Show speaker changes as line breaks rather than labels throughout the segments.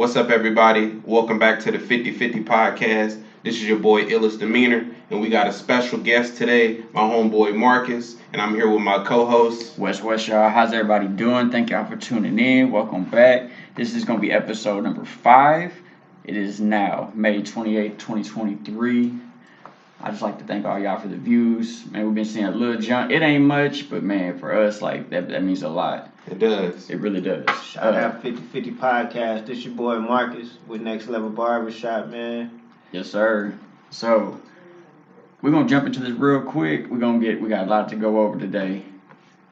What's up, everybody? Welcome back to the 50/50 podcast. This is your boy Illis Demeanor, and we got a special guest today, my homeboy Marcus, and I'm here with my co-host.
West, y'all. How's everybody doing? Thank y'all for tuning in. Welcome back. This is going to be episode number 5. It is now May 28th, 2023. I just like to thank all y'all for the views. Man, we've been seeing a little jump. It ain't much, but man, for us, like that means a lot.
It does.
It really does.
Shout out 50/50 podcast. This your boy Marcus with Next Level Barbershop, man.
Yes, sir. So we're gonna jump into this real quick. We got a lot to go over today.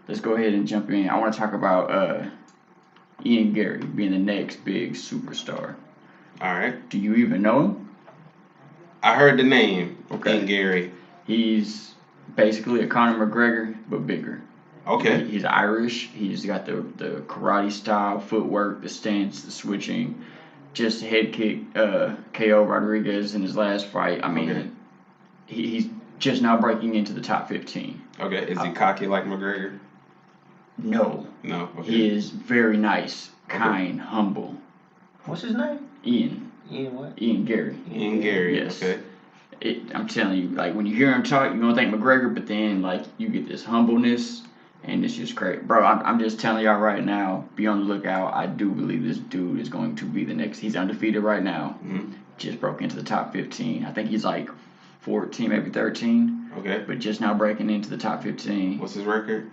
Let's go ahead and jump in. I want to talk about Ian Gary being the next big superstar.
All right.
Do you even know him?
I heard the name.
Okay.
Ian Gary.
He's basically a Conor McGregor, but bigger.
Okay.
He's Irish. He's got the karate style, footwork, the stance, the switching. Just head kick KO Rodriguez in his last fight. I mean, he's just now breaking into the top 15.
Okay. Is he cocky like McGregor?
No.
No. Okay.
He is very nice, kind, humble.
What's his name?
Ian
what?
Ian Gary.
Ian Gary.
Yes.
Okay.
I'm telling you, like, when you hear him talk, you're going to think McGregor, but then, like, you get this humbleness, and it's just great. Bro, I'm just telling y'all right now, be on the lookout. I do believe this dude is going to be the next. He's undefeated right now.
Mm-hmm.
Just broke into the top 15. I think he's like 14, maybe 13.
Okay.
But just now breaking into the top 15.
What's his record?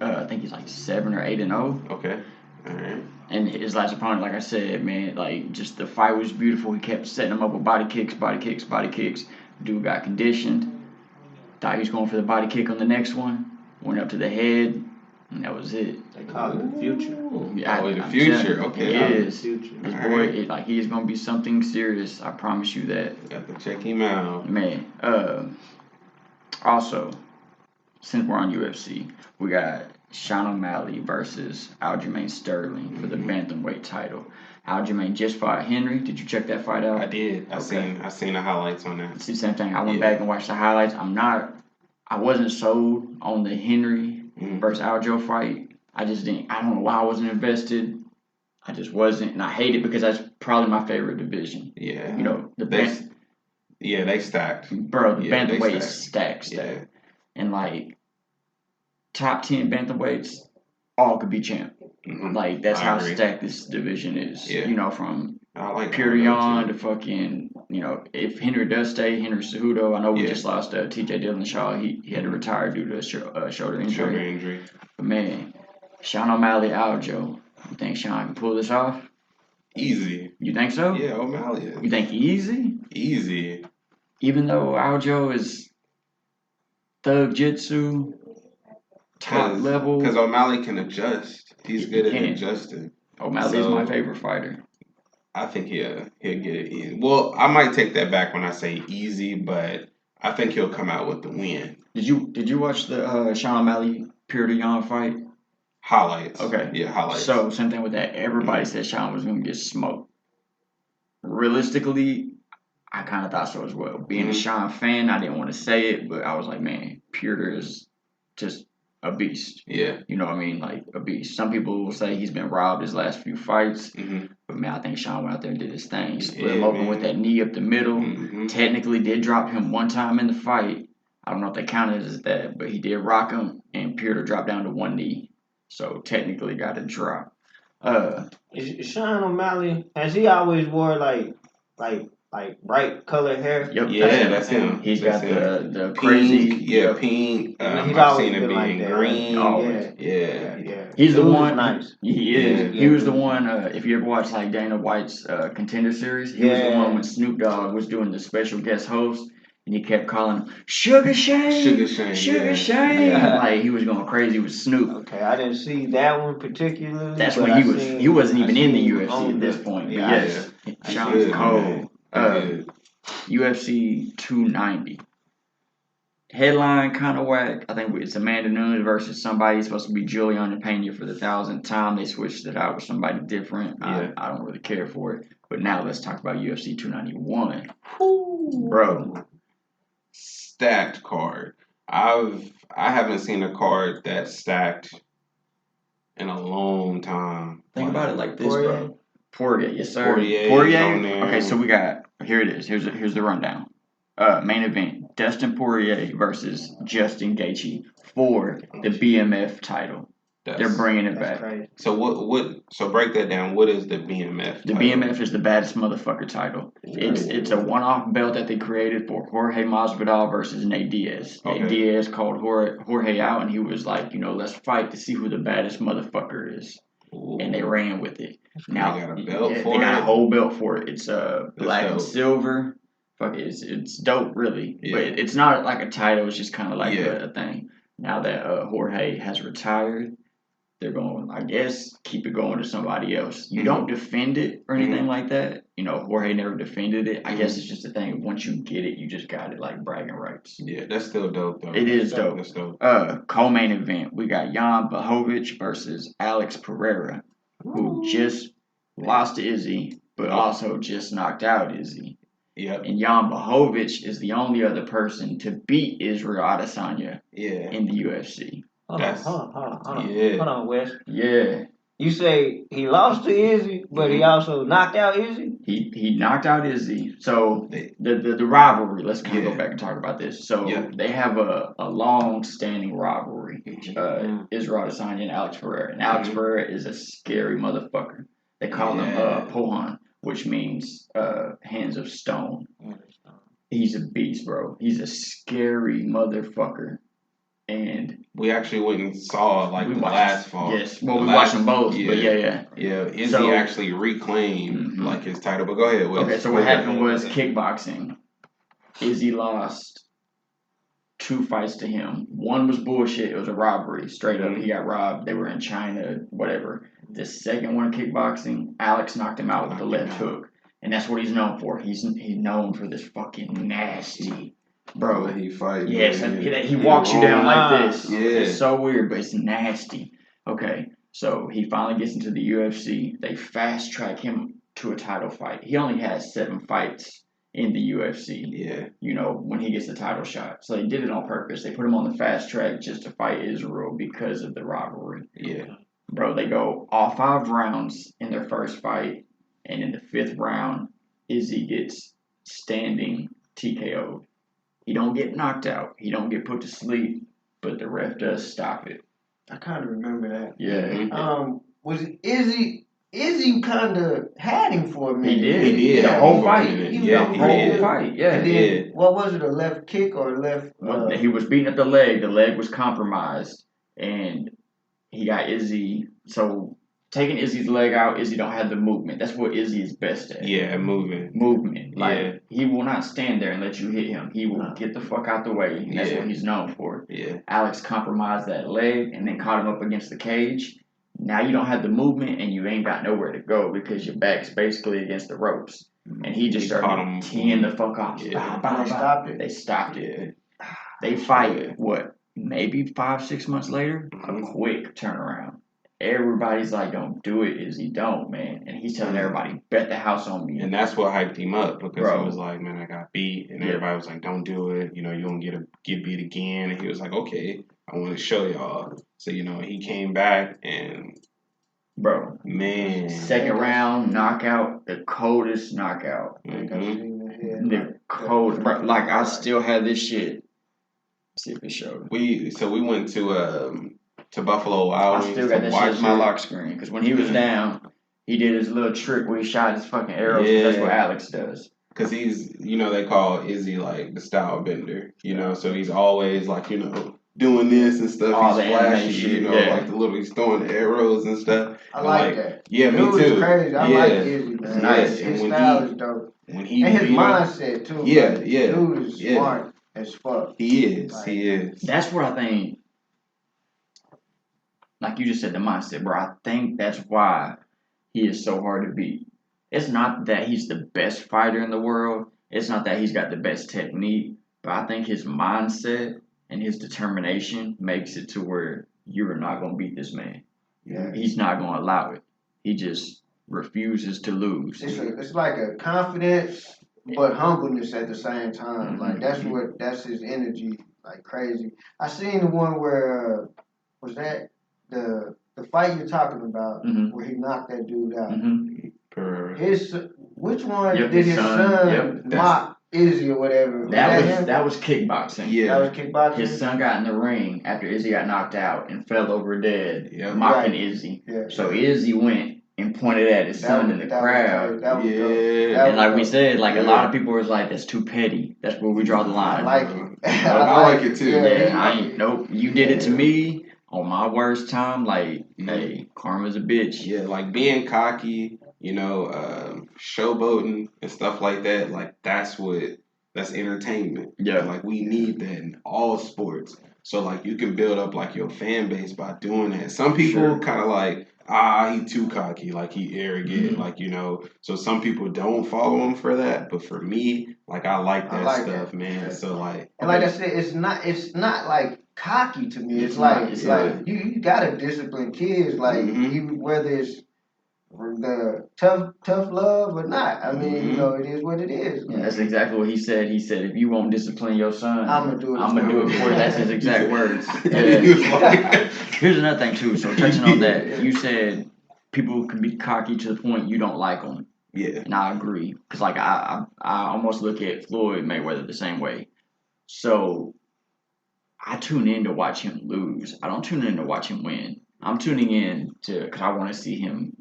I think he's like 7 or 8-0.
Okay. All right.
And his last opponent, like I said, man, like, just the fight was beautiful. He kept setting him up with body kicks. Dude got conditioned. Thought he was going for the body kick on the next one. Went up to the head, and that was it.
They call it the future.
Yeah,
the
I'm
future.
telling you,
Okay.
It is.
Future.
This
All
boy,
right.
he's going to be something serious. I promise you that.
Got to check him out.
Man, also, since we're on UFC, we got Sean O'Malley versus Aljamain Sterling for the bantamweight title. Aljamain just fought Henry. Did you check that fight out?
I did. I seen the highlights on that.
It's the same thing. I went back and watched the highlights. I wasn't sold on the Henry versus Aljo fight. I don't know why I wasn't invested. I just wasn't, and I hate it because that's probably my favorite division.
Yeah.
You know,
they stacked.
Bro, the
Yeah, they
bantamweight is stacked.
Yeah.
And like top 10 bantamweights, all could be champ.
Mm-hmm.
Like that's
I
how
agree.
stacked this division is.
Yeah.
You know, from
I like
Pure
Aljo,
Yon
too.
to fucking, you know, if Henry does stay, Henry Cejudo. I know we
Yeah.
just lost TJ Dillashaw. He had to retire due to a shoulder injury.
Shoulder injury.
But man, Sean O'Malley, Aljo. You think Sean can pull this off?
Easy.
You think so?
Yeah, O'Malley.
You think easy?
Easy.
Even though Aljo is thug jitsu, top level.
Because O'Malley can adjust. He's good
He
at
can.
adjusting.
O'Malley is
So-
my favorite fighter.
I think he'll get it easy. Well, I might take that back when I say easy, but I think he'll come out with the win.
Did you watch the Sean O'Malley Pure Yon fight?
Highlights.
Okay.
Yeah, highlights.
So same thing with that. Everybody said Sean was gonna get smoked. Realistically, I kind of thought so as well. Being a Sean fan, I didn't want to say it, but I was like, man, Pure is just a beast.
Yeah.
You know what I mean? Like a beast. Some people will say he's been robbed his last few fights,
Mm-hmm.
but man, I think Sean went out there and did his thing. Split him
Yeah,
open
man.
with that knee up the middle.
Mm-hmm.
Technically did drop him one time in the fight. I don't know if they counted as that, but he did rock him, and Pure dropped down to one knee. So technically got a drop.
Is Sean O'Malley, has he always wore like bright colored hair?
Yep,
Yeah, that's him.
He's
That's
got
him.
the
Pink.
crazy.
Yeah,
yep.
pink.
He's
I've
always
seen it
been
being
like that.
green.
Always.
Yeah.
He's the
Dude is
one.
nice.
He is.
Yeah.
He was the one. If you ever watched like Dana White's Contender series, he was the
Yeah.
one when Snoop Dogg was doing the special guest host, and he kept calling him Sugar Shane.
Sugar Shane.
Sugar
yeah.
Shane.
Yeah.
Like he was going crazy with Snoop.
Okay, I didn't see that one particularly.
That's
but
when
I
he was.
seen-
He wasn't
I
even in the
seen
UFC
on
at this
the-
point. But
yeah,
yes,
He's
Sean's
good,
cold.
man. He's good.
UFC 290. Headline kind of whack. I think it's Amanda Nunes versus somebody. It's supposed to be Juliana Pena for the 1,000th time. They switched it out with somebody different.
Yeah.
I don't really care for it. But now let's talk about UFC 291.
Whew.
Bro,
Stacked card. I haven't seen a card that stacked in a long time.
think about it like this,
Poirier?
bro. Poirier, yes sir.
Poirier
Poirier.
is on there.
Okay, so we got here it is. Here's the rundown. Main event: Dustin Poirier versus Justin Gaethje for the BMF title. They're bringing it back.
Crazy.
So what? So break that down. What is the BMF?
The BMF is the baddest motherfucker title. It's a one-off belt that they created for Jorge Masvidal versus Nate Diaz.
Okay.
Nate Diaz called Jorge out, and he was like, let's fight to see who the baddest motherfucker is.
Ooh.
And they ran with it. Now
they got a belt for
they got
it?
a whole belt for it. It's black and
dope.
silver. Fuck it, it's dope, really.
Yeah.
But it's not like a title. It's just kind of like
Yeah.
a thing. Now that Jorge has retired, they're going, I guess, keep it going to somebody else. You don't defend it or anything like that. Jorge never defended it. I guess it's just a thing. Once you get it, you just got it, like bragging rights.
Yeah, that's still dope though.
It is dope.
That's dope.
Co-main event, we got Jan Blachowicz versus Alex Pereira, who just lost to Izzy, but also just knocked out Izzy.
Yep.
And Jan Blachowicz is the only other person to beat Israel Adesanya in the UFC.
Hold on.
Yeah.
Hold on, Wes.
Yeah.
You say he lost to Izzy, but he also knocked out Izzy?
He knocked out Izzy. So the rivalry, let's kind of go back and talk about this. So they have a long-standing rivalry. Israel Adesanya and Alex Pereira. And Alex Pereira is a scary motherfucker. They call him Pohan, which means hands of stone. He's a beast, bro. He's a scary motherfucker. And
we actually went and saw the last fall.
Yes, well, we watched them both, but yeah.
Izzy actually reclaimed his title. But go ahead.
Okay, so what happened was kickboxing. Izzy lost 2 fights to him. One was bullshit. It was a robbery, straight up. He got robbed. They were in China, whatever. The second one, kickboxing, Alex knocked him out with the left hook, and that's what he's known for. He's known for this fucking nasty. Bro,
he fight.
Yes, he walks you down like this.
Yeah.
It's so weird, but it's nasty. Okay, so he finally gets into the UFC. They fast track him to a title fight. He only has 7 fights in the UFC.
Yeah.
When he gets the title shot. So they did it on purpose. They put him on the fast track just to fight Israel because of the rivalry.
Yeah.
Bro, they go all 5 rounds in their first fight, and in the 5th round, Izzy gets standing TKO'd. He don't get knocked out. He don't get put to sleep, but the ref does stop it.
I kind of remember that.
Yeah.
Was it Izzy? Izzy kind of had him for a minute.
He did. The whole fight. The whole fight. Yeah.
And then, what was it? A left kick or a left?
He was beating up the leg. The leg was compromised, and he got Izzy. So taking Izzy's leg out, Izzy don't have the movement. That's what Izzy is best at.
Yeah, movement.
He will not stand there and let you hit him. He will get the fuck out the way. And that's what he's known for.
Yeah.
Alex compromised that leg and then caught him up against the cage. Now you don't have the movement and you ain't got nowhere to go because your back's basically against the ropes. And he just started teeing the fuck off.
Yeah. They stopped it.
They stopped it. They fight, maybe 5-6 months later? A quick turnaround. Everybody's like, don't do it, Izzy, don't, man. And he's telling everybody, bet the house on me.
And that's what hyped him up because he was like, man, I got beat. And everybody was like, don't do it. You don't get beat again. And he was like, okay, I want to show y'all. So, he came back and...
Bro.
Man.
Second round, knockout, the coldest knockout. The cold. Bro, like, I still have this shit. Let's see if it showed.
We went to Buffalo Wild Wings.
I still got that shit as my lock screen. Because when he was down, he did his little trick where he shot his fucking arrows. Yeah. That's what Alex does.
Because he's, they call Izzy like the style bender. So he's always like, doing this and stuff.
All
he's flashy, like he's throwing the arrows and stuff.
I like that.
Yeah, me
too.
It's
crazy. I like Izzy, man.
Nice.
His style is dope.
And his
mindset too.
Yeah.
Dude is smart as fuck.
He is.
That's what I think. Like you just said, the mindset, bro. I think that's why he is so hard to beat. It's not that he's the best fighter in the world. It's not that he's got the best technique. But I think his mindset and his determination makes it to where you're not going to beat this man.
Yeah.
He's not going to allow it. He just refuses to lose.
It's like a confidence, but humbleness at the same time. Like, that's his energy, like crazy. I seen the one where, was that the fight you're talking about, where he knocked that dude out. Which one
Yep,
did his son
Yep,
mock Izzy or whatever?
That was kickboxing.
Yeah, that was kickboxing.
His son got in the ring after Izzy got knocked out and fell over dead, mocking Izzy.
Yeah.
So Izzy went and pointed at his son in the crowd. And like we said, like a lot of people was like, "That's too petty. That's where we draw the line."
I like it.
I like it too.
Yeah, I ain't. Nope. You did it to me on my worst time. Like, hey, karma's a bitch.
Yeah, like being cocky, showboating and stuff like that. Like that's entertainment.
Yeah.
And, like we need that in all sports. So like you can build up like your fan base by doing that. Some people kind of like, he too cocky, like he arrogant, like So some people don't follow him for that, but for me, like I like that stuff, man. So like,
and like I said, it's not like cocky to me. It's like you gotta discipline kids, like even whether it's the tough love or not. I mean, it is what it is.
Yeah, that's exactly what he said. He said, if you won't discipline your son,
I'm gonna do
it for you. That's his exact words. Yeah. Here's another thing too. So touching on that, you said people can be cocky to the point you don't like them.
Yeah.
And I agree, because like I almost look at Floyd Mayweather the same way. So I tune in to watch him lose. I don't tune in to watch him win. I'm tuning in because I want to see him,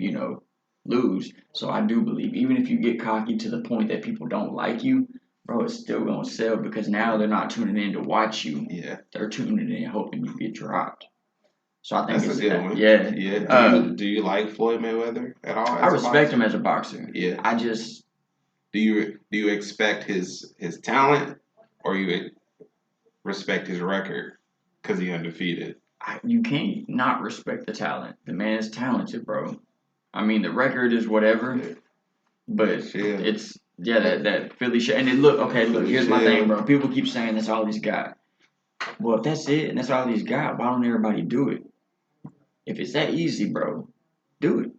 lose. So I do believe, even if you get cocky to the point that people don't like you, bro, it's still gonna sell, because now they're not tuning in to watch you.
Yeah.
They're tuning in hoping you get dropped. So I think
that's a good one.
Yeah.
Yeah. Do you like Floyd Mayweather at all?
I respect him as a boxer.
Yeah.
I just
do you expect his talent, or you respect his record because he undefeated?
You can't not respect the talent. The man is talented, bro. I mean, the record is whatever, but it's that Philly shit. And then look, here's my thing, bro. People keep saying that's all he's got. Well, if that's it and that's all he's got, why don't everybody do it? If it's that easy, bro, do it.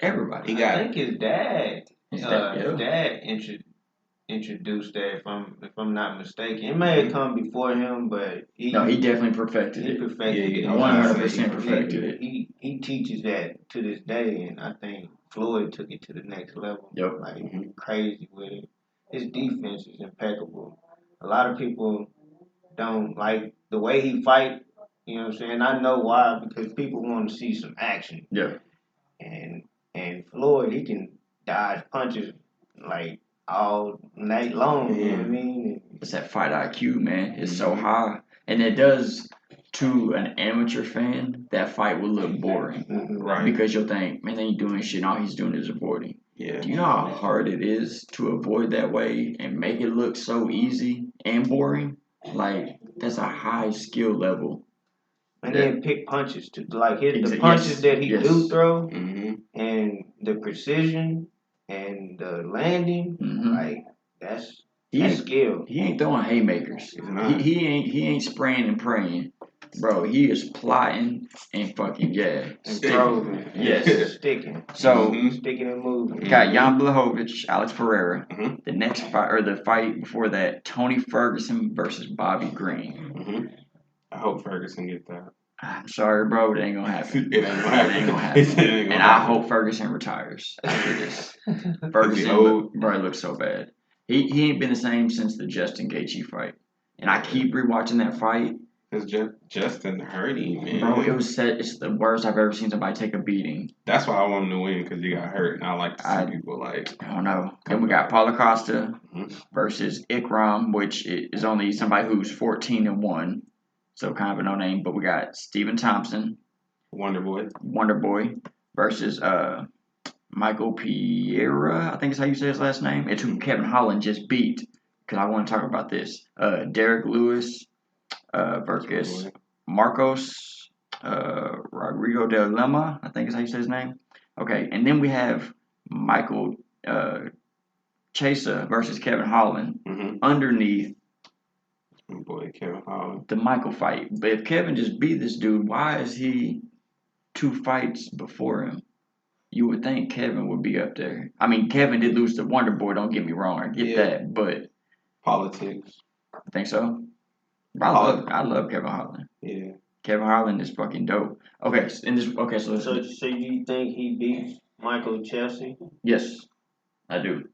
Everybody.
I think his dad. His dad introduced that, if I'm not mistaken. It may have come before him, but he
definitely perfected it.
He perfected it.
100% perfected it.
He teaches that to this day, and I think Floyd took it to the next level.
Yep.
Like crazy with it. His defense is impeccable. A lot of people don't like the way he fight. You know what I'm saying? I know why, because people want to see some action.
Yeah.
And Floyd, he can dodge punches like all night long. You know what I mean?
It's that fight IQ, man. It's so high, and it does. To an amateur fan, that fight will look boring,
right?
Because you'll think, man, they ain't doing shit. All he's doing is avoiding.
Yeah.
Do you know how hard it is to avoid that way and make it look so easy and boring? Like, that's a high skill level.
And then pick punches too, like the punches that he do throw, and the precision and the landing, like that's skill.
He ain't throwing haymakers. He ain't spraying and praying. Bro, he is plotting and fucking
sticking.
Yes,
sticking.
So
sticking and moving.
Got Jan Blachowicz, Alex Pereira. The next fight, or the fight before that, Tony Ferguson versus Bobby Green.
I hope Ferguson get that.
I'm sorry, bro, but it ain't gonna happen.
It ain't gonna happen.
And I hope Ferguson retires after this. Ferguson, bro, it looks so bad. He ain't been the same since the Justin Gaethje fight, and I keep rewatching that fight.
It's Justin hurting, man.
Bro, it's the worst I've ever seen somebody take a beating.
That's why I want him to win, because he got hurt, and I like to see people like.
I don't know. Then we got Paulo Costa versus Ikram, which is only somebody who's 14-1, so kind of a no name. But we got Stephen Thompson,
Wonder
Boy, versus Michael Pereira, I think is how you say his last name. It's who Kevin Holland just beat, because I want to talk about this. Derek Lewis versus Marcos Rodrigo del Lema, I think is how you say his name. Okay, and then we have Michael Chiesa versus Kevin Holland underneath
Kevin Holland.
The Michael fight. But if Kevin just beat this dude, why is he 2 fights before him? You would think Kevin would be up there. I mean, Kevin did lose to Wonder Boy, don't get me wrong. I get that, but...
Politics.
I think so. I love Kevin Holland.
Yeah.
Kevin Holland is fucking dope. Okay, so
you think he beats Michael Chelsea?
Yes, I do.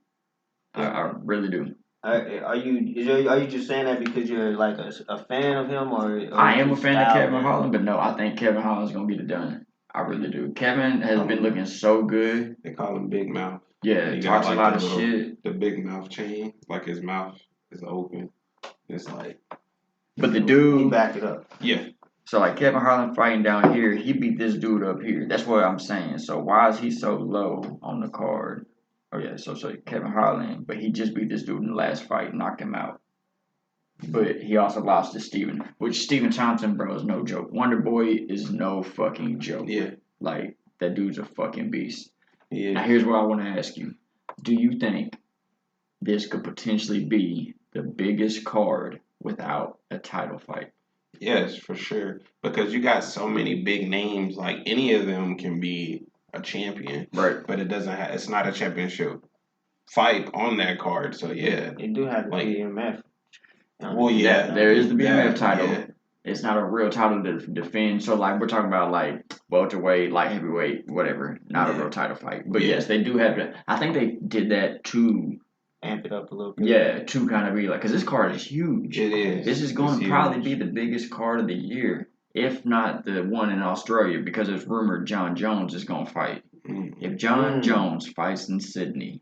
I really do.
Are you just saying that because you're like a fan of him, or
I am a fan of Kevin
man?
Holland, but no, I think Kevin Holland's gonna get it done. I really do. Kevin has been looking so good.
They call him Big Mouth.
Yeah, he talks a lot of shit.
The big mouth chain, like his mouth is open. It's like.
But the dude.
He backed it up.
Yeah.
So like Kevin Holland fighting down here, he beat this dude up here. That's what I'm saying. So why is he so low on the card? Oh yeah, so Kevin Holland, but he just beat this dude in the last fight, knocked him out. But he also lost to Steven, which Steven Thompson, bro, is no joke. Wonder Boy is no fucking joke.
Yeah.
Like, that dude's a fucking beast.
Yeah.
Now, here's what I want to ask you. Do you think this could potentially be the biggest card without a title fight?
Yes, for sure. Because you got so many big names, like any of them can be a champion.
Right.
But it's not a championship fight on that card. So yeah.
You do have the BMF.
Well, yeah.
There is the BMF title. Yeah. It's not a real title to defend. So, like, we're talking about, like, welterweight, light heavyweight, whatever. Not a real title fight. But, yes, they do have it. I think they did that to
amp it up a little bit.
Yeah, to kind of be like, because this card is huge.
It is.
This is going to probably be the biggest card of the year, if not the one in Australia, because it's rumored John Jones is going to fight. If John Jones fights in Sydney,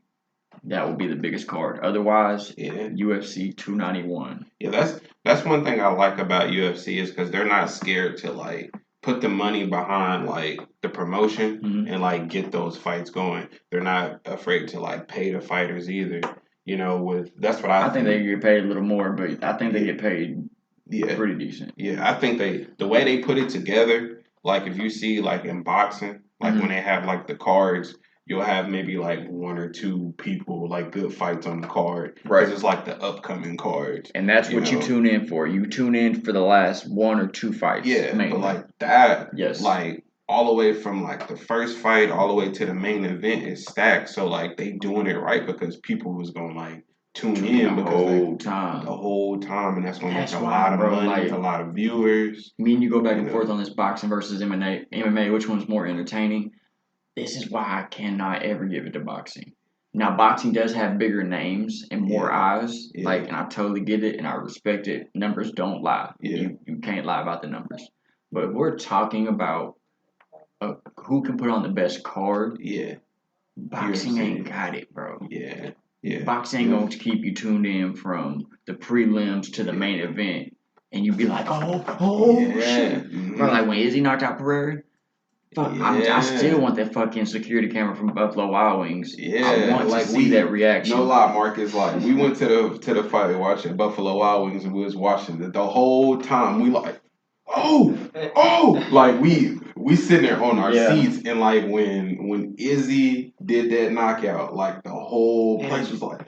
that will be the biggest card. Otherwise, UFC 291.
Yeah, that's one thing I like about UFC is because they're not scared to like put the money behind like the promotion and like get those fights going. They're not afraid to like pay the fighters either. You know, that's what I
think they get paid a little more, but I think they get paid pretty decent.
Yeah, I think the way they put it together, like if you see like in boxing, like when they have like the cards, you'll have maybe like one or two people, like good fights on the card.
Right.
Because it's like the upcoming cards.
And that's what you tune in for. You tune in for the last one or two fights.
Yeah,
mainly.
but like that,
yes.
Like all the way from like the first fight all the way to the main event is stacked. So like they doing it right because people was going to like tune in
the whole time.
And that's going to make a lot of money, like, a lot of viewers.
Me and you go back and forth on this boxing versus MMA, which one's more entertaining? This is why I cannot ever give it to boxing. Now, boxing does have bigger names and more eyes, like, and I totally get it and I respect it. Numbers don't lie. You can't lie about the numbers. But if we're talking about who can put on the best card, boxing ain't got it, bro.
Yeah.
Boxing ain't going to keep you tuned in from the prelims to the main event, and you be like, shit. Bro, like when Izzy knocked out Pereira. Fuck, I still want that fucking security camera from Buffalo Wild Wings.
Yeah,
I want to see that reaction.
No lie, Marcus. Like we went to the fight watching Buffalo Wild Wings, and we was watching it the whole time. We like, like we sitting there on our seats, and like when Izzy did that knockout, like the whole place was like,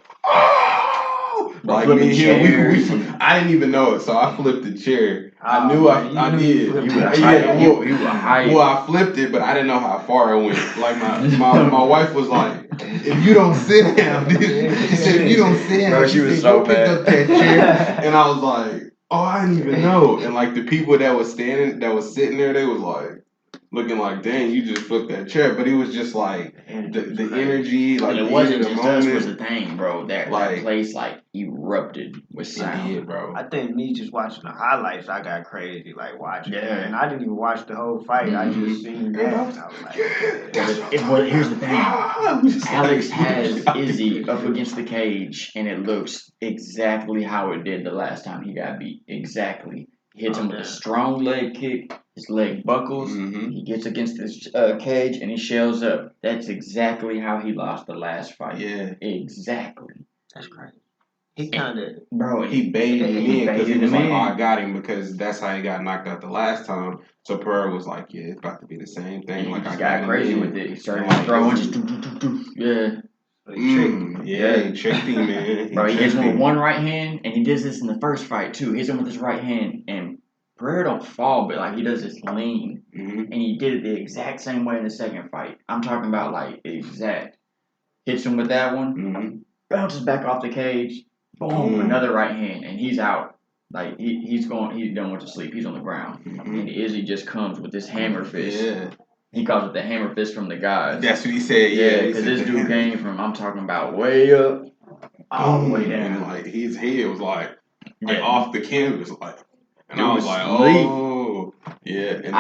like me and him, I didn't even know it, so I flipped the chair. I knew I did. Well, I flipped it, but I didn't know how far it went. Like my wife was like, "If you don't sit down," she said, "If you don't sit down,"
bro, she was so
pick up that chair. And I was like, "Oh, I didn't even know." And like the people that was sitting there, they was like looking like, "Dang, you just flipped that chair." But it was just like the energy, like
it wasn't just us was the thing, bro. That place like erupted with sound.
It did, bro.
I think me just watching the highlights, I got crazy like watching it. And I didn't even watch the whole fight. I just seen that. And I was like,
here's the thing. Alex has Izzy up against the cage, and it looks exactly how it did the last time he got beat. Exactly. Hits him with a strong leg kick. His leg buckles. He gets against this cage and he shells up. That's exactly how he lost the last fight.
Yeah.
Exactly.
That's crazy. He kind of...
Bro, he baited him in because he was like, "Oh, I got him," because that's how he got knocked out the last time. So Pereira was like, "Yeah, it's about to be the same thing."
Like I got crazy with it. He started throwing just
he tricked him, man.
Bro, he hits him with one right hand, and he does this in the first fight too. He hits him with his right hand, and Pereira don't fall, but like he does this lean, and he did it the exact same way in the second fight. I'm talking about like exact. Hits him with that one, bounces back off the cage, boom, another right hand, and he's out. Like he's done with to sleep. He's on the ground, and Izzy just comes with this hammer fist. He calls it the hammer fist from the guys.
That's what he said. Yeah,
because this dude came from, I'm talking about way up, all the way down.
And like his head was like off the canvas, like, and I was like, yeah. And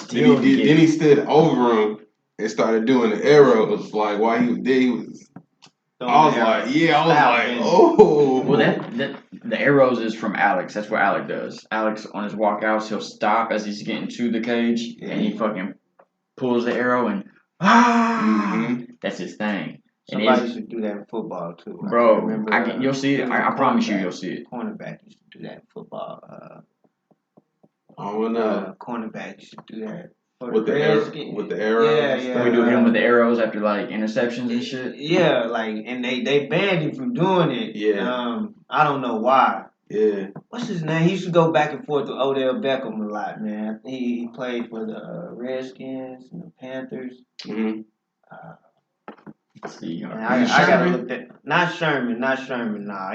then he stood over him and started doing the arrows. Like while he was there, he was. I was like, oh.
Well, that the arrows is from Alex. That's what Alex does. Alex on his walkouts, he'll stop as he's getting to the cage, and he fucking pulls the arrow and that's his thing.
Somebody should do that in football too.
Bro, you'll see it. I promise you'll see it.
Cornerback used to do that in football.
Cornerback
used to do that.
With the arrows.
Yeah. We do him with the arrows after like interceptions and shit.
Yeah, like, and they banned him from doing it.
Yeah.
I don't know why.
Yeah.
What's his name? He used to go back and forth with Odell Beckham a lot, man. He played for the Redskins and the Panthers.
Mm-hmm.
I gotta look at not Sherman. Nah,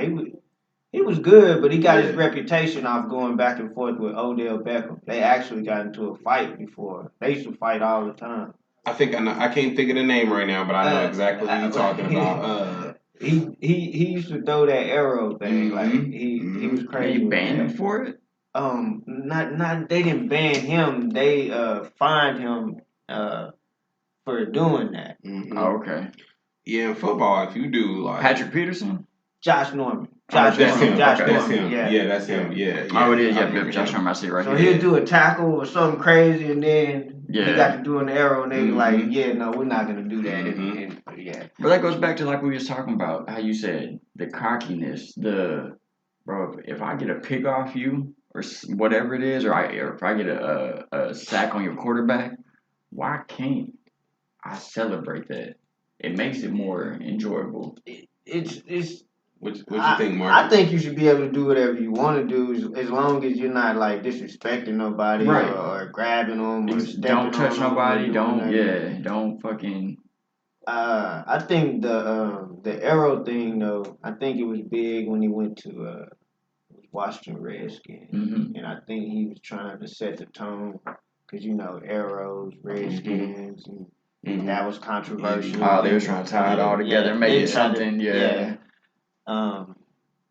he was good, but he got his reputation off going back and forth with Odell Beckham. They actually got into a fight before. They used to fight all the time.
I think I know. I can't think of the name right now, but I know exactly what you're talking about.
He used to throw that arrow thing. Like he was crazy.
They banned him for it.
Not they didn't ban him. They fined him for doing that.
Mm-hmm.
Oh, okay.
Yeah, in football, if you do like
Patrick Peterson,
Josh Norman.
That's him.
Josh
That's
Norman.
him. Yeah, that's him. Yeah.
Oh, it is. Yeah, Josh Norman. I see it right
here.
So
he'll do a tackle or something crazy, and then he got to doing the arrow, and they like, no, we're not gonna do that. And
But that goes back to like we was talking about how you said the cockiness. Bro, if I get a pick off you or whatever it is, or if I get a sack on your quarterback, why can't I celebrate that? It makes it more enjoyable.
What you think, Mark?
I think you should be able to do whatever you want to do as long as you're not like disrespecting nobody or grabbing them or
don't touch nobody. Don't fucking.
I think the arrow thing though. I think it was big when he went to Washington Redskins, and I think he was trying to set the tone because arrows, Redskins, and that was controversial.
Oh, they were trying to tie it all together, make it something.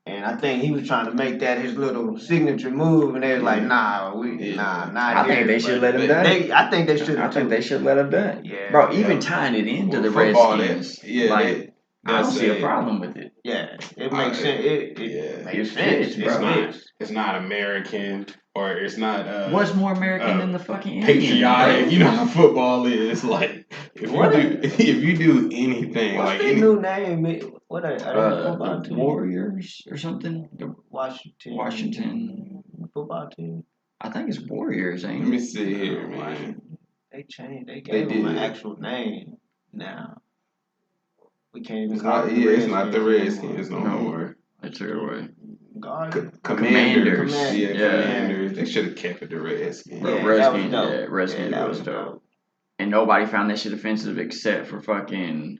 And I think he was trying to make that his little signature move, and they was like, not
I think they should let him done.
I think they should.
I think they should let him done.
Yeah,
bro. Even tying it into the Redskins, I don't see a problem with it.
Yeah, it makes sense. It makes sense.
It's not American. Or it's not.
What's more American than the fucking
patriotic? You know how football is. Like if you do anything,
what's
like
their new name? What are they football team?
Warriors or something?
Washington football team.
I think it's Warriors. Ain't it?
Let me see here, man.
They changed. They gave them an actual name now. We can't even call it.
It's not the Redskins no more.
They took it away.
Commanders. Commanders. They should have kept it the Redskins.
Redskins was dope. And nobody found that shit offensive except for fucking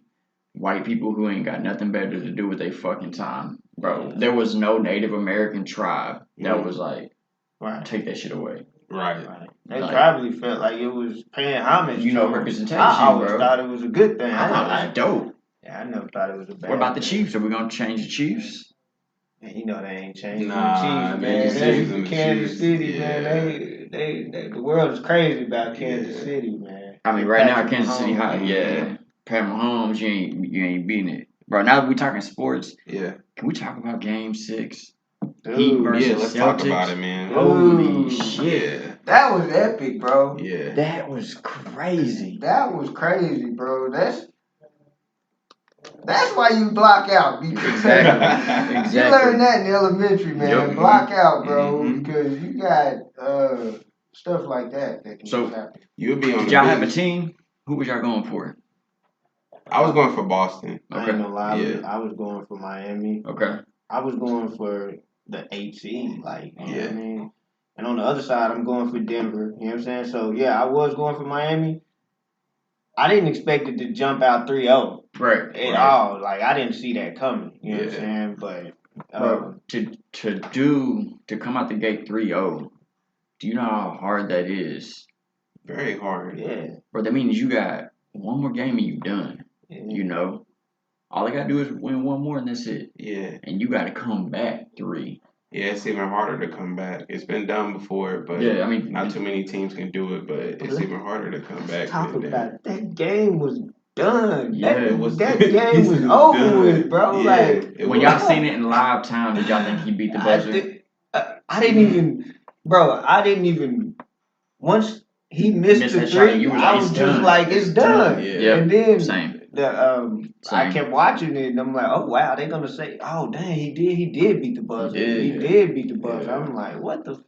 white people who ain't got nothing better to do with their fucking time. Bro, there was no Native American tribe that was like, take that shit away.
Right.
They probably felt like it was paying homage.
Representation,
I always thought it was a good thing.
I thought it was dope.
Yeah, I never thought it was a bad thing.
What about the Chiefs? Are we going to change the Chiefs?
Man, they ain't changing the
Chiefs,
man. That's Kansas City, man. They the world is crazy about Kansas City, man.
I mean, right now, Kansas City hot. Yeah. Pat Mahomes, you ain't beating it. Bro, now that we talking sports,
can
we talk about Game 6?
Dude,
let's talk about it, man.
Holy shit.
Yeah. That was epic, bro.
Yeah.
That was crazy.
That was crazy, bro. That's why you block out.
Exactly.
You learned that in elementary, man. Yep. Block out, bro, because you got stuff like that can just happen.
You'll be on.
Did y'all have a team? Who was y'all going for?
I was going for Boston.
Okay. I ain't gonna lie. I was going for Miami.
Okay.
I was going for the 8 seed, like, you know what I mean? And on the other side, I'm going for Denver. You know what I'm saying? So, I was going for Miami. I didn't expect it to jump out 3-0.
Right.
At all. Like, I didn't see that coming. You know what I'm saying? But
to come out the gate 3-0, do you know how hard that is
Very hard.
Yeah.
Bro, that means you got one more game and you done. Yeah. You know? All they got to do is win one more and that's it.
Yeah.
And you got to come back 3.
Yeah, it's even harder to come back. It's been done before, but
yeah, I mean,
not too many teams can do it, but it's even harder to come back.
Talk about it. That game was done.
Yeah,
that game was over with, bro.
Yeah,
like
when y'all seen it in live time, did y'all think he beat the buzzer?
I didn't even, bro. Once he missed the 3, I was just like, it's done.
Yeah.
And then
Same.
I kept watching it, and I'm like, oh wow, they're gonna say, oh dang, he did beat the buzzer. He did beat the buzzer. Yeah. I'm like, what the.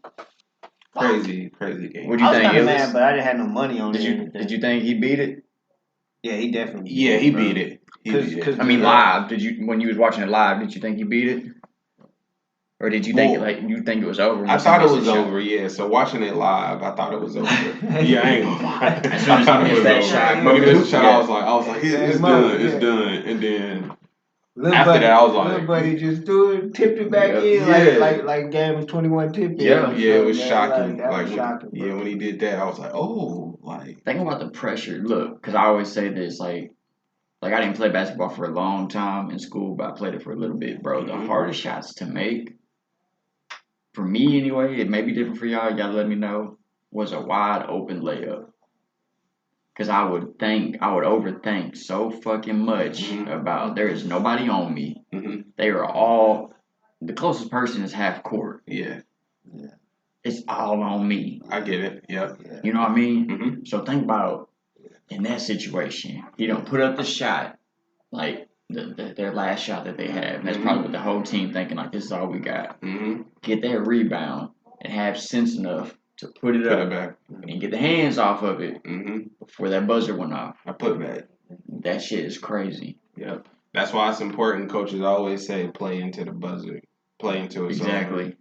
Crazy game.
What do you think?
I was kind of mad, but I didn't have no money on it.
Did you think he beat it?
Yeah, he definitely.
Yeah, he beat it.
I mean, live. When you was watching it live, did you think he beat it? Or did you think it was over?
I thought it was over. Yeah. So watching it live, I thought it was over. Yeah, I ain't gonna lie.
As soon as he missed that shot,
when he missed the shot, I was like, it's done, it's done. And then after that, I was like,
little buddy just threw it, tipped it back in, like game of 21 tipped it.
Yeah, it was shocking.
Like shocking.
Yeah, when he did that, I was like, oh, like.
Think about the pressure. Look, because I always say this, like I didn't play basketball for a long time in school, but I played it for a little bit, bro. The hardest shots to make, for me anyway, it may be different for y'all. Y'all let me know. Was a wide open layup. Because I would overthink so fucking much about there is nobody on me. They are all, the closest person is half court.
Yeah.
It's all on me.
I get it. Yep.
You know what I mean? So think about in that situation. You don't put up the shot, like their last shot that they have. And that's probably what the whole team thinking, like, this is all we got. Get that rebound and have sense enough to put it up
back
and get the hands off of it before that buzzer went off.
I put it back.
That shit is crazy.
Yep. That's why it's important. Coaches always say play into the buzzer. Play into it.
Exactly.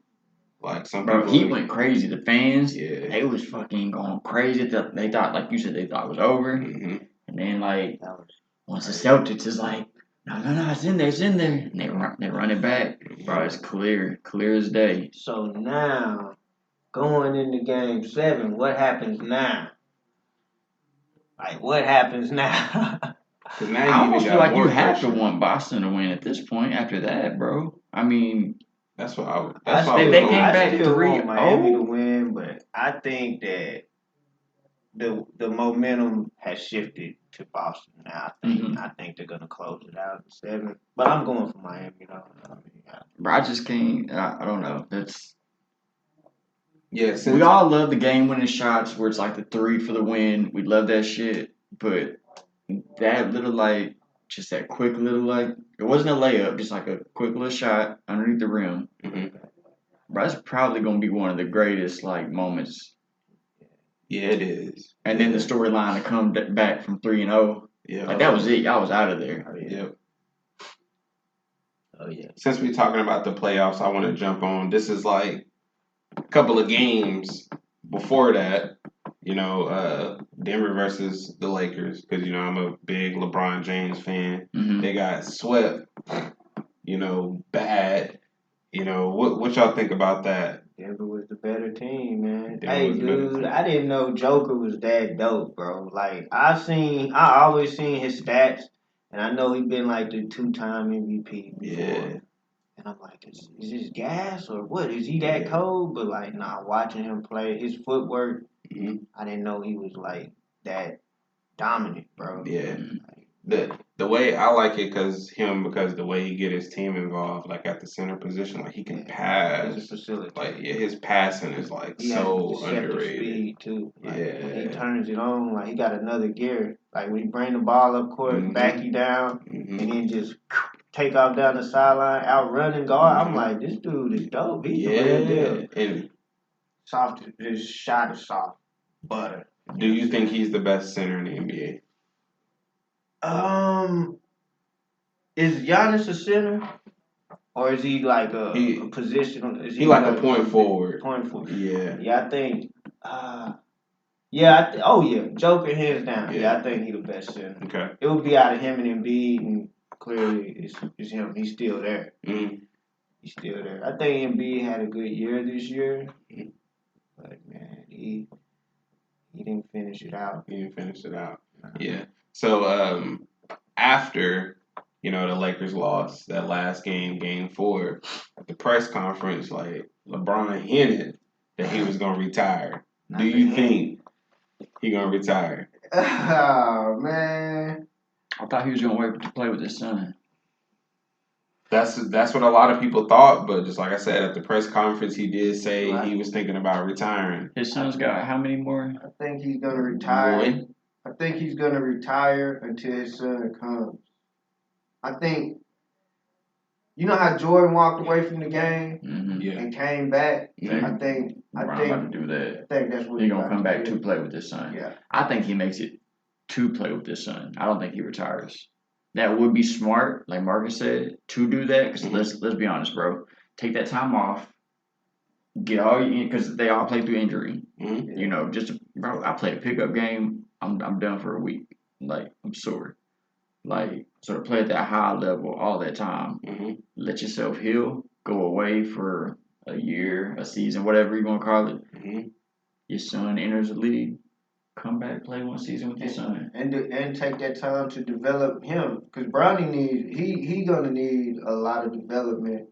Like some
people.
Bro,
he went crazy. The fans, they was fucking going crazy. They thought, like you said, it was over. And then, like, once the Celtics is like, no, it's in there. And they run it back. Bro, it's clear as day.
So now, going into game 7, what happens now? Like, what happens now?
I almost feel like you have to want Boston to win at this point after that, bro. I mean,
that's what
they came back 3-0.
Miami to win, but I think that the momentum has shifted to Boston now. I think they're gonna close it out in 7. But I'm going for Miami, though.
Bro, I just can't. I don't know. That's.
Yeah,
we all love the game-winning shots where it's like the 3 for the win. We love that shit, but that little just that quick little it wasn't a layup, just like a quick little shot underneath the rim. Bro, that's probably gonna be one of the greatest moments.
Yeah, it is.
And then the storyline to come back from 3-0.
Yeah,
that was it. I was out of there.
Yep.
Oh yeah.
Since we're talking about the playoffs, I want to jump on. This is like a couple of games before that. Denver versus the Lakers, because I'm a big LeBron James fan. They got swept. Bad. What y'all think about that?
Denver was the better team, man. Hey, dude, I didn't know Joker was that dope, bro. Like, I always seen his stats, and I know he's been like the 2-time MVP before.
Yeah.
And I'm like, is this gas or what? Is he that cold? But watching him play, his footwork, I didn't know he was like that dominant, bro.
Yeah. The way I like it because the way he get his team involved, like at the center position, like he can pass.
He's a facilitator.
Like his passing is so underrated.
Speed too. When he
turns
it on, like he got another gear. Like when he bring the ball up court, back you down, and then just take off down the sideline, outrun and guard. I'm like, this dude is dope. He's the real deal. And soft, his shot is soft, butter.
Do you think he's the best center in the NBA?
Is Giannis a center, or is he like a position? Is
he like a point forward?
Point forward.
Yeah.
Yeah, I think. Joker hands down. Yeah, I think he's the best center.
Okay.
It would be out of him and Embiid, and clearly it's him. He's still there. He's still there. I think Embiid had a good year this year, but man, he He didn't finish it out.
Yeah. So after the Lakers lost that last game, Game 4, at the press conference, like LeBron hinted that he was gonna retire. Do you think he gonna retire?
Oh man.
I thought he was gonna wait to play with his son.
That's what a lot of people thought, but just like I said at the press conference, he did say he was thinking about retiring.
His son's got how many more?
I think he's gonna retire.
One.
I think he's gonna retire until his son comes. I think you know how Jordan walked away from the game and came back.
Yeah.
I think
about to do that.
I think that's what
he's gonna come back to play with his son.
Yeah.
I think he makes it to play with his son. I don't think he retires. That would be smart, like Marcus said, to do that. Because let's be honest, bro. Take that time off. Get all because they all play through injury. Bro. I play a pickup game. I'm done for a week. Like I'm sore. Like so to play at that high level all that time. Let yourself heal. Go away for a year, a season, whatever you want to call it. Your son enters the league. Come back, play one season with your son,
and take that time to develop him. Because Bronny he gonna need a lot of development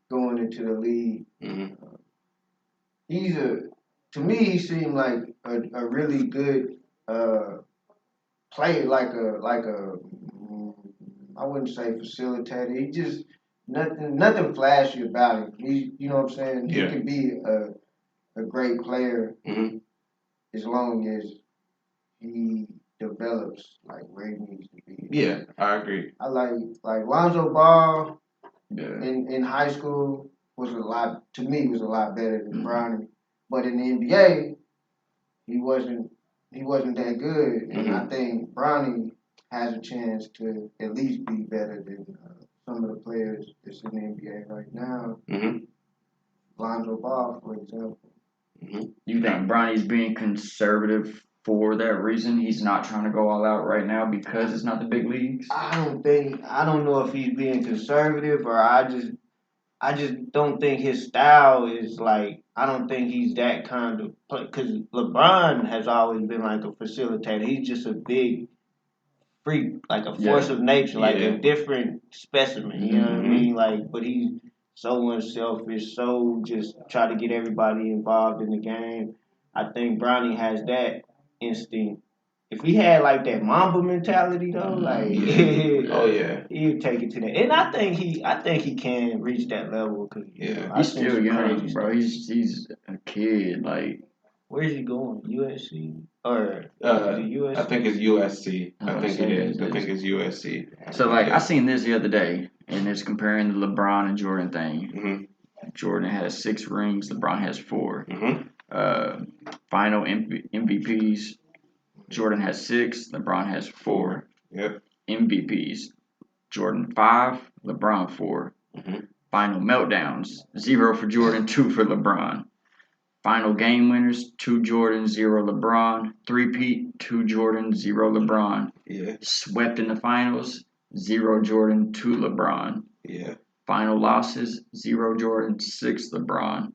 going into the league. To me he seemed like a really good player, like a I wouldn't say facilitator. He just nothing flashy about him. You know what I'm saying? He could be a great player as long as he develops like where he needs to be.
Yeah, I agree.
I like Lonzo Ball in high school was a lot better than Bronny. But in the NBA, he wasn't that good, and I think Bronny has a chance to at least be better than some of the players that's in the NBA right now. Lonzo Ball, for example.
You think Bronny's being conservative for that reason? He's not trying to go all out right now because it's not the big leagues?
I don't know if he's being conservative or I just don't think his style is like, I don't think he's that kind of play. Because LeBron has always been like a facilitator. He's just a big freak, like a force of nature, like a different specimen. You know what I mean? Like, but he's so unselfish, so just try to get everybody involved in the game. I think Bronny has that instinct. If he had like that Mamba mentality though, like he'd take it to that. And I think he can reach that level because
he's still young, bro. He's a kid. Like,
where's he going? USC or is it USC?
I think it's USC. I think it is. I think it's USC.
So like I seen this the other day, and it's comparing the LeBron and Jordan thing. Jordan has 6 rings. LeBron has 4. Final MVPs. Jordan has 6. LeBron has 4.
Yep.
MVPs. Jordan 5. LeBron 4. Final meltdowns. 0 for Jordan. 2 for LeBron. Final game winners, 2 Jordan, 0 LeBron. 3-peat, 2 Jordan, 0 LeBron.
Yeah.
Swept in the finals, 0 Jordan, 2 LeBron.
Yeah.
Final losses, 0 Jordan, 6 LeBron.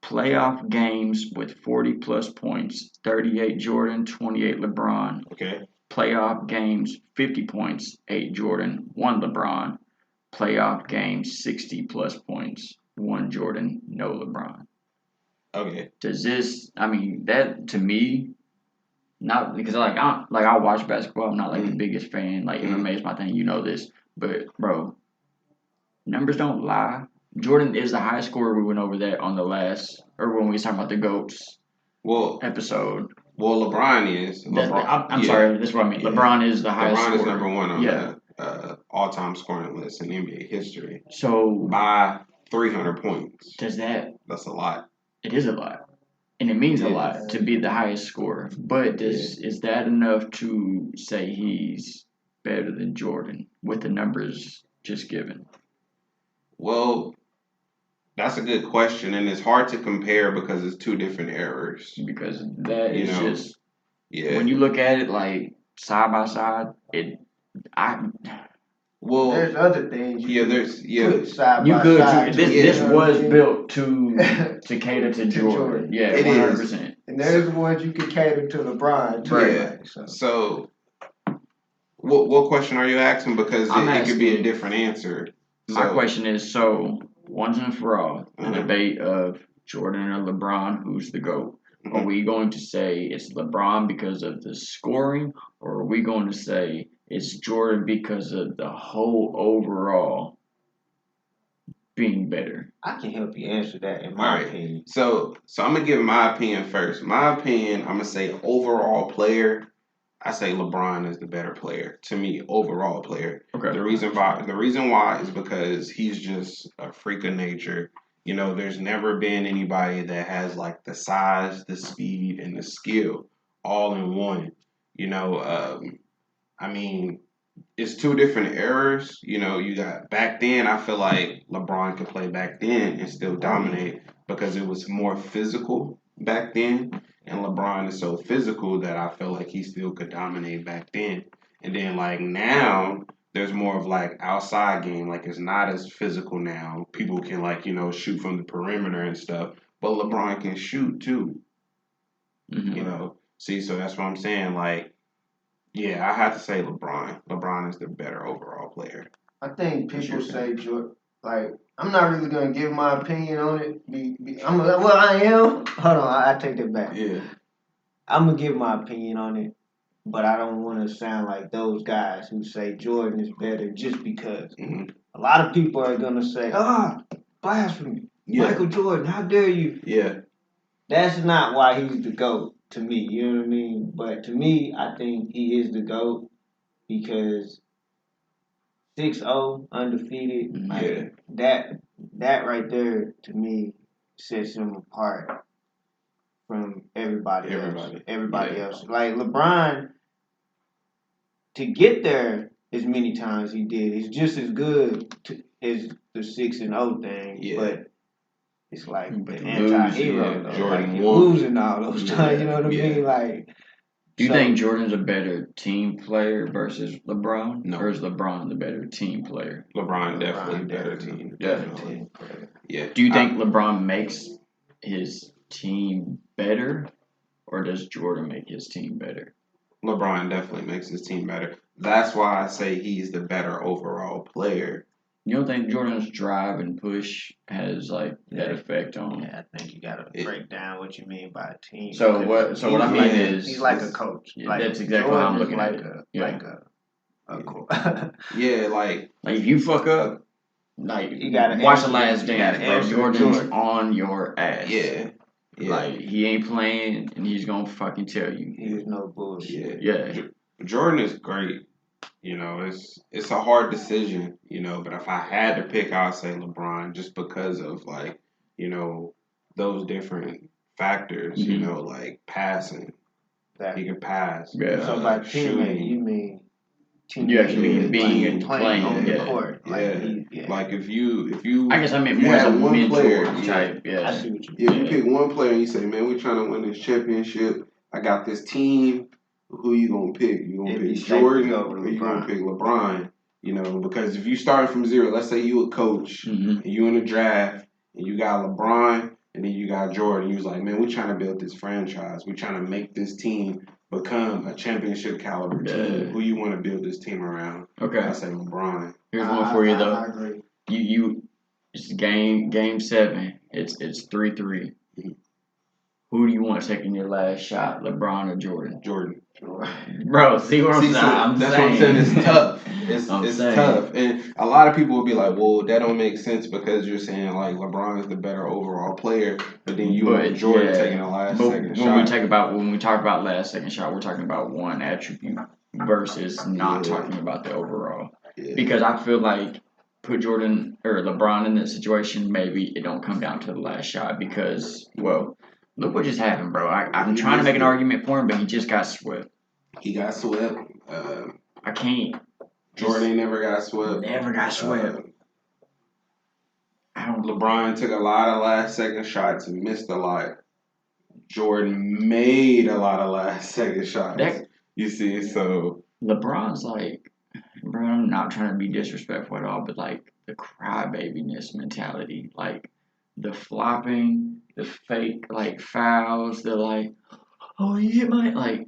Playoff games with 40-plus points, 38 Jordan, 28 LeBron.
Okay.
Playoff games, 50 points, 8 Jordan, 1 LeBron. Playoff games, 60-plus points, 1 Jordan, no LeBron.
Okay.
Does this? I mean, that to me, not because I watch basketball. I'm not like the biggest fan. Like MMA is my thing. You know this, but bro, numbers don't lie. Jordan is the highest scorer. We went over that on the last, or when we was talking about the GOATs episode.
Well, LeBron is.
I'm sorry, that's what I mean. LeBron is the highest scorer.
LeBron is number 1 on the all-time scoring list in NBA history.
So
by 300 points.
That's
a lot.
It is a lot. And it means a lot to be the highest scorer. But is that enough to say he's better than Jordan with the numbers just given?
Well, that's a good question, and it's hard to compare because it's 2 different eras.
Because that is just when you look at it like side by side,
Well,
there's other things.
There's
put side by side.
This was built to cater to Jordan. Yeah,
it
100%.
is.
And there's the ones you could cater to LeBron too.
Right.
Like,
so what question are you asking? Because it could be a different answer.
My question is, so once and for all, the debate of Jordan or LeBron, who's the GOAT? Are we going to say it's LeBron because of the scoring, or are we going to say it's Jordan because of the whole overall being better?
I can help you answer that in my opinion.
So I'm gonna give my opinion first. My opinion, I'm gonna say overall player. I say LeBron is the better player to me, overall player.
Okay.
The reason why is because he's just a freak of nature. You know, there's never been anybody that has like the size, the speed, and the skill all in one. You know, I mean, it's two different eras. You know, you got back then. I feel like LeBron could play back then and still dominate because it was more physical back then, and LeBron is so physical that I feel like he still could dominate back then. And then like now, there's more of like outside game. Like it's not as physical now. People can like shoot from the perimeter and stuff, but LeBron can shoot too.
Mm-hmm.
You know, see, so that's what I'm saying. Like, yeah, I have to say LeBron. LeBron is the better overall player.
I think people say Jordan. Like, I'm not really gonna give my opinion on it. I am. Hold on, I take that back.
Yeah,
I'm gonna give my opinion on it, but I don't want to sound like those guys who say Jordan is better just because.
Mm-hmm.
A lot of people are gonna say, blasphemy, Michael Jordan, how dare you?
Yeah,
that's not why he's the GOAT to me. You know what I mean? But to me, I think he is the GOAT because 6-0 undefeated. Like, that right there to me sets him apart from everybody else. Like LeBron, to get there as many times he did, is just as good as the 6-0 thing.
Yeah.
But it's like the anti-hero.
Yeah. Jordan
like
won.
Losing all those times. You know what I mean? Like.
Do you think Jordan's a better team player versus LeBron?
No.
Or is LeBron the better team player?
LeBron definitely better team.
Definitely.
Yeah.
Do you think LeBron makes his team better, or does Jordan make his team better?
LeBron definitely makes his team better. That's why I say he's the better overall player.
You don't think Jordan's drive and push has like that effect on?
Yeah, I think you gotta break down what you mean by a team.
So what I mean is
he's like a coach.
Yeah,
like,
that's exactly
Jordan
how I'm looking
like
at it.
Yeah, like
if you fuck up, like
you gotta
watch The Last Dance, bro. Jordan's on your ass.
Yeah.
Like he ain't playing, and he's gonna fucking tell you.
He's no bullshit.
Yeah.
Jordan is great. You know, it's a hard decision, but if I had to pick, I'd say LeBron just because of like, those different factors, like passing. He can pass.
Yeah.
So by teammate, you mean
you actually being playing
on the court.
Like if you
I guess I meant more as a mentor
player,
type. Yeah.
I see what you
mean. If you pick one player and you say, man, we're trying to win this championship. I got this team. Who you gonna pick? You gonna pick Jordan or you gonna pick LeBron? Because if you start from zero, let's say you a coach and you in the draft and you got LeBron and then you got Jordan. You was like, man, we're trying to build this franchise. We're trying to make this team become a championship caliber team. Who you want to build this team around?
Okay.
I say LeBron.
Here's one for you though.
I agree.
It's game 7. It's 3-3. Who do you want taking your last shot, LeBron or Jordan?
Jordan.
Bro, see what I'm saying?
That's what I'm saying. It's tough. It's tough. And a lot of people will be like, well, that don't make sense because you're saying like LeBron is the better overall player, but then you want Jordan taking the last second shot.
When we talk about last second shot, we're talking about one attribute versus not talking about the overall. Yeah. Because I feel like put Jordan or LeBron in this situation, maybe it don't come down to the last shot because, well, look what just happened, bro. I'm trying to make an argument for him, but he just got swept.
He got swept.
I can't.
Jordan never got swept.
Never got swept.
LeBron took a lot of last second shots and missed a lot. Jordan made a lot of last second shots. You see, so
LeBron's like bro, I'm not trying to be disrespectful at all, but like the crybabiness mentality, like the flopping, the fake like fouls, the like, oh, you hit my like.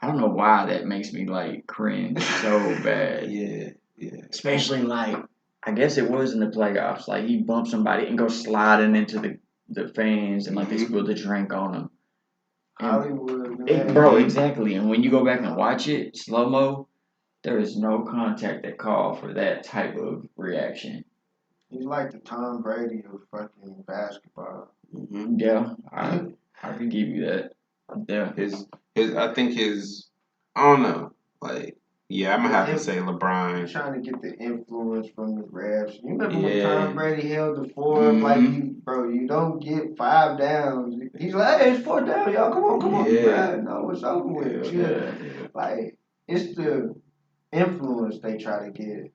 I don't know why that makes me like cringe so bad.
Yeah.
Especially like, I guess it was in the playoffs. Like he bumped somebody and goes sliding into the fans and like they spilled the drink on him.
Hollywood,
Bro, exactly. And when you go back and watch it, slow mo, there is no contact that called for that type of reaction.
He's like the Tom Brady of fucking basketball.
Mm-hmm.
Yeah, I can give you that. Yeah.
I think I don't know. Like, yeah, I'm gonna have to say LeBron.
Trying to get the influence from the refs. You remember when Tom Brady held the four? Like, you don't get 5 downs. He's like, hey, it's 4 down, y'all. Come on.
Yeah.
No, it's over with. Yeah. Like, it's the influence they try to get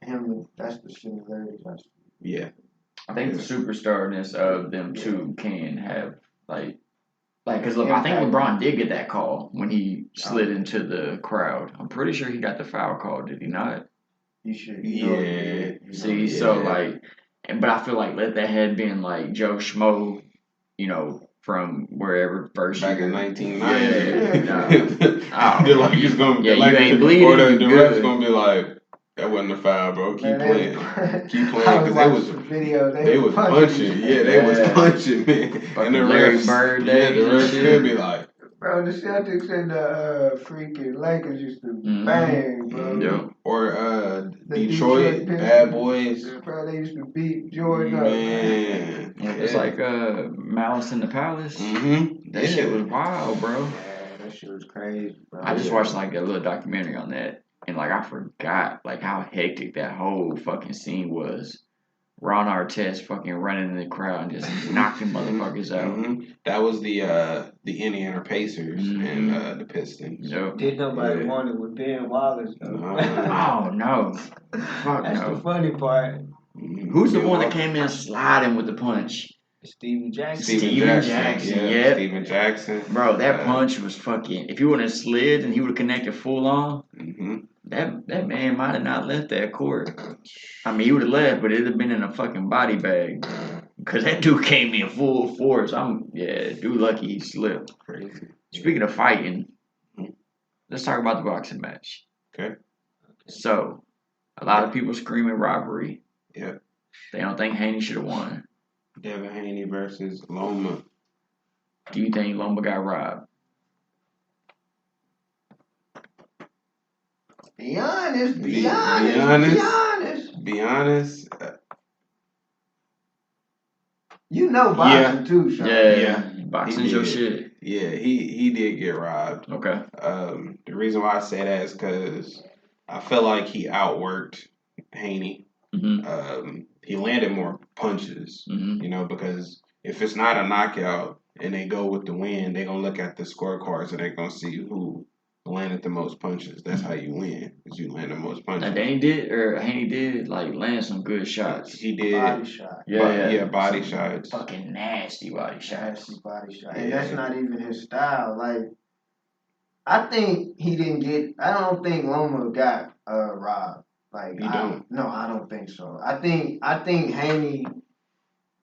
him. That's the similarities.
Yeah.
I think the superstarness of them two can have because I think LeBron did get that call when he slid into the crowd. I'm pretty sure he got the foul call. Did he not?
You should.
See, so but I feel like let that had been like Joe Schmo, from wherever first
back
year.
in 1990.
Yeah,
they're like he's gonna.
Yeah, you ain't bleeding.
Or the ref's gonna be like, that wasn't a foul, bro. Keep playing. Keep playing. Because they was punching. Yeah, they was punching, man.
And the refs,
the refs could be like,
bro, the Celtics and the freaking Lakers used to bang, bro.
Yep.
Or Detroit Bad Boys.
Bro, they used to beat Jordan up.
Man.
It was like Malice in the Palace.
Mm-hmm.
That shit was wild, bro.
Yeah, that shit was crazy, bro.
I just watched like a little documentary on that. And like I forgot like how hectic that whole fucking scene was. Ron Artest fucking running in the crowd and just knocking motherfuckers out.
Mm-hmm. That was the Indiana Pacers and the Pistons.
Yep.
Did nobody want it with Ben Wallace though?
Oh no. Fuck
That's
no.
the funny part.
Who's the one that came in sliding with the punch?
Steven Jackson.
Steven Jackson, yeah.
Steven Jackson.
Bro, that punch was fucking. If he would have slid and he would have connected full on, that man might have not left that court. I mean, he would have left, but it'd have been in a fucking body bag. Because that dude came in full force. Dude lucky he slipped.
Crazy.
Speaking of fighting, let's talk about the boxing match.
Okay.
So, a lot of people screaming robbery.
Yep.
They don't think Haney should have won.
Devin Haney versus Loma.
Do you think Loma got robbed?
Be honest.
Be honest.
You know boxing too, Sean.
Yeah. Boxing's your shit.
Yeah, he did get robbed.
Okay.
The reason why I say that is because I feel like he outworked Haney. He landed more punches, because if it's not a knockout and they go with the win, they're going to look at the scorecards and they're going to see who landed the most punches. That's how you win, because you land the most punches.
And Haney did like land some good shots.
He did.
Body shot.
Yeah, body shots.
Fucking nasty body shots.
And that's not even his style. Like, I don't think Loma got robbed. Like, No, I don't think so. I think Haney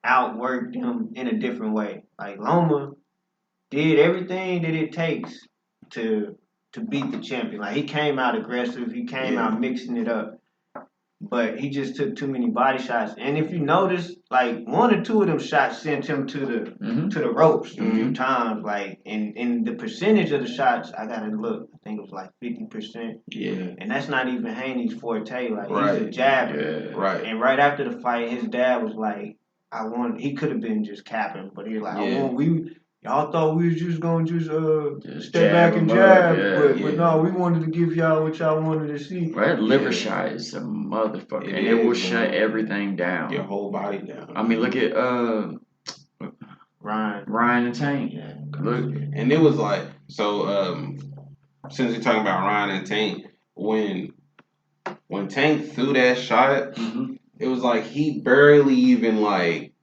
outworked him in a different way. Like Loma did everything that it takes to beat the champion. Like he came out aggressive, he came out mixing it up. But he just took too many body shots. And if you notice, like 1 or 2 of them shots sent him to the ropes a few times. Like and the percentage of the shots, I gotta look. I think it was like 50%.
Yeah.
And that's not even Haney's forte. Like he's a jabber.
Yeah. Right.
And right after the fight, his dad was like, he could have been just capping, but he was like, y'all thought we was just gonna step back and jab, but no, we wanted to give y'all what y'all wanted to see.
That liver shot is a motherfucker, and it will shut everything down.
Your whole body down.
I mean, look at Ryan and Tank.
Yeah.
Look,
and it was like since you're talking about Ryan and Tank, when Tank threw that shot, it was like he barely even like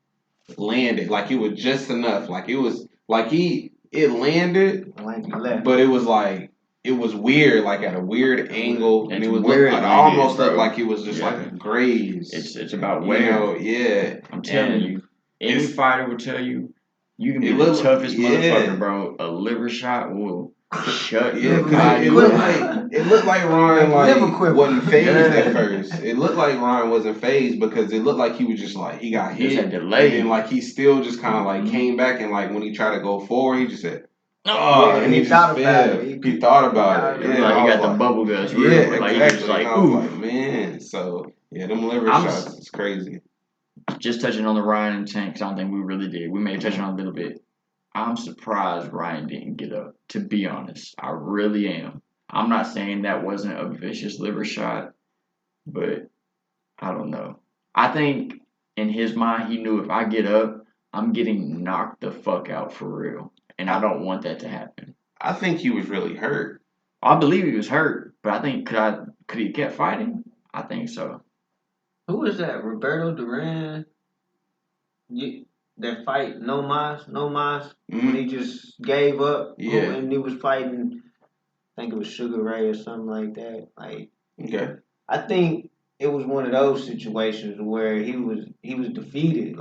landed. Like it was just enough. Like it was. Like it landed,
like he left.
but it was like it was weird, like at a weird angle, and it was
it
almost looked like it was just like a graze.
It's about where.
Yeah.
I'm telling you, any fighter will tell you, you can be the toughest motherfucker, bro. A liver shot will shut your body.
It looked like Ryan wasn't phased at first. It looked like Ryan wasn't phased because it looked like he was just like he got hit,
had delay.
and then he still just kind of came back, and when he tried to go forward, he just said.
And he thought about it.
He thought about it. Yeah,
he got the bubble guts.
Yeah, exactly.
He was just
I was like, man. So them liver shots is crazy.
Just touching on the Ryan and Tank, because I don't think we really did. We may touch on it a little bit. I'm surprised Ryan didn't get up. To be honest, I really am. I'm not saying that wasn't a vicious liver shot, but I don't know. I think in his mind, he knew if I get up, I'm getting knocked the fuck out for real. And I don't want that to happen.
I think he was really hurt.
I believe he was hurt, but I think could he kept fighting? I think so.
Who was that? Roberto Duran? That fight, no mas, when he just gave up.
Yeah.
And he was fighting, I think it was Sugar Ray or something like that.
Okay.
I think it was one of those situations where he was defeated.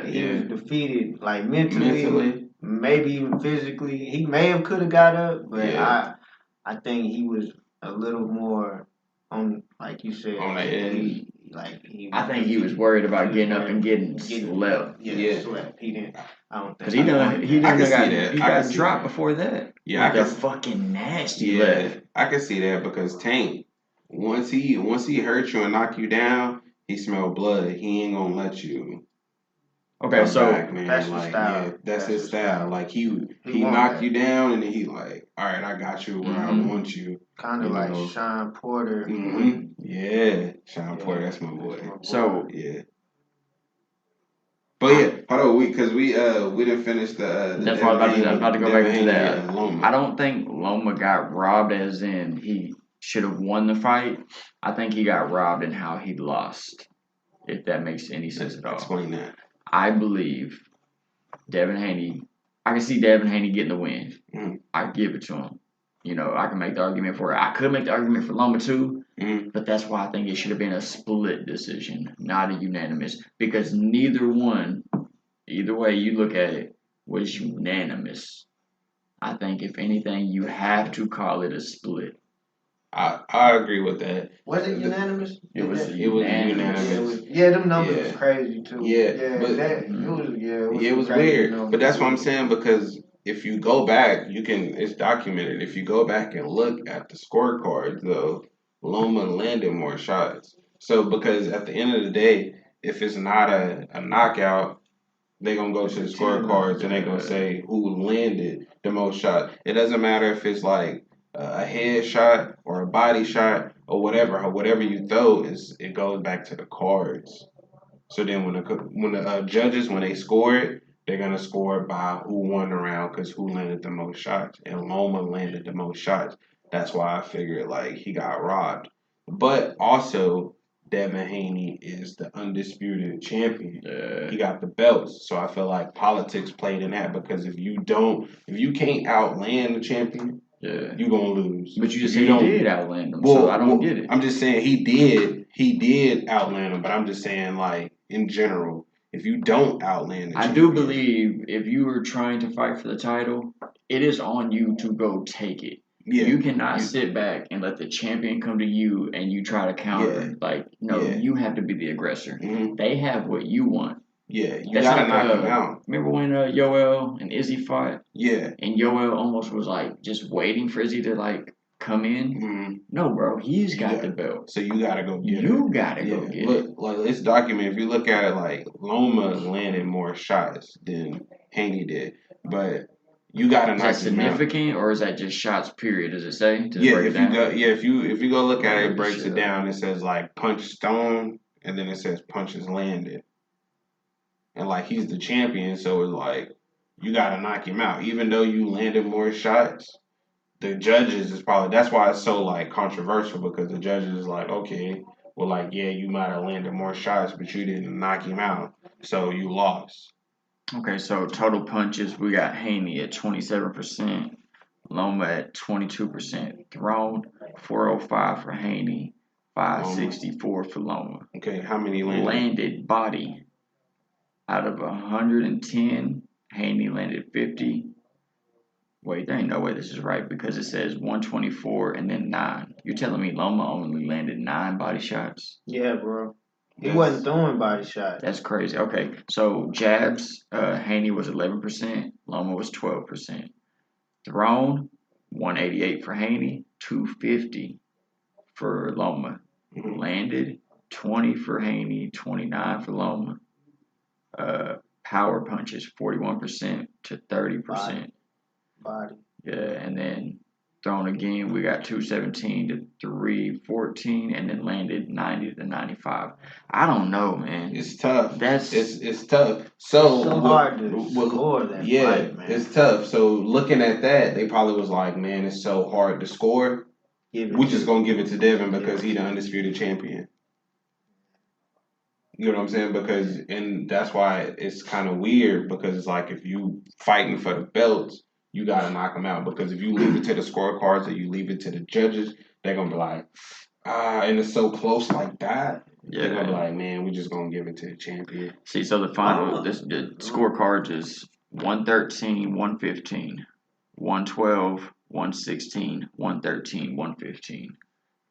He was defeated mentally. Maybe even physically. He could have got up, but I think he was a little more on, like you said,
on the edge.
I think he was worried about getting up and getting slept.
Slept. He didn't. I don't think.
Because he got dropped before that.
Yeah,
with the fucking nasty left.
I can see that because Tank, once he hurt you and knock you down, he smell blood. He ain't gonna let you.
Okay, so
back, man.
That's his style.
Yeah, that's his style. He knocked you down, and then he all right, I got you where I want you.
Kind of like Sean Porter.
Mm-hmm. Yeah, Sean Porter, that's my boy.
So
yeah. But yeah, hold on, we didn't finish the.
That's why I was about to go back to that. I don't think Loma got robbed, as in he should have won the fight. I think he got robbed in how he lost. If that makes any sense at all.
Explain that.
I believe Devin Haney. I can see Devin Haney getting the win. I give it to him. I can make the argument for it. I could make the argument for Loma too, but that's why I think it should have been a split decision, not a unanimous, because neither one, either way you look at it, was unanimous. I think if anything, you have to call it a split.
I agree with that.
Was it unanimous?
It was
unanimous.
Them numbers was crazy too.
It was weird. Numbers. But that's what I'm saying, because if you go back, it's documented. If you go back and look at the scorecards, though, Loma landed more shots. So because at the end of the day, if it's not a knockout, they're gonna go to the scorecards and they're gonna say who landed the most shots. It doesn't matter if it's like a head shot or a body shot or whatever you throw, it goes back to the cards. So then when the judges, when they score it, they're gonna score it by who won the round, because who landed the most shots, and Loma landed the most shots. That's why I figured he got robbed. But also, Devin Haney is the undisputed champion. He got the belts, so I feel like politics played in that, because if you can't outland the champion, you're gonna lose.
But you just said he did outland him, so I don't get it.
I'm just saying he did outland him, but I'm just saying in general, if you don't outland the champion,
I do believe if you were trying to fight for the title, it is on you to go take it. Yeah. You cannot sit back and let the champion come to you and you try to counter. You have to be the aggressor. They have what you want.
Yeah, you gotta knock him out.
Remember when Yoel and Izzy fought?
Yeah.
And Yoel almost was just waiting for Izzy to come in. No, bro, he's got the belt.
So you gotta go get it.
You gotta go get it.
It's documented. If you look at it, Loma landed more shots than Haney did, but you gotta knock him out.
Is that significant, or is that just shots? Period? Does it say?
If you go look at it, it breaks it down. It says punch thrown, and then it says punches landed. And he's the champion, so it's you gotta knock him out. Even though you landed more shots, the judges is probably, that's why it's so controversial, because the judges is okay, well you might have landed more shots, but you didn't knock him out, so you lost.
Okay, so total punches, we got Haney at 27%, Loma at 22%. Thrown, 405 for Haney, 564 for Loma.
Okay, how many landed?
Landed body. Out of 110, Haney landed 50. Wait, there ain't no way this is right because it says 124 and then 9. You're telling me Loma only landed 9 body shots?
Yeah, bro. He wasn't throwing body shots.
That's crazy. Okay, so jabs, Haney was 11%, Loma was 12%. Thrown, 188 for Haney, 250 for Loma. Landed, 20 for Haney, 29 for Loma. Power punches, 41% to 30%.
Body.
Yeah, and then thrown again, we got 217 to 314, and then landed 90 to 95. I don't know, man.
It's tough. It's tough.
So hard to score that fight, man.
It's tough. So looking at that, they probably was like, man, it's so hard to score. We're just gonna give it to Devin because he's the undisputed champion. You know what I'm saying? And that's why it's kind of weird because it's like if you fighting for the belts, you gotta knock them out. Because if you leave it to the scorecards or you leave it to the judges, they're gonna be like, and it's so close like that. Yeah. They're gonna be like, man, we're just gonna give it to the champion.
See, so the final, the scorecards is 113, 115, 112, 116, 113, 115.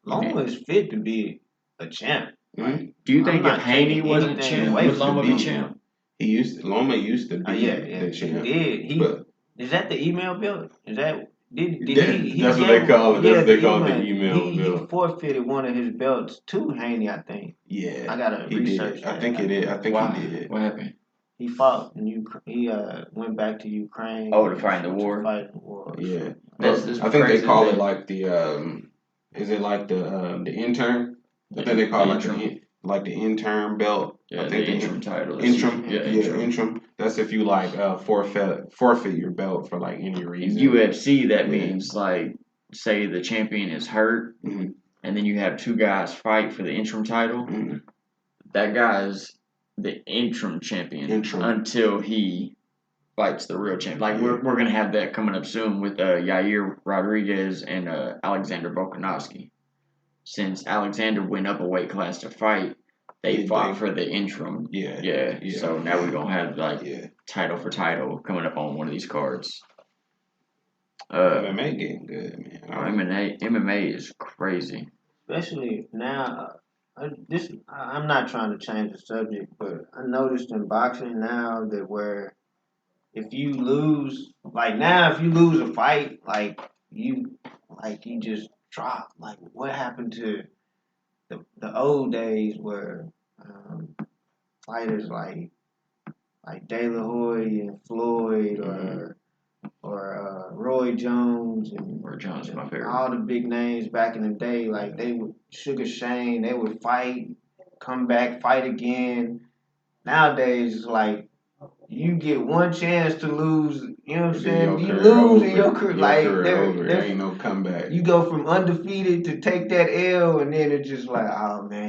Loma is fit to be a champ.
Right?
Do you think if Haney wasn't champ, would Loma be champ?
Loma used to be the champ.
He did. Is that the email bill? Is that
that's what they call it. That's what they call the email bill.
He forfeited one of his belts to Haney, I think.
Yeah,
I gotta research that.
I think he did.
He did. What happened?
He fought in he went back to Ukraine.
Oh, to fight in the war.
Yeah,
I
think they call it like the is it like the intern? I think they call it like the interim belt.
Yeah,
I think
the interim title.
Interim. That's if you like forfeit your belt for like any reason.
In UFC, that means like say the champion is hurt, and then you have two guys fight for the interim title. That guy's the interim champion until he fights the real champion. Like we're gonna have that coming up soon with Yair Rodriguez and Alexander Volkanovski. Since Alexander went up a weight class to fight, they fought for the interim. Yeah. So now we're gonna have title for title coming up on one of these cards.
MMA getting good, man.
MMA is crazy.
Especially now. I'm not trying to change the subject, but I noticed in boxing now that where if you lose a fight, you just drop. Like what happened to the old days where fighters like De La Hoya and Floyd or Roy Jones and
Roy Jones, my favorite.
All the big names back in the day, like they would Sugar Shane, they would fight, come back, fight again. Nowadays, it's like you get one chance to lose. You know what I'm saying? You lose in your career.
There ain't no comeback.
You go from undefeated to take that L, and then it's just like, oh man,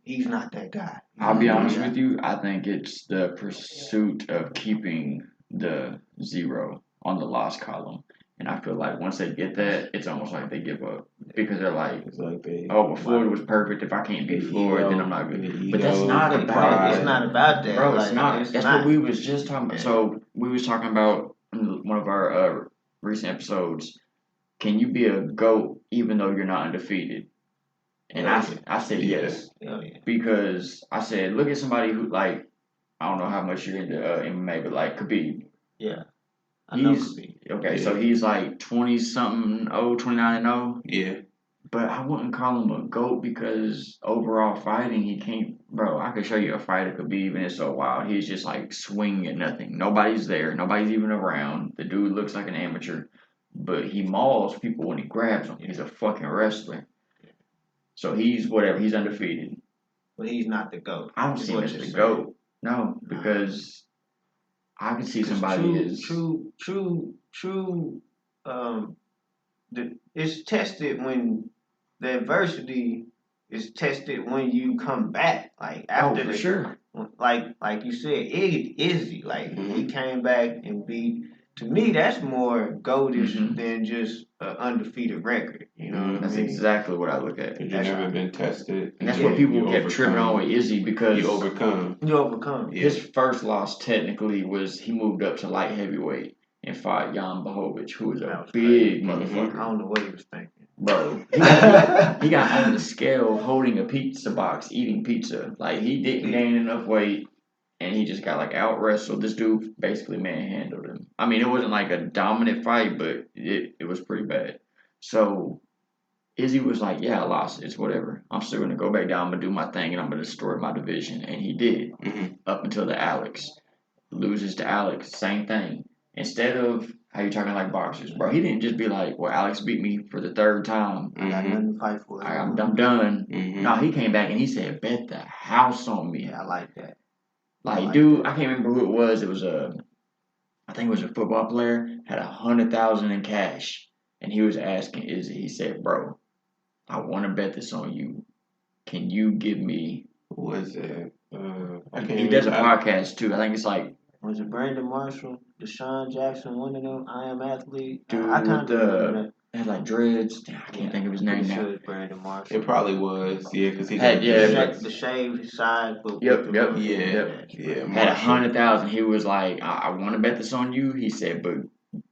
he's not that guy.
I'll be honest with you. I think it's the pursuit of keeping the 0 on the loss column. And I feel like once they get that, it's almost like they give up. Because they're like, Floyd was perfect. If I can't beat Floyd, then I'm not good. But that's not about
It's not about that.
Bro, it's not. That's what we was just talking about. So we was talking about in one of our recent episodes, can you be a GOAT even though you're not undefeated? And I said yes. Because I said, look at somebody who, like, I don't know how much you're into MMA, but like Khabib.
Yeah.
So he's like 20-something, 29-0.
Yeah.
But I wouldn't call him a GOAT because overall fighting, he can't. Bro, I could show you a fight of Khabib and it's so wild. He's just like swinging at nothing. Nobody's there. Nobody's even around. The dude looks like an amateur. But he mauls people when he grabs them. He's a fucking wrestler. So he's whatever. He's undefeated.
But he's not the GOAT.
I don't see him as the GOAT. No, because I can see somebody
it's tested when the adversity is tested when you come back. Like after
sure.
Like you said, Izzy, like he came back and beat to me, that's more goldish than just an undefeated record. You know what I mean?
That's exactly what I look at.
You've never been tested.
And that's what people kept tripping on with Izzy because
you overcome.
His first loss technically was he moved up to light heavyweight and fought Jan Blachowicz, who was a big motherfucker.
I don't know what he was thinking.
Bro, he got on the scale holding a pizza box, eating pizza. Like, he didn't gain enough weight, and he just got, like, out-wrestled. This dude basically manhandled him. I mean, it wasn't, like, a dominant fight, but it was pretty bad. So, Izzy was like, yeah, I lost. It's whatever. I'm still going to go back down. I'm going to do my thing, and I'm going to destroy my division. And he did, up until the Alex. Loses to Alex, same thing. Instead of how you talking like boxers, bro, he didn't just be like, well, Alex beat me for the third time.
I got nothing to fight for.
I'm done. No, he came back and he said, bet the house on me.
Yeah, I like that.
Like, dude, I can't remember who it was. It was I think it was a football player, had $100,000 in cash. And he was asking Izzy, he said, bro, I want to bet this on you. Can you give me...
What is it?
He does a podcast, too. I think it's like...
Was it Brandon Marshall, Deshaun Jackson, one of them? I Am Athlete.
Dude,
I can't remember that.
Had like dreads. I can't think of his name now.
Sure it's Brandon Marshall.
It probably was, because he
had
the shaved side.
Yep.
Had
$100,000. He was like, I want to bet this on you. He said, but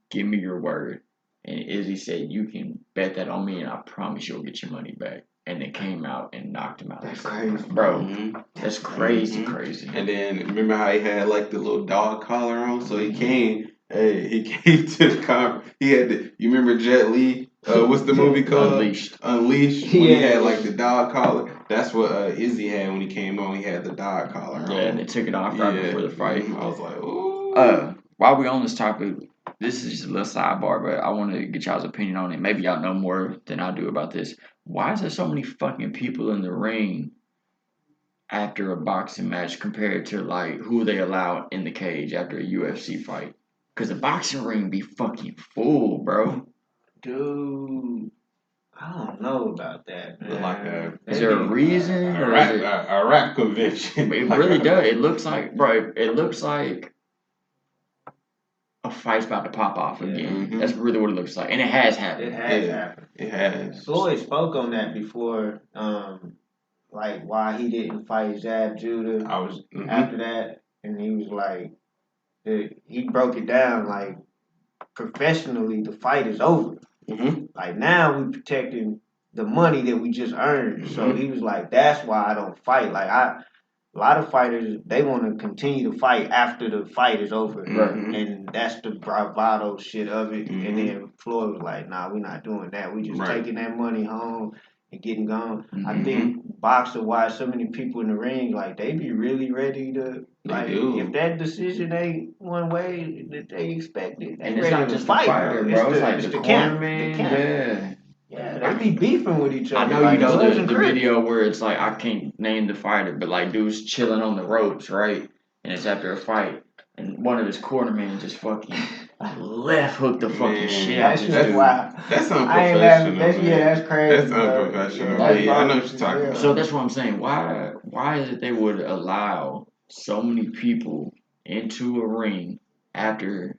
give me your word. And Izzy said, you can bet that on me, and I promise you'll get your money back. And then came out and knocked him out.
That's crazy,
bro. That's crazy.
And then remember how he had like the little dog collar on? So he came. Hey, he came to the conference. He had the. You remember Jet Li? What's the movie called?
Unleashed.
When he had like the dog collar. That's what Izzy had when he came on. He had the dog collar on.
Yeah, and they took it off right before the fight.
I was like, ooh.
While we on this topic, this is just a little sidebar, but I want to get y'all's opinion on it. Maybe y'all know more than I do about this. Why is there so many fucking people in the ring after a boxing match compared to like who they allow in the cage after a UFC fight? Because the boxing ring be fucking full, bro.
Dude, I don't know about that, man.
Is there a reason?
A rap convention.
It really does. It looks like, bro, it looks like a fight's about to pop off again. That's really what it looks like. And it has happened.
It has.
Floyd spoke on that before, like why he didn't fight Zab Judah after that. And he was like, he broke it down like professionally the fight is over. Like now we protecting the money that we just earned. So he was like, that's why I don't fight. Like a lot of fighters, they want to continue to fight after the fight is over. And that's the bravado shit of it. And then Floyd was like, nah, we're not doing that. We just taking that money home and getting gone. I think boxer-wise, so many people in the ring, like, they be really ready to, like, if that decision ain't one way that they expected, they
and it's
ready
not
to
just
fight,
the fighter, bro. It's like the
cameraman. Yeah, they be beefing with each other.
I know, like, you know the video where it's like, I can't name the fighter, but like dude's chilling on the ropes, right? And it's after a fight, and one of his cornermen just fucking left hooked the fucking shit out of
That's wild.
That's unprofessional.
That's crazy.
That's unprofessional. I know what you're talking about.
So that's what I'm saying. Why is it they would allow so many people into a ring after?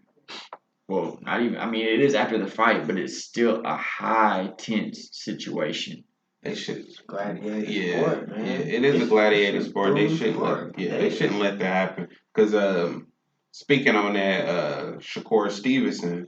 Well, not even. I mean, it is after the fight, but it's still a high tense situation.
They should.
Gladiator sport, man.
Yeah, it is a gladiator sport. They shouldn't. They shouldn't let that happen. Because speaking on that, Shakur Stevenson,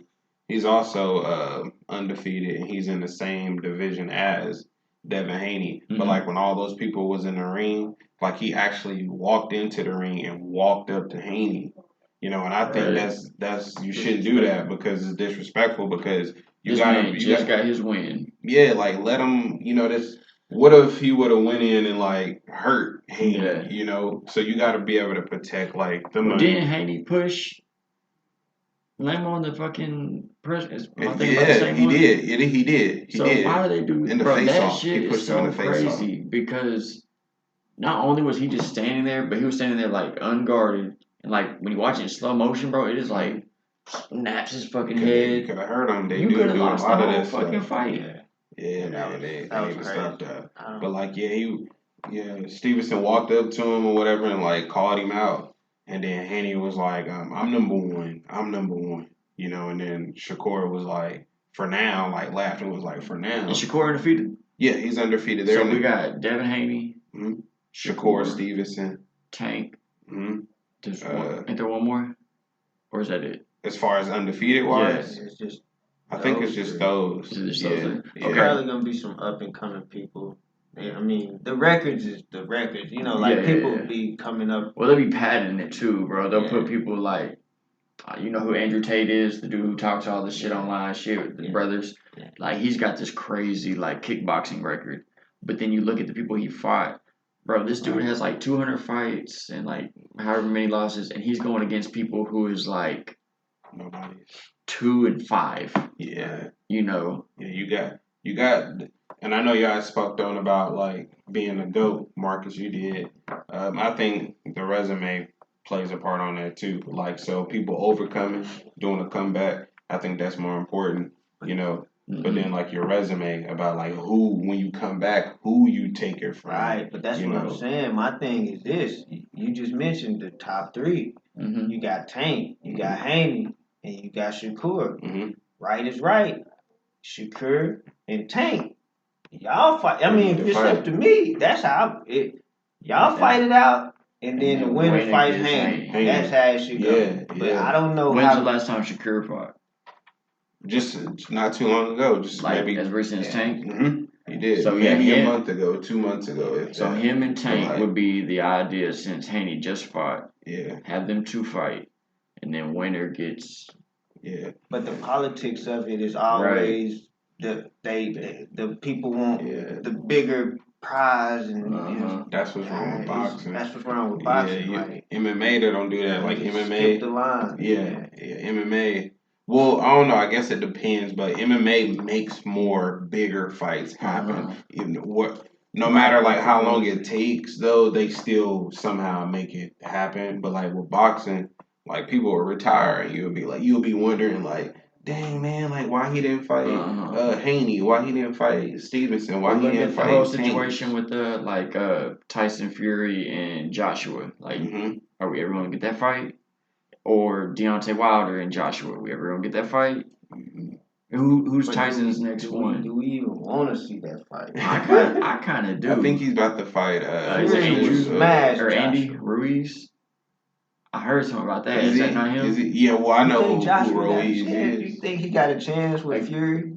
he's also undefeated, and he's in the same division as Devin Haney. But like when all those people was in the ring, like he actually walked into the ring and walked up to Haney. You know, and I think that's you shouldn't do that because it's disrespectful. Because you got
his win.
Yeah, like let him. You know, this. What if he would have went in and like hurt Haney? Yeah. You know, so you got to be able to protect like the money.
Didn't Haney push Lamb on the fucking press?
He did.
So why do they do
in the
bro?
Face
that
off.
shit is so crazy because not only was he just standing there, but he was standing there like unguarded. And like when you watch it in slow motion, bro, it is like snaps his fucking head.
You could have hurt him. They
you
do
lost
a lot
the
of
whole
that
fucking
stuff.
fight.
Yeah, man, they need to stop that. But like, Stevenson walked up to him or whatever and like called him out, and then Haney was like, "I'm number one. I'm number one." you know, and then Shakur was like, for now, like laughing was like, for now.
Is Shakur undefeated?
Yeah, he's undefeated.
So we got Devin Haney,
Shakur Stevenson,
Tank.
Ain't
there one more? Or is that it?
As far as undefeated wise?
It's just
I think it's just those.
Is it just those?
Yeah. Okay. Probably gonna be some up and coming people. I mean, the records is the records. You know, like people be coming up.
Well, they'll be padding it too, bro. They'll put people like, you know who Andrew Tate is, the dude who talks all this shit online, shit, the brothers. Yeah. Like, he's got this crazy, like, kickboxing record. But then you look at the people he fought. Bro, this dude has, like, 200 fights and, like, however many losses. And he's going against people who is, like, 2-5.
Yeah.
You know?
Yeah, you got, and I know y'all spoke on about, like, being a GOAT, Marcus, you did. I think the resume plays a part on that too. Like, so people overcoming, doing a comeback, I think that's more important, you know. But then, like, your resume about, like, who, when you come back, who you take it from.
Right, but that's what I'm saying. My thing is this. You just mentioned the top three. You got Tank, you got Haney, and you got Shakur. Right is right. Shakur and Tank. Y'all fight. I mean, if it's up to me, that's how y'all fight it out. And then the winner fights Haney. That's how it should go. But I don't know
When's the last time Shakur fought?
Just not too long ago. Just
like
maybe
as recent as Tank.
He did.
So
maybe a month ago, 2 months ago.
So him and Tank would be the idea since Haney just fought.
Yeah.
Have them two fight, and then winner gets.
Yeah.
But the politics of it is always the people want the bigger prize and
that's what's wrong with boxing.
That's what's wrong with boxing.
Yeah, like, MMA they don't do that. Like MMA,
skip the line.
Yeah, MMA. Well, I don't know. I guess it depends, but MMA makes more bigger fights happen. No matter like how long it takes, though, they still somehow make it happen. But like with boxing, like people will retire, and you'll be wondering like, dang man, like why he didn't fight Haney? Why he didn't fight Stevenson? Why he didn't fight?
The whole situation with Tyson Fury and Joshua. Like, are we ever going to get that fight? Or Deontay Wilder and Joshua? Are we ever going to get that fight? Who's Tyson's next one?
Do we even want to see that fight?
I kind of do.
I think he's about to fight.
Andy Ruiz. I heard something about that. Is that not him?
Yeah, well, I know who Ruiz is.
You think he got a chance with Fury?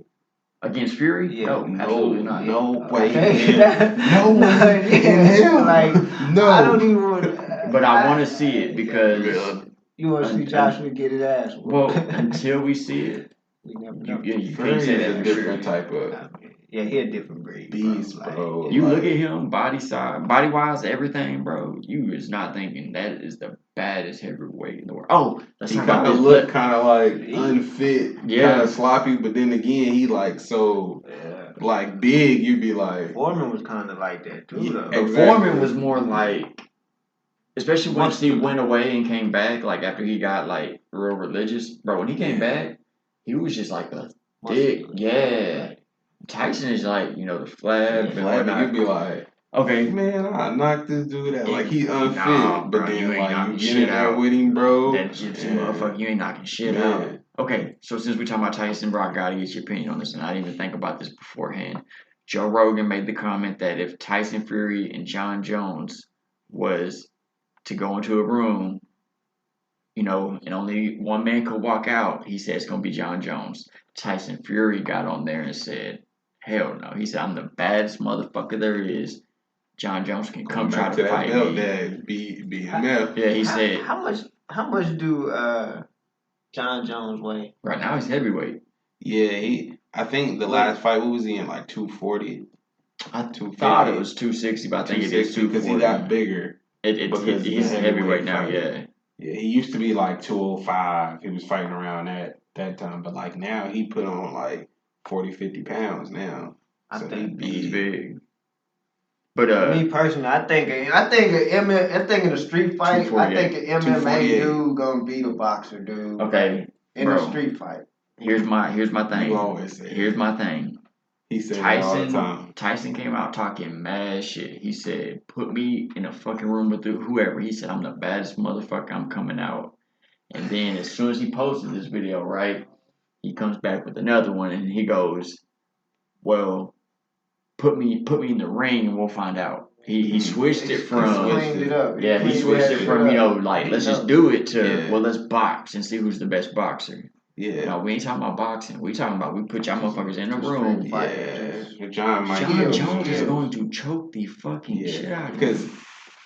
Against Fury?
Yeah.
No, absolutely not.
No way.
No way. Like, I don't even want to.
But I want to see it because.
You want to see Joshua get his ass whooped.
Well, until we see it, you can't say that.
A different type of.
Yeah, he a different breed.
Beast, bro.
You look at him, body wise, everything, bro. You is not thinking that is the baddest heavyweight in the world. Oh, let's talk about this.
Look kind of like unfit, kind of sloppy, but then again, he like so like big. You'd be like
Foreman was kind of like that too, though.
Exactly. Foreman was more like. Especially once he went away and came back, like after he got like real religious, bro. When he came back, he was just like a thick, Tyson is like the flab and whatnot.
You'd be like,
okay,
man, I knocked this dude out. Like he unfit, but then like you get in there with him, bro.
That's just motherfucker. You ain't knocking shit out. Okay, so since we talking about Tyson, bro, I gotta get your opinion on this, and I didn't even think about this beforehand. Joe Rogan made the comment that if Tyson Fury and John Jones was to go into a room, and only one man could walk out, he said it's going to be John Jones. Tyson Fury got on there and said, hell no. He said, I'm the baddest motherfucker there is. John Jones can come try to fight me.
BMF.
Yeah, he said.
How much do John Jones weigh?
Right now he's heavyweight.
Yeah, I think the last fight, what was he in, like 240?
I thought it was 260, but I think it is 240.
Because he got bigger.
He's heavyweight now, yeah.
Yeah, he used to be like 205. He was fighting around that time. But like now he put on like 40, 50 pounds now.
I think he's big. But
me personally, I think in a street fight, I think an MMA dude gonna beat a boxer dude.
Okay.
In a street fight.
Here's my thing.
You always say
Here's my thing.
He said all the time.
Tyson came out talking mad shit. He said, put me in a fucking room with whoever. He said, I'm the baddest motherfucker. I'm coming out. And then as soon as he posted this video, right, he comes back with another one and he goes, well, put me in the ring and we'll find out. He switched it from he switched it from, like let's just do it to well let's box and see who's the best boxer. Yeah. No, we ain't talking about boxing. We talking about we put y'all motherfuckers in the room.
Yeah. John
Jones is going to choke the fucking shit out of him.
Because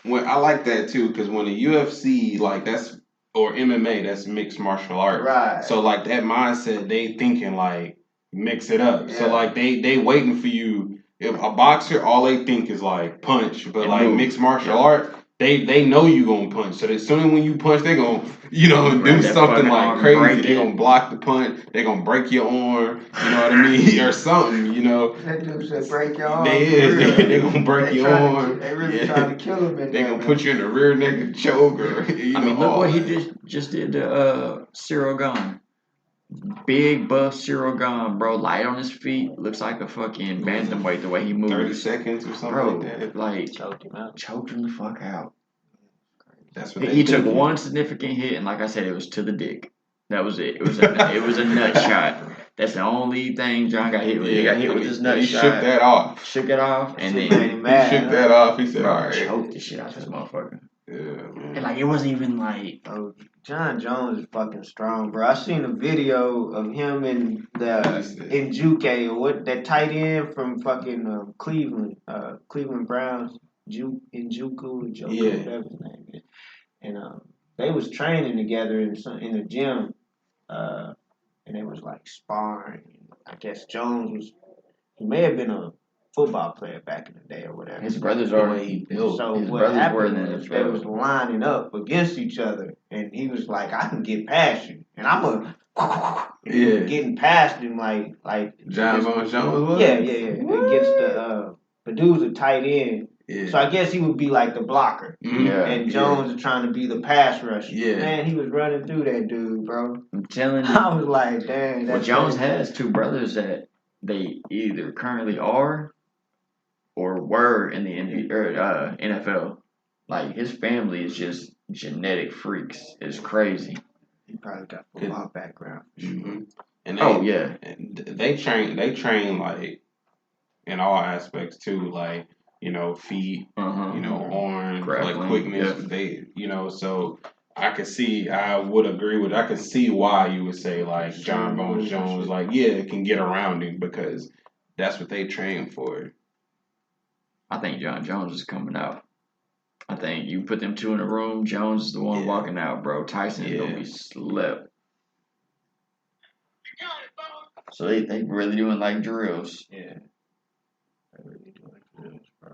when I like that too, because when the UFC like that's or MMA, that's mixed martial arts.
Right.
So like that mindset, they thinking like mix it up. Yeah. So like they waiting for you. If a boxer, all they think is like punch, but like mixed martial art, they know you gonna punch. So as soon as when you punch, they gonna do something like crazy. They gonna block the punch. They gonna break your arm. You know what I mean, or something.
That dude said break your arm.
They gonna break your arm.
They really trying to kill him.
They gonna put you in the rear naked choke or
look what he just did to Cyril Gane. Big buff Cyril Gane, bro. Light on his feet. Looks like a fucking bantamweight the way he moves.
30 seconds or something like that.
Like, choked him the fuck out.
That's what
he took one significant hit, and like I said, it was to the dick. That was it. It was a nut shot. That's the only thing John got hit with. He got hit with his nut shot.
He shook that off.
Shook it off, and then
he shook that off. He said, all right.
Choked the shit out of this motherfucker.
Yeah, man.
And like, it wasn't even like...
John Jones is fucking strong, bro. I seen a video of him in Njuke or what that tight end from fucking Cleveland Browns, Njuku, whatever his name is, and they was training together in the gym, and they was like sparring. I guess Jones may have been a football player back in the day or whatever.
His brothers are.
So what happened was they was lining up against each other, and he was like, "I can get past you," and I'm getting past him like
John Jones was.
Yeah. Against the dude's a tight end. Yeah. So I guess he would be like the blocker.
Yeah.
And Jones is trying to be the pass rusher. Yeah. Man, he was running through that dude, bro.
I'm telling you.
I was like, dang.
Well, Jones has two brothers that they either currently are or were in the NFL. Like, his family is just genetic freaks. It's crazy.
He probably got football background.
Mm-hmm. And
they
train like in all aspects too, like feet, arms,
grappling,
like quickness. Yeah. They, so I could see why you would say like John Bones Jones, like it can get around him because that's what they train for.
I think John Jones is coming out. I think you put them two in a room, Jones is the one walking out, bro. Tyson is gonna be slept. So they really doing like drills.
Yeah. They really doing drills, bro.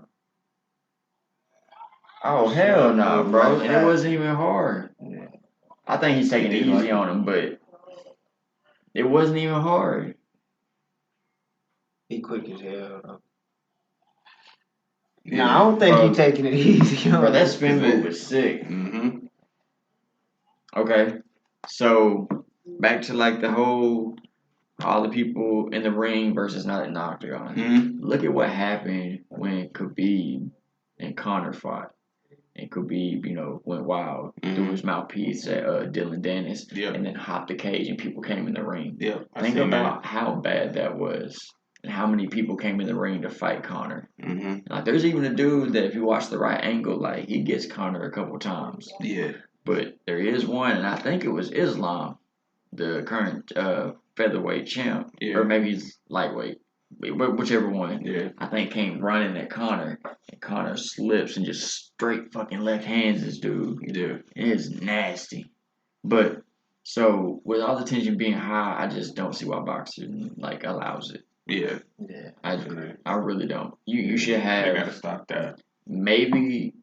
Oh hell no, bro. And it wasn't even hard.
Yeah.
I think he's taking it easy on him, but it wasn't even hard.
He quick as hell though. No, I don't think he's taking it easy.
Bro, that spin move was sick.
Mm-hmm.
Okay, so back to like the whole all the people in the ring versus not in the octagon.
Mm-hmm.
Look at what happened when Khabib and Conor fought. And Khabib, went wild, threw his mouthpiece at Dylan Dennis, and then hopped the cage and people came in the ring.
Yep.
Think about how bad that was. And how many people came in the ring to fight Conor.
Mm-hmm.
Like, there's even a dude that if you watch the right angle, like, he gets Conor a couple times.
Yeah.
But there is one, and I think it was Islam, the current featherweight champ.
Yeah.
Or maybe he's lightweight. Whichever one.
Yeah.
I think came running at Conor. And Conor slips and just straight fucking left hands this dude.
Yeah.
It is nasty. But, so, with all the tension being high, I just don't see why boxing, allows it.
Yeah.
I really don't. You should have.
You gotta stop that.
Maybe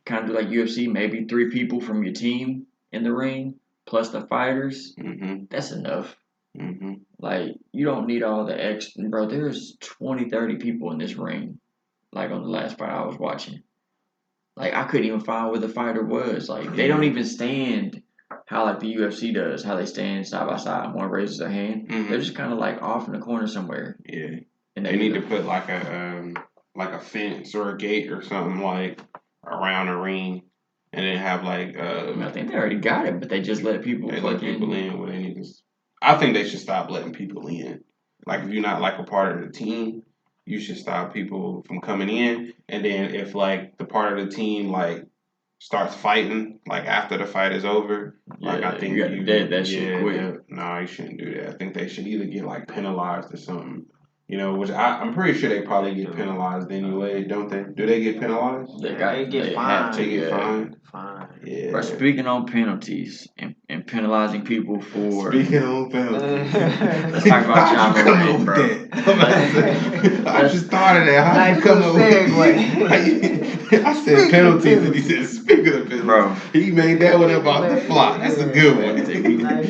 kind of like UFC. Maybe 3 people from your team in the ring plus the fighters.
Mm-hmm.
That's enough.
Mm-hmm.
Like, you don't need all the extra. Bro, there's 20, 30 people in this ring. Like on the last fight I was watching. Like, I couldn't even find where the fighter was. Like, they don't even stand. How like the UFC does, how they stand side by side, one raises their hand.
Mm-hmm.
They're just kind of like off in the corner somewhere.
Yeah, and they need to put like a fence or a gate or something like around the ring, and then have like
I think they already got it, but they just let people.
They let people in where they need to. I think they should stop letting people in. Like if you're not like a part of the team, you should stop people from coming in. And then if like the part of the team like starts fighting, like after the fight is over, like I think
you dead that shit quick.
No, you shouldn't do that. I think they should either get like penalized or something. You know, which I'm pretty sure they probably get penalized anyway, don't they? Do they get penalized?
They get fined.
They get fined.
Yeah.
But speaking on penalties and penalizing people for.
Speaking on penalties.
Let's talk about John Morant, bro.
I just thought of that. How you come up with I said penalties and he said speaking of penalties.
Bro.
He made that one up off the fly. That's a good one.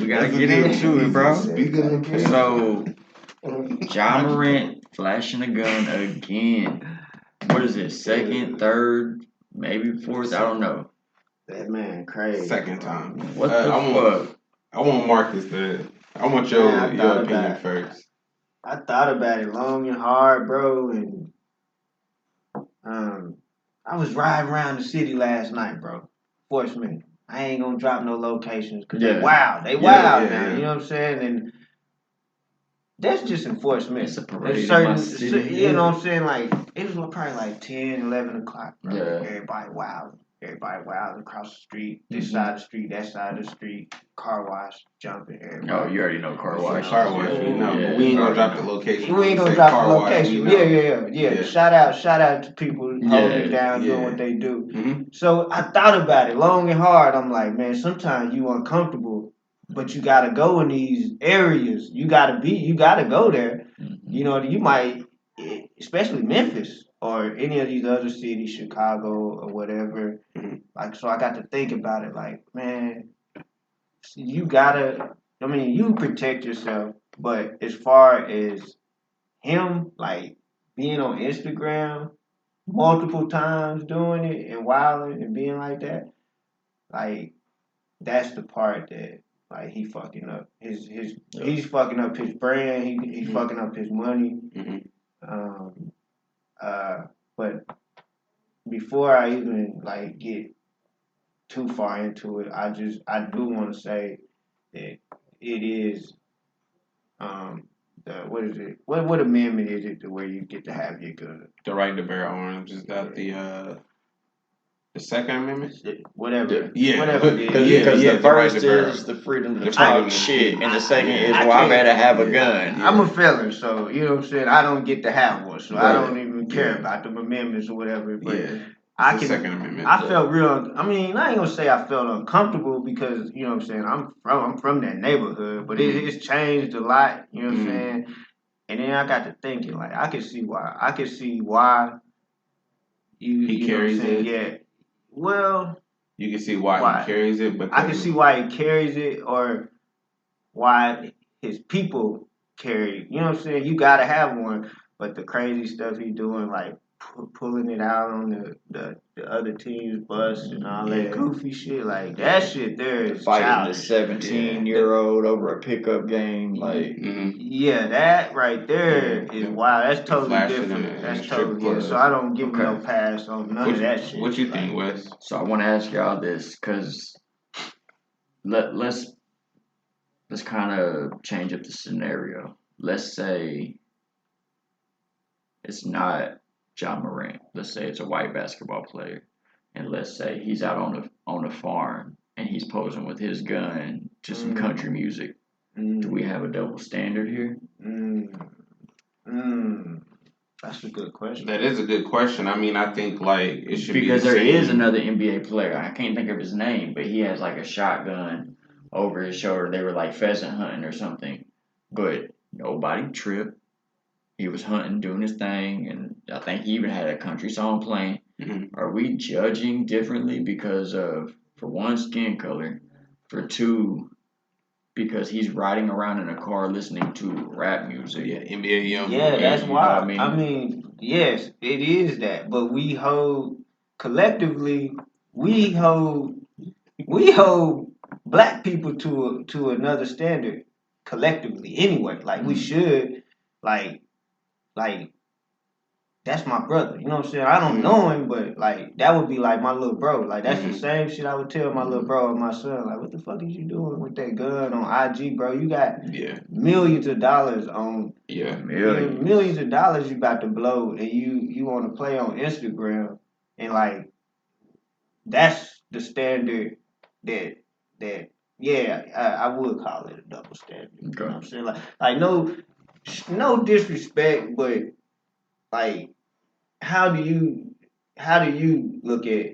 We gotta get into it, bro.
Speaking of penalties.
So, John Morant flashing a gun again. What is it? Second, third, maybe fourth? I don't know.
That man crazy.
Second time.
What the fuck?
I want Marcus to. I want your opinion first.
I thought about it long and hard, bro, and I was riding around the city last night, bro. Enforcement. I ain't gonna drop no locations because they wild. They wild now. You know what I'm saying? And that's just enforcement.
It's a parade
you know what I'm saying? Like, it was probably like 10, 11 o'clock, bro.
Yeah.
Everybody wild. Everybody wild across the street. This side of the street, that side of the street. Car wash, jumping. Everybody.
Oh, you already know car wash.
Car wash, we know.
Yeah.
But we ain't gonna drop the location.
We ain't gonna drop the location. Yeah. Shout out to people holding it down, doing what they do.
Mm-hmm.
So I thought about it long and hard. I'm like, man, sometimes you uncomfortable, but you gotta go in these areas. You gotta go there.
Mm-hmm.
You know, you might, especially Memphis or any of these other cities, Chicago or whatever.
Mm-hmm.
Like, so I got to think about it. Like, man, you gotta. I mean, you protect yourself, but as far as him, like being on Instagram multiple times doing it and wilding and being like that, like that's the part that like he fucking up he's fucking up his brand. He's fucking up his money. But before I even like get too far into it, I do want to say that it is what is it? What amendment is it to where you get to have your gun?
The right to bear arms. Is that the Second Amendment?
Whatever.
Yeah.
Whatever.
Because the first
right to
is the freedom to
talk
talk shit, and the second is,
I
well, I
can't-
better have a gun.
I'm a felon, so you know what I'm saying. I don't get to have one, so I don't even care about the amendments or whatever. But
The Second Amendment.
I felt real. I mean, I ain't gonna say I felt uncomfortable because you know what I'm saying. I'm from that neighborhood, but it's changed a lot. You know what I'm saying. And then I got to thinking, like I could see why.
He carries it.
Yeah. Well,
you can see why he carries it, but
I can see why he carries it, or why his people carry it. You know what I'm saying? You gotta have one, but the crazy stuff he doing, like pulling it out on the other team's bus and all that goofy shit, like that shit there is
fighting a 17-year-old over a pickup game, like
that right there is wild. That's totally different. That's totally So I don't give him no pass on none of that shit.
What you think, Wes?
So I want to ask y'all this because let's kind of change up the scenario. Let's say it's not John Morant. Let's say it's a white basketball player, and let's say he's out on the farm and he's posing with his gun to some country music. Do we have a double standard here?
That's a good question.
That is a good question. I mean, I think like it should
because
be
there is another NBA player. I can't think of his name, but he has like a shotgun over his shoulder. They were like pheasant hunting or something, but nobody tripped. He was hunting, doing his thing, and I think he even had a country song playing. Are we judging differently because of, for one, skin color, for two, because he's riding around in a car listening to rap music?
Yeah, NBA Young.
Yeah, that's wild.
I
mean, yes, it is that, but we hold collectively, we hold black people to another standard collectively anyway. Like we should, like
that's my brother. You know what I'm saying? I don't know him, but like that would be like my little bro. Like that's the same shit I would tell my little bro and my son. Like, what the fuck is you doing with that gun on IG, bro? You got millions of dollars on millions of dollars you about to blow, and you want to play on Instagram, and like that's the standard that I would call it a double standard. You know what I'm saying? Like no disrespect, but like how do you look at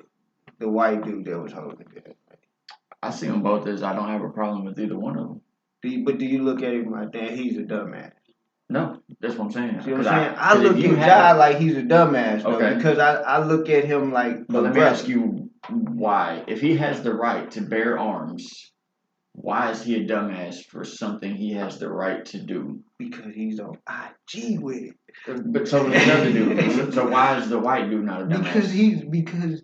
the white dude that was holding that?
I see them both as I don't have a problem with either one of them.
Do you look at him like that? He's a dumbass.
No, that's what I'm saying.
See what I'm saying? I look at Ja like he's a dumbass, though, because I look at him like.
But let me ask you why. If he has the right to bear arms, why is he a dumbass for something he has the right to do?
Because he's on IG with it.
But so does the other dude. So why is the white dude not a dumbass?
Because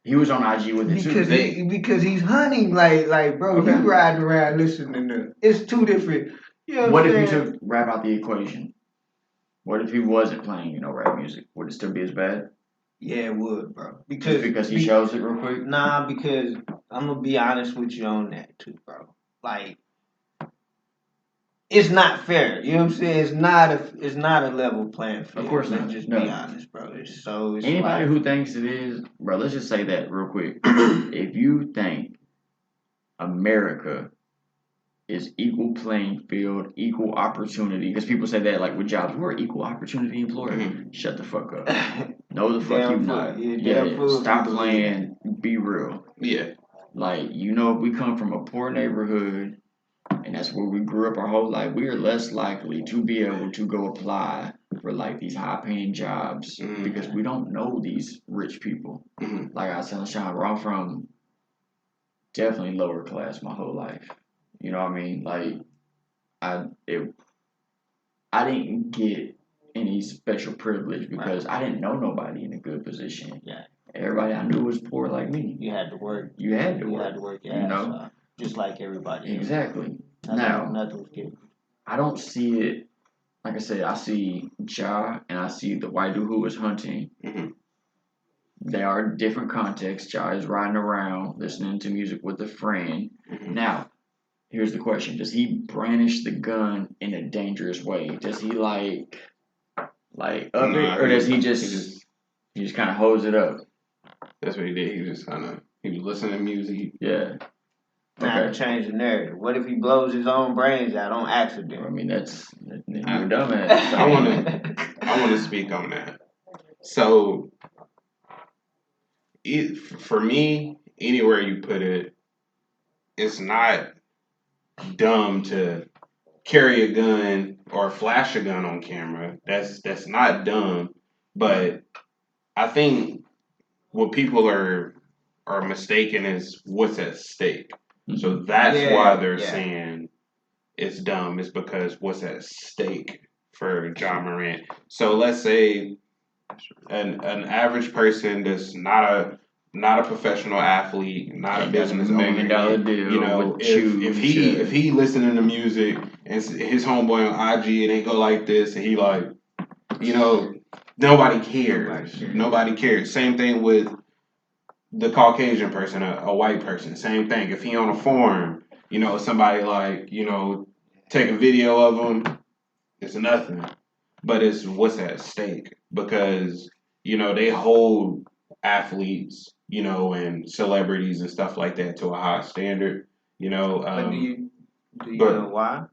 he was on IG with it too.
Because he's hunting, like bro, you riding around listening to. It's two different. You know
what if you took rap out the equation? What if he wasn't playing, rap music? Would it still be as bad?
Yeah, it would, bro.
Because he shows it real quick?
Nah, because I'm gonna be honest with you on that too, bro. Like, it's not fair. You know what I'm saying? It's not a level playing field.
Of course not.
Let's just be honest, bro. It's
anybody who thinks it is, bro. Let's just say that real quick. If you think America is equal playing field, equal opportunity, because people say that like with jobs, we're equal opportunity employer. Shut the fuck up. No, the fuck you not. Stop playing. Be real.
Yeah.
Like, we come from a poor neighborhood, and that's where we grew up our whole life. We are less likely to be able to go apply for like these high paying jobs because we don't know these rich people. Like I was telling Sean, I'm from definitely lower class my whole life. You know what I mean? Like, I didn't get any special privilege because I didn't know nobody in a good position.
Yeah.
Everybody I knew was poor like me.
You had to work.
You had to
work. Yeah. Just like everybody.
Exactly.
Now, nothing was given.
I don't see it. Like I said, I see Ja and I see the white dude who was hunting. They are different contexts. Ja is riding around listening to music with a friend. Now, here's the question: does he brandish the gun in a dangerous way? Does he like up it, or does he just kind of hose it up?
That's what he did. He was listening to music.
Yeah.
Okay.
Now to change the narrative. What if he blows his own brains out on accident?
I mean, you're a dumbass.
I want to speak on that. So, for me, anywhere you put it, it's not dumb to carry a gun or flash a gun on camera. That's not dumb. But I think what people are mistaken is what's at stake. So that's why they're saying it's dumb. It's because what's at stake for Ja Morant. So let's say an average person that's not a professional athlete, not a business owner.
Deal,
if he listening to music and his homeboy on IG and they go like this and he like, nobody cares. Nobody cares. Same thing with the Caucasian person, a white person. Same thing. If he on a forum, somebody like, take a video of him, it's nothing. But it's what's at stake because, they hold athletes, and celebrities and stuff like that to a high standard,
But do you know why?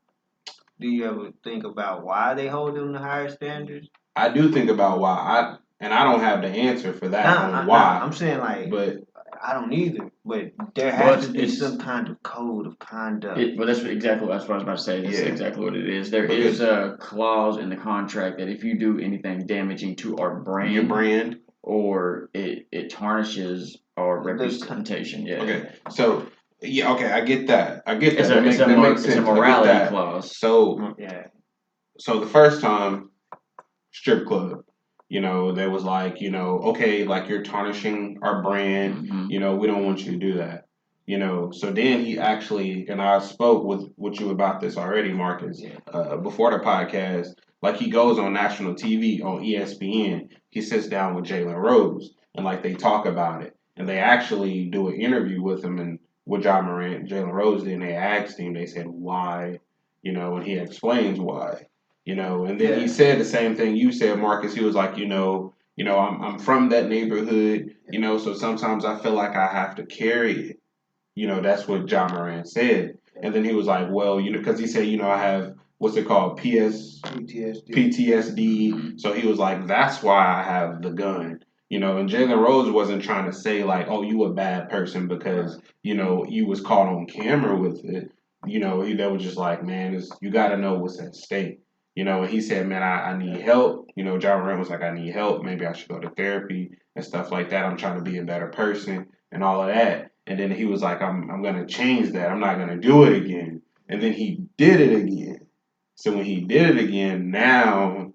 Do you ever think about why they hold them to higher standards?
I do think about why. I don't have the answer for that why.
I'm saying
but
I don't either. But there has to be some kind of code of conduct.
That's exactly what I was about to say. That's exactly what it is. There is a clause in the contract that if you do anything damaging to our brand,
your brand,
or it tarnishes our representation. Yeah.
Okay. So I get that.
It's a morality clause.
So So the first time, strip club. They was like, okay, like you're tarnishing our brand. We don't want you to do that. You know, so then he actually, and I spoke with you about this already, Marcus, before the podcast. Like he goes on national TV on ESPN. He sits down with Jalen Rose, and like they talk about it, and they actually do an interview with him and with John Morant. Jalen Rose did, and they asked him. They said why, you know, and he explains why, you know, and then he said the same thing you said, Marcus. He was like, I'm from that neighborhood, you know, so sometimes I feel like I have to carry it. You know, that's what John Moran said. And then he was like, well, you know, because he said, you know, I have, what's it called? PTSD. So he was like, that's why I have the gun. You know, and Jalen Rose wasn't trying to say like, oh, you a bad person because, you know, you was caught on camera with it. You know, they was just like, man, you got to know what's at stake. You know, and he said, man, I need help. You know, John Moran was like, I need help. Maybe I should go to therapy and stuff like that. I'm trying to be a better person and all of that. And then he was like, I'm going to change that. I'm not going to do it again. And then he did it again. So when he did it again, now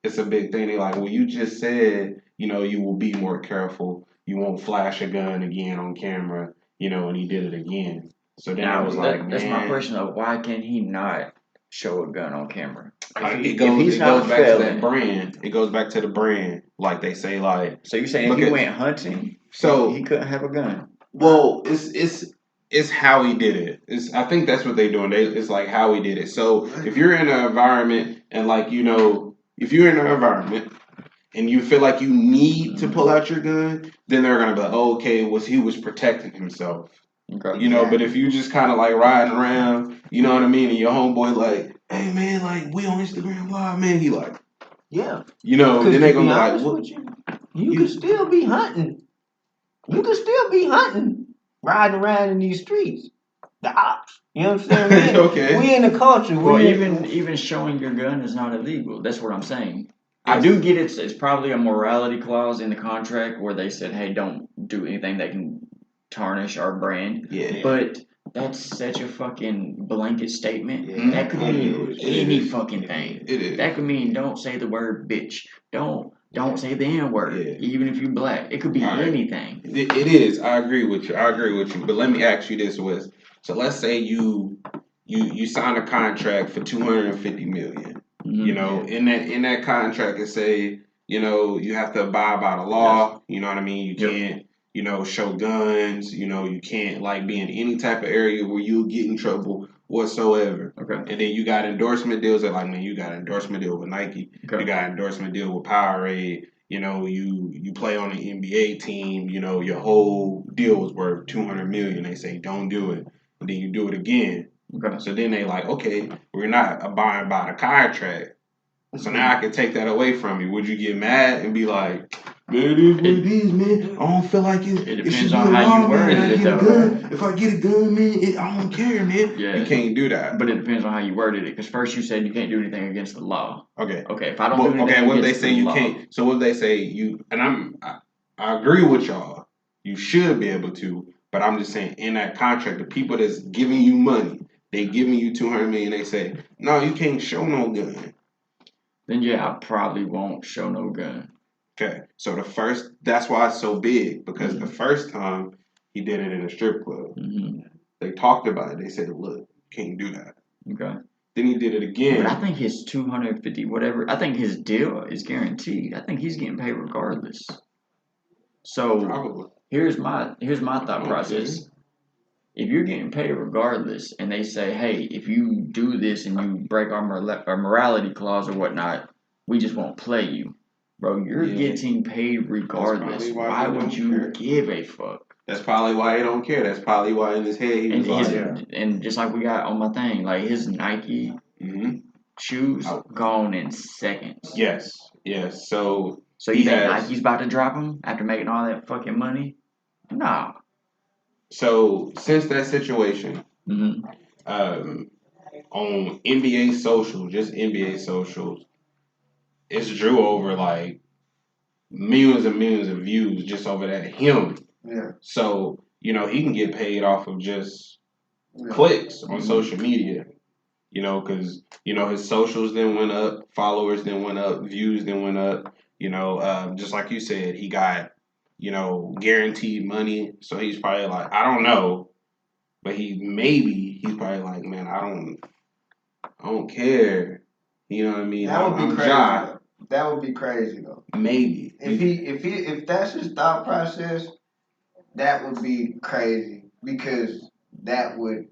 it's a big thing. They're like, well, you just said, you know, you will be more careful. You won't flash a gun again on camera, you know, and he did it again. So then I was like,
that's my question of why can he not show a gun on camera?
It goes back to that brand. It goes back to the brand. Like they say, like.
So you're saying if he went hunting, so he couldn't have a gun?
Well, it's how he did it. I think that's what they're doing. It's like how he did it. So if you're in an environment and like, you know, if you're in an environment and you feel like you need to pull out your gun, then they're gonna be like, oh, okay, he was protecting himself. Okay. You know, but if you just kind of like riding around, you know what I mean, and your homeboy like, hey man, like we on Instagram Live, man, he like,
yeah,
you know, then they gonna be like,
what? You could still be hunting. You could still be hunting, riding around in these streets. The ops. You know what I'm saying?
Okay.
We in the culture.
Well, even showing your gun is not illegal. That's what I'm saying. I do get it's probably a morality clause in the contract where they said, hey, don't do anything that can tarnish our brand. Yeah. But that's such a fucking blanket statement. Yeah. That could mean any fucking thing. It is. That could mean don't say the word bitch. Don't say the N-word, even if you're black. It could be anything.
It is. I agree with you. But let me ask you this, Wes. So let's say you sign a contract for $250 million. Mm-hmm. You know, in that contract it say, you know, you have to abide by the law. Yes. You know what I mean? You can't, you know, show guns. You know, you can't like be in any type of area where you'll get in trouble whatsoever. Okay. And then you got endorsement deals that like, man, you got an endorsement deal with Nike. Okay. You got an endorsement deal with Powerade. You know, you play on an NBA team. You know, your whole deal was worth $200 million. They say don't do it, and then you do it again. Okay. So then they like, okay, we're not abiding by the contract. So now I can take that away from you. Would you get mad and be like, man, it is what it is, man. I don't feel like it.
It depends on how you word it, though.
If I get a gun, man, I don't care, man. Yeah. You can't do that.
But it depends on how you worded it. Because first you said you can't do anything against the law.
Okay.
Okay. If I don't do anything
what
against
they say
the
you
law,
can't. So what they say you and I agree with y'all. You should be able to. But I'm just saying in that contract, the people that's giving you money, they giving you $200 million. They say no, you can't show no gun.
Then yeah, I probably won't show no gun.
Okay, so that's why it's so big, because the first time he did it in a strip club, they talked about it. They said, look, can't do that. Okay. Then he did it again.
But I think his 250, whatever, I think his deal is guaranteed. I think he's getting paid regardless. So probably. Here's my thought process. If you're getting paid regardless, and they say, hey, if you do this and you break our morality clause or whatnot, we just won't play you. Bro, you're getting paid regardless. Why would you give a fuck?
That's probably why he don't care. That's probably why in his head he was like...
And just like we got on my thing, like his Nike shoes gone in seconds.
Yes. So
you think Nike's about to drop him after making all that fucking money? Nah.
So since that situation, on NBA socials, just NBA socials, it's drew over like millions and millions of views just over that him. Yeah. So, you know, he can get paid off of just clicks on social media, you know, because, you know, his socials then went up, followers then went up, views then went up, you know, just like you said, he got, you know, guaranteed money. So he's probably like, I don't know, but he's probably like, man, I don't care. You know what I mean?
That would be
I'm
crazy.
Ja.
That would be crazy though.
Maybe
if that's his thought process, that would be crazy because that would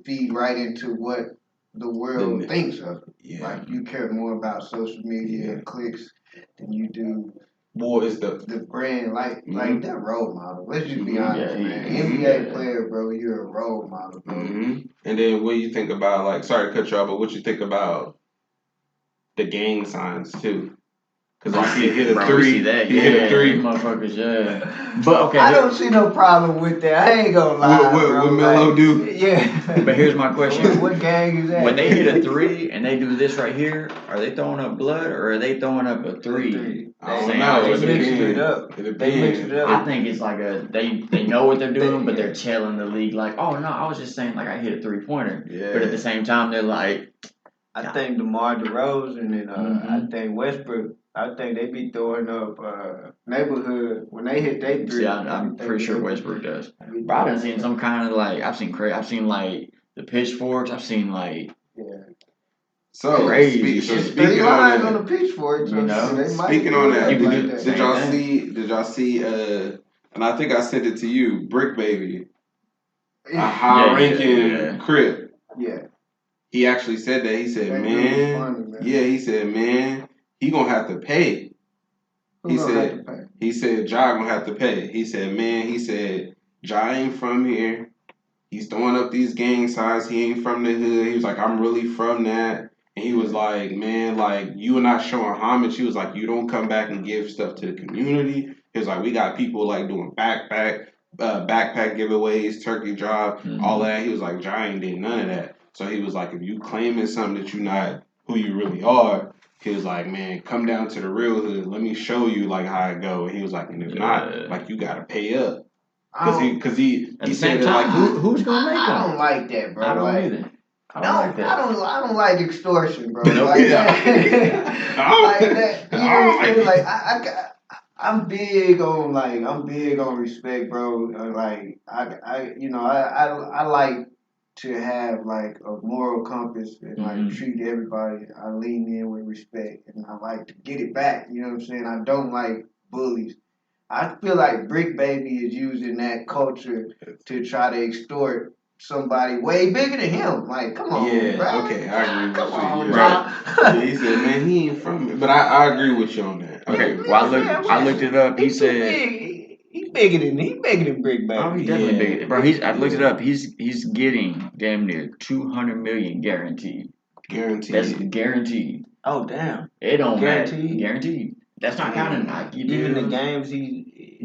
feed right into what the world thinks of it.
Yeah.
Like you care more about social media and clicks than you do.
Boy, it's the
brand, like they're role models. Let's just be honest, man. NBA player, bro, you're a role model, bro.
And then what do you think about, like, sorry to cut you off, but what you think about the gang signs too? Because like he hit a three, he hit a three,
motherfuckers, yeah. But okay,
I don't see no problem with that. I ain't gonna lie,
what Melo do?
Yeah.
But here's my question:
what gang is that?
When they hit a three and they do this right here, are they throwing up blood or are they throwing up a three?
I don't know.
They mix it up. They mix it up.
I think it's like they know what they're doing, but they're telling the league like, oh no, I was just saying like I hit a 3-pointer.
Yeah.
But at the same time, they're like,
I think DeMar DeRozan and I think Westbrook. I think they be throwing up neighborhood when they hit their three.
See, I'm pretty sure Westbrook does. But I done seen some kind of like I've seen like the pitchforks. I've seen like
so
crazy.
Speaking on the pitchforks,
you know.
Speaking on that,
did
y'all see? And I think I sent it to you, Brick Baby, a high-ranking Crip.
Yeah.
He actually said that. He said, man. He said, man, he gonna have to pay. He said, Ja gonna have to pay. He said, man, Ja ain't from here. He's throwing up these gang signs. He ain't from the hood. He was like, I'm really from that. And he was like, man, like, you are not showing homage. He was like, you don't come back and give stuff to the community. He was like, we got people like doing backpack giveaways, turkey drive, all that. He was like, Ja ain't did none of that. So he was like, if you claiming something that you're not who you really are, he was like, man, come down to the real hood. Let me show you like how it go. And he was like, and if not, like you gotta pay up. Because he said
like who's gonna make them?
I don't like that, bro.
I don't either. I don't like that.
I don't like extortion, bro.
Nope.
Like that. Like that. You know what I'm saying? Like I'm big on respect, bro. Like I like to have like a moral compass and like treat everybody. I lean in with respect and I like to get it back. You know what I'm saying? I don't like bullies. I feel like Brick Baby is using that culture to try to extort somebody way bigger than him. Like, come on, bro.
Okay, I agree with you.
Come on,
bro. He said, man, he ain't from it. But I agree with you on that.
Okay, well, I looked it up. He said
he's bigger than Brick Baby.
Oh, he's definitely bigger. Bro, I looked it up. He's getting damn near $200 million guaranteed.
Guaranteed.
That's guaranteed.
Oh, damn.
It don't
Guaranteed?
matter. Guaranteed. That's not counting Nike.
Even the games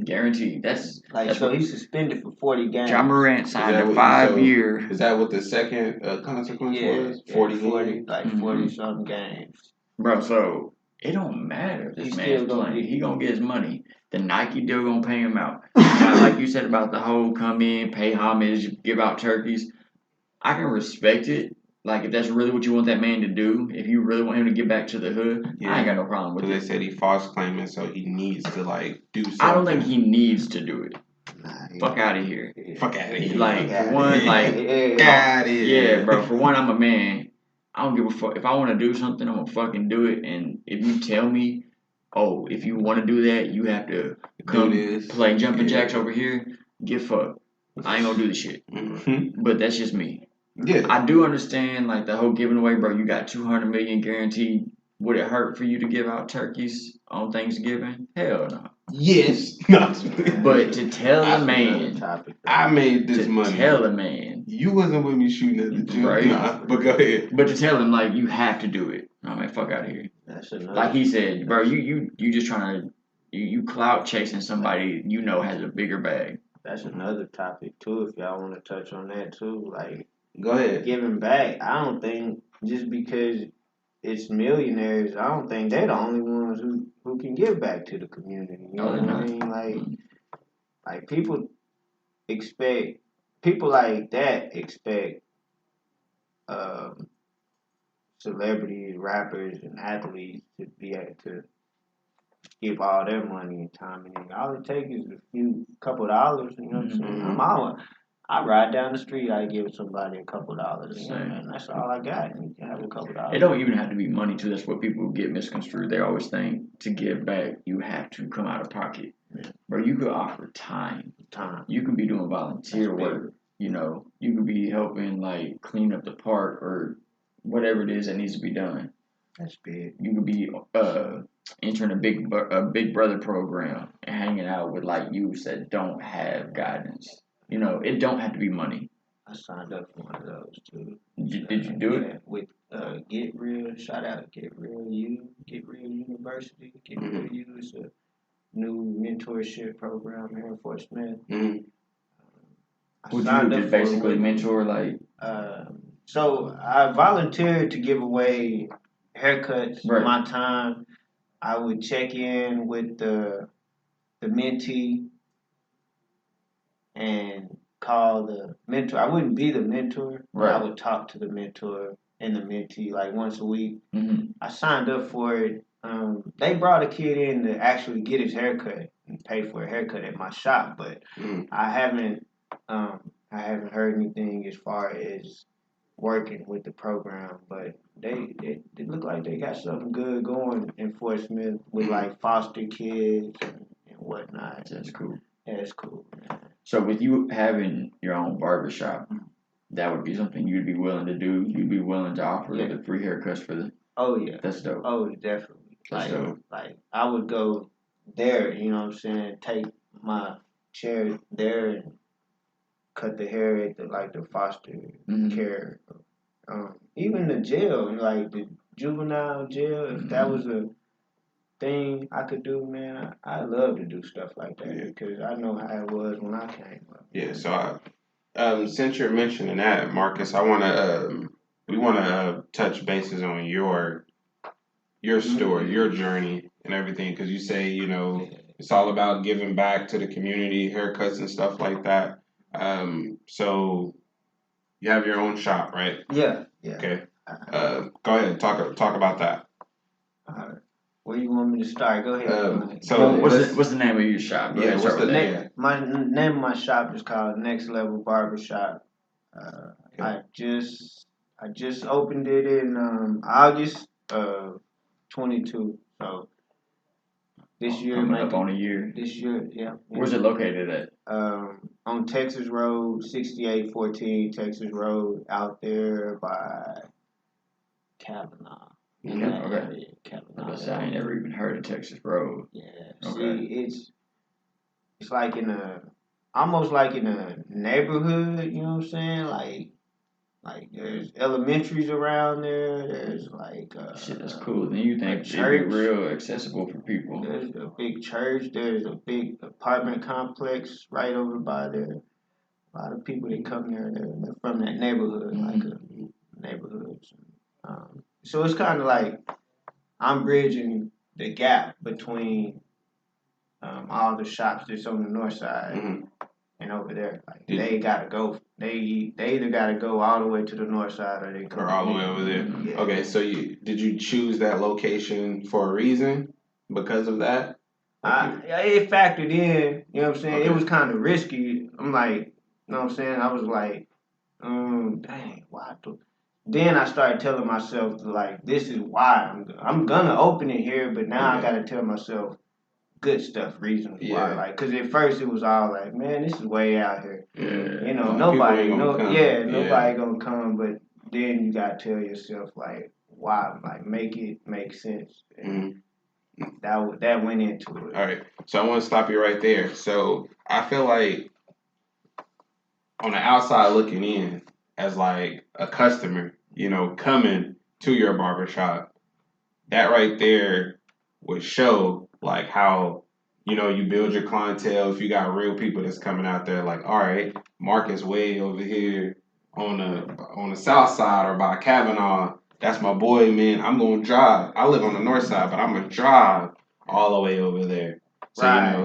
guaranteed. That's
so he's suspended for 40 games.
Ja Morant signed a 5-year.
Is that what the second consequence was? 40 games?
Like 40 something games.
Bro, so it don't matter if this man's playing. He gonna get his money. The Nike deal gonna pay him out. Like you said about the whole come in, pay homage, give out turkeys. I can respect it. Like, if that's really what you want that man to do, if you really want him to get back to the hood, I ain't got no problem with it.
Because they said he false claiming, so he needs to, like, do something.
I don't think he needs to do it. Fuck out of here.
Fuck out of here.
Like, for one, like...
Yeah,
bro, for one, I'm a man. I don't give a fuck. If I want to do something, I'm gonna fucking do it. And if you tell me, oh, if you want to do that, you have to come play jumping jacks over here, get fucked. I ain't gonna do the shit. But that's just me.
Yeah.
I do understand, like, the whole giving away, bro. You got $200 million guaranteed. Would it hurt for you to give out turkeys on Thanksgiving? Hell no.
Yes.
But to tell the man,
I made this money.
Tell the man,
you wasn't with me shooting at the gym,
right?
Nah, but go ahead.
But to tell him, like, you have to do it. I mean, fuck out of here. Like he said, bro, you just trying to you clout chasing somebody you know has a bigger bag.
That's another topic too. If y'all want to touch on that too, like.
Go ahead.
Giving back, I don't think just because it's millionaires, I don't think they're the only ones who can give back to the community. You know what I mean? Like people like that expect celebrities, rappers, and athletes to be able to give all their money and time, and all it takes is couple dollars. You know what I'm saying? I ride down the street, I give somebody a couple dollars. And that's all I got. You can have a couple dollars.
It don't even have to be money too. That's what people get misconstrued. They always think to give back, you have to come out of pocket.
Yeah.
But you could offer time. You can be doing volunteer work. You know, you could be helping like clean up the park or whatever it is that needs to be done.
That's big.
You could be entering a big brother program and hanging out with like youths that don't have guidance. You know, it don't have to be money.
I signed up for one of those too.
Did you do it?
With Get Real, shout out Get Real University. Get Real U is a new mentorship program here in Fort Smith.
Would you just basically mentor like?
So I volunteered to give away haircuts my time. I would check in with the mentee and call the mentor. I wouldn't be the mentor, but I would talk to the mentor and the mentee like once a week. I signed up for it. They brought a kid in to actually get his haircut and pay for a haircut at my shop, but I haven't heard anything as far as working with the program. But they look like they got something good going in Fort Smith with like foster kids and whatnot.
That's cool.
Yeah, it's cool, man.
So with you having your own barbershop, that would be something you'd be willing to do? You'd be willing to offer the free haircuts for the...
Oh, yeah.
That's dope.
Oh, definitely.
That's dope.
Like, I would go there, you know what I'm saying, take my chair there and cut the hair at the foster care. Even the jail, like the juvenile jail, if that was a thing I could do, man, I love to do stuff like that because I know how it was when I came up.
Yeah, so since you're mentioning that, Marcus, we want to touch bases on your story, your journey, and everything, because you say it's all about giving back to the community, haircuts and stuff like that. So you have your own shop, right?
Yeah.
Okay. Go ahead, talk about that.
Where you want me to start? Go ahead.
So what's the name of your shop?
What's the name?
My name of my shop is called Next Level Barbershop. I just opened it in August of 22. So this year,
coming up on a year.
This year, yeah.
Where's it located at?
On Texas Road, 6814 Texas Road, out there by Kavanaugh.
Okay. I ain't never even heard of Texas Road.
Yeah. Okay. See, it's like almost like in a neighborhood. You know what I'm saying? Like there's elementaries around there. There's
shit, that's cool. Then you think it'd be real accessible for people.
There's a big church. There's a big apartment complex right over by there. A lot of people that come there, they're from that neighborhood, neighborhoods. So it's kind of like I'm bridging the gap between all the shops that's on the north side and over there. Like they gotta go. They either gotta go all the way to the north side or they come
all the way over there.
Yeah.
Okay, so did you choose that location for a reason because of that?
It factored in. You know what I'm saying? Okay. It was kind of risky. I'm like, you know what I'm saying? I was like, dang, why? Then I started telling myself, like, this is why I'm gonna open it here, but now I gotta tell myself good stuff, reasons why. Like, cause at first it was all like, man, this is way out here.
Yeah.
Nobody gonna come. But then you gotta tell yourself like, why? Like, make it make sense. And that went into it.
All right. So I want to stop you right there. So I feel like on the outside looking in, as like a customer, coming to your barbershop, that right there would show like how, you build your clientele. If you got real people that's coming out there, like, all right, Marcus way over here on the south side or by Kavanaugh. That's my boy, man. I'm gonna drive. I live on the north side, but I'm gonna drive all the way over there. So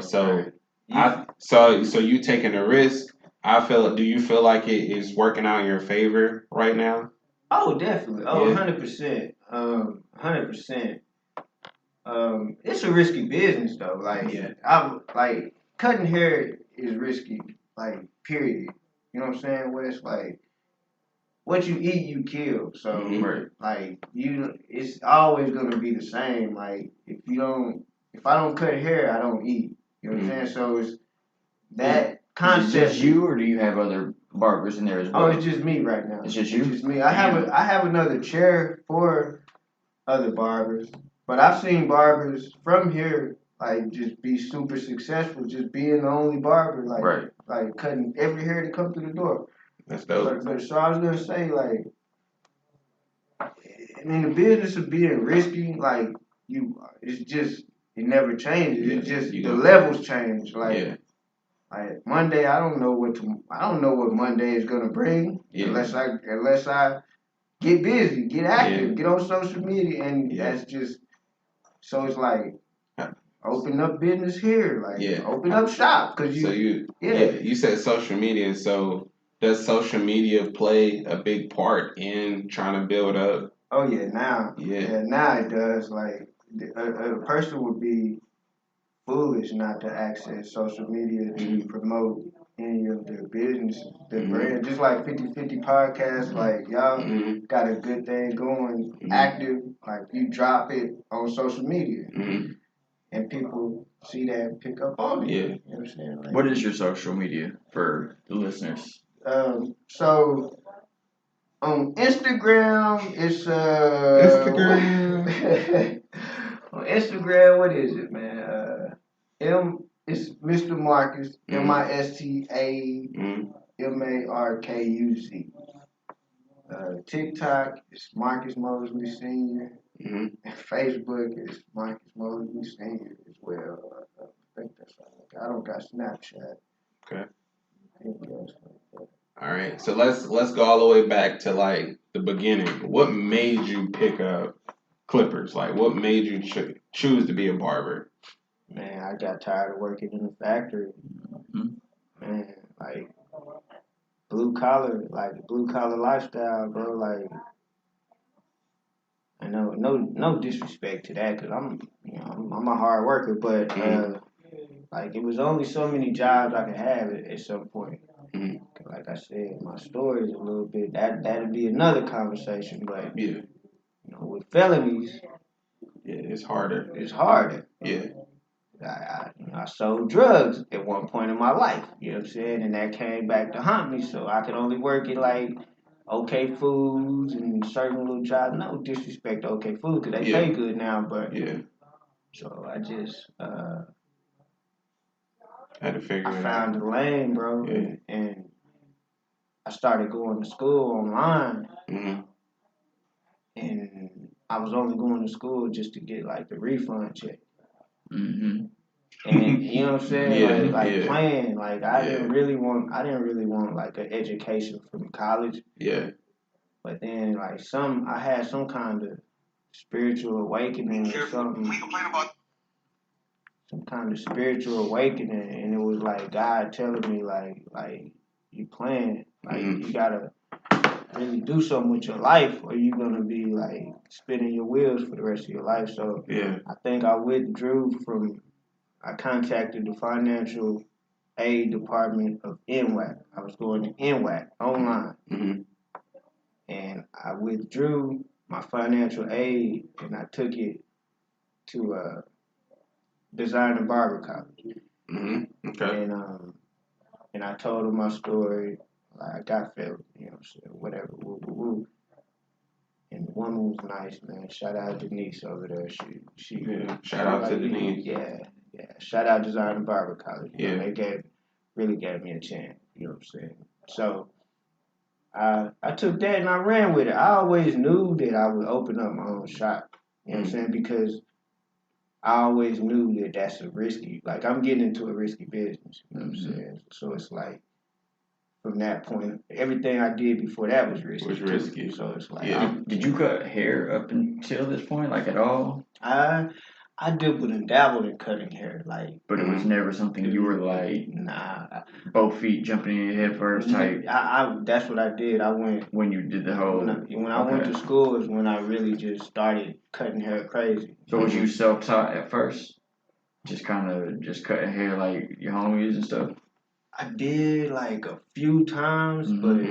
so you taking a risk. Do you feel like it is working out in your favor right now?
Oh, definitely. Oh, 100%. 100%. It's a risky business though. Cutting hair is risky. Like, period.
you know what I'm saying? Where it's like, what you eat, you kill. So, like, it's always gonna be the same. Like, if I don't cut hair, I don't eat. You know what I'm saying? So it's that concept.
Is it just you, or do you have other barbers in there as well?
Oh, it's just me right now.
It's just you.
It's just me. I have another chair for other barbers, but I've seen barbers from here like just be super successful, just being the only barber, like cutting every hair to come through the door.
That's dope.
But so I was gonna say, like, I mean, the business of being risky, like it's just it never changes. It's just the levels change. Like Monday, I don't know what Monday is gonna bring unless I get busy, get active, get on social media, and that's just so it's like. Open up business here, like open up shop, cause
you said social media. So does social media play a big part in trying to build up?
Oh yeah, now it does. Like a person would be foolish not to access social media to promote any of their business, their brand. Just like 50/50 podcast, like y'all got a good thing going, active. Like you drop it on social media. And people see that and pick up on it.
Yeah.
You know what I'm saying? Like,
what is your social media for the listeners?
So on Instagram, it's
Instagram.
On Instagram, what is it, man? It's Mr. Marcus, MISTAMARKUZ. TikTok is Marcus Mosley Senior. Facebook is Marcus Mosley Senior as well. I think that's all. I don't got Snapchat.
Okay. All right. So let's go all the way back to like the beginning. What made you pick up clippers? Like, what made you choose to be a barber?
Man, I got tired of working in the factory. Man, like blue collar lifestyle, bro. Like, I know, no disrespect to that, cause I'm a hard worker, but like it was only so many jobs I could have at some point. Like I said, my story is a little bit that'd be another conversation, but with felonies,
it's harder.
It's harder.
Yeah.
I sold drugs at one point in my life, you know what I'm saying? And that came back to haunt me, so I could only work at like OK Foods and certain little jobs. No disrespect to OK Foods, because they pay good now, but so I just
had to figure it out.
I found the lane, bro, and I started going to school online, and I was only going to school just to get like the refund check. And you know what I'm saying? Playing. Like I didn't really want like an education from college.
Yeah.
But then like I had some kind of spiritual awakening or something. Some kind of spiritual awakening, and it was like God telling me like you playing, like you gotta really do something with your life, or you're gonna be like spinning your wheels for the rest of your life. So I think I withdrew from. I contacted the financial aid department of NWAC. I was going to NWAC online. And I withdrew my financial aid and I took it to Designer Barber College.
Okay.
And I told them my story. Like, I got failed, you know what I'm saying? Whatever. Woo, woo, woo. And the woman was nice, man. Shout out Denise over there. She
shout out to Denise.
Yeah. Shout out Designer Barber College.
Yeah.
They really gave me a chance. You know what I'm saying? So I took that and I ran with it. I always knew that I would open up my own shop. You know what I'm saying? Because I always knew that that's a risky. Like I'm getting into a risky business. You know what I'm saying? So it's like from that point, everything I did before that was risky. So it's like,
did you cut hair up until this point, like at all?
I dibbled and dabbled in cutting hair, like.
But it was never something you were like, both feet jumping in your head first type.
That's what I did. I went
when you did the whole.
When I went to school is when I really just started cutting hair crazy.
So was you self-taught at first? Just kind of cutting hair like your homies and stuff?
I did like a few times, but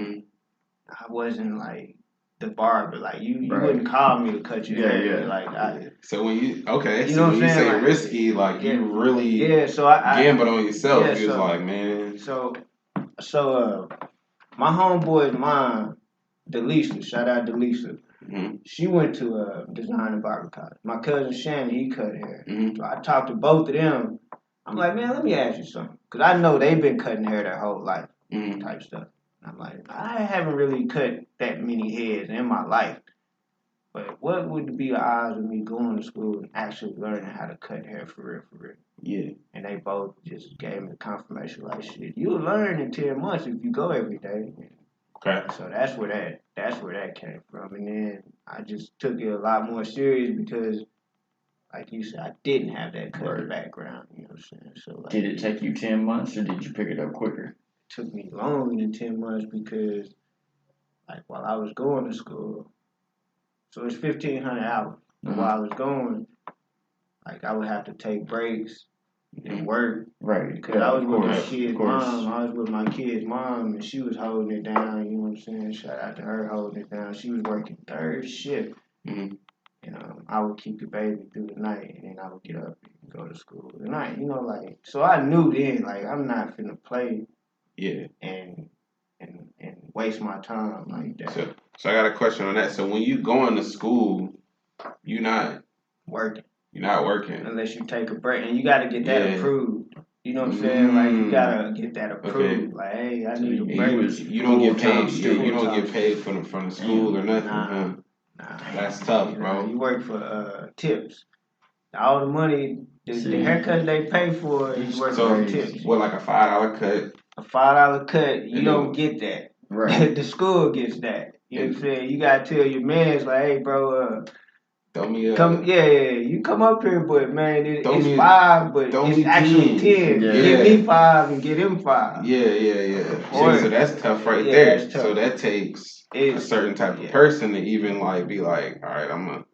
I wasn't like the barber. Like you wouldn't call me to cut your hair. Like
so when you
you
so
know
when you say
like,
risky, like you really
so I
gambled on yourself.
Yeah,
You was like, man.
So my homeboy's mom, Delisa, shout out Delisa. She went to design and barber college. My cousin Shannon, he cut hair. So I talked to both of them. I'm like, man, let me ask you something, because I know they've been cutting hair their whole life, type stuff. I'm like, I haven't really cut that many heads in my life, but what would be the odds of me going to school and actually learning how to cut hair for real?
Yeah.
And they both just gave me the confirmation, like, shit, you'll learn in 10 months if you go every day.
Okay.
So that's where that came from. And then I just took it a lot more serious because, like you said, I didn't have that cutting background. You know what I'm saying? So like,
did it take you 10 months or did you pick it up quicker?
It took me longer than 10 months because, like, while I was going to school, so it's 1,500 hours. And while I was going, like, I would have to take breaks and work.
Right.
Because I was with my kid's mom. I was with my kid's mom, and she was holding it down. You know what I'm saying? Shout out to her holding it down. She was working third shift. And I would keep the baby through the night, and then I would get up and go to school at night. You know, like, so I knew then, like, I'm not finna play.
Yeah.
And waste my time like that.
So I got a question on that. So when you going to school, you're not
working.
You're not working
unless you take a break, and you got to get that approved. You know what I'm saying? Like you gotta get that approved. Okay. Like, hey, I need a break.
You don't get paid. You don't get paid from the school or nothing.
Nah.
That's tough, bro.
You work for tips. All the money, the haircut they pay for, you work for tips.
What, like a $5 cut?
A $5 cut, you don't get that. Right. The school gets that. You know what I'm saying? You gotta tell your mans like, hey, bro,
throw me
you come up here, but man, it's $5, but it's actually 10.
Yeah.
Give me 5 and get him 5.
Yeah. So that's tough right there. That's tough. So that takes a certain type of person to even like be like, all right, I'm gonna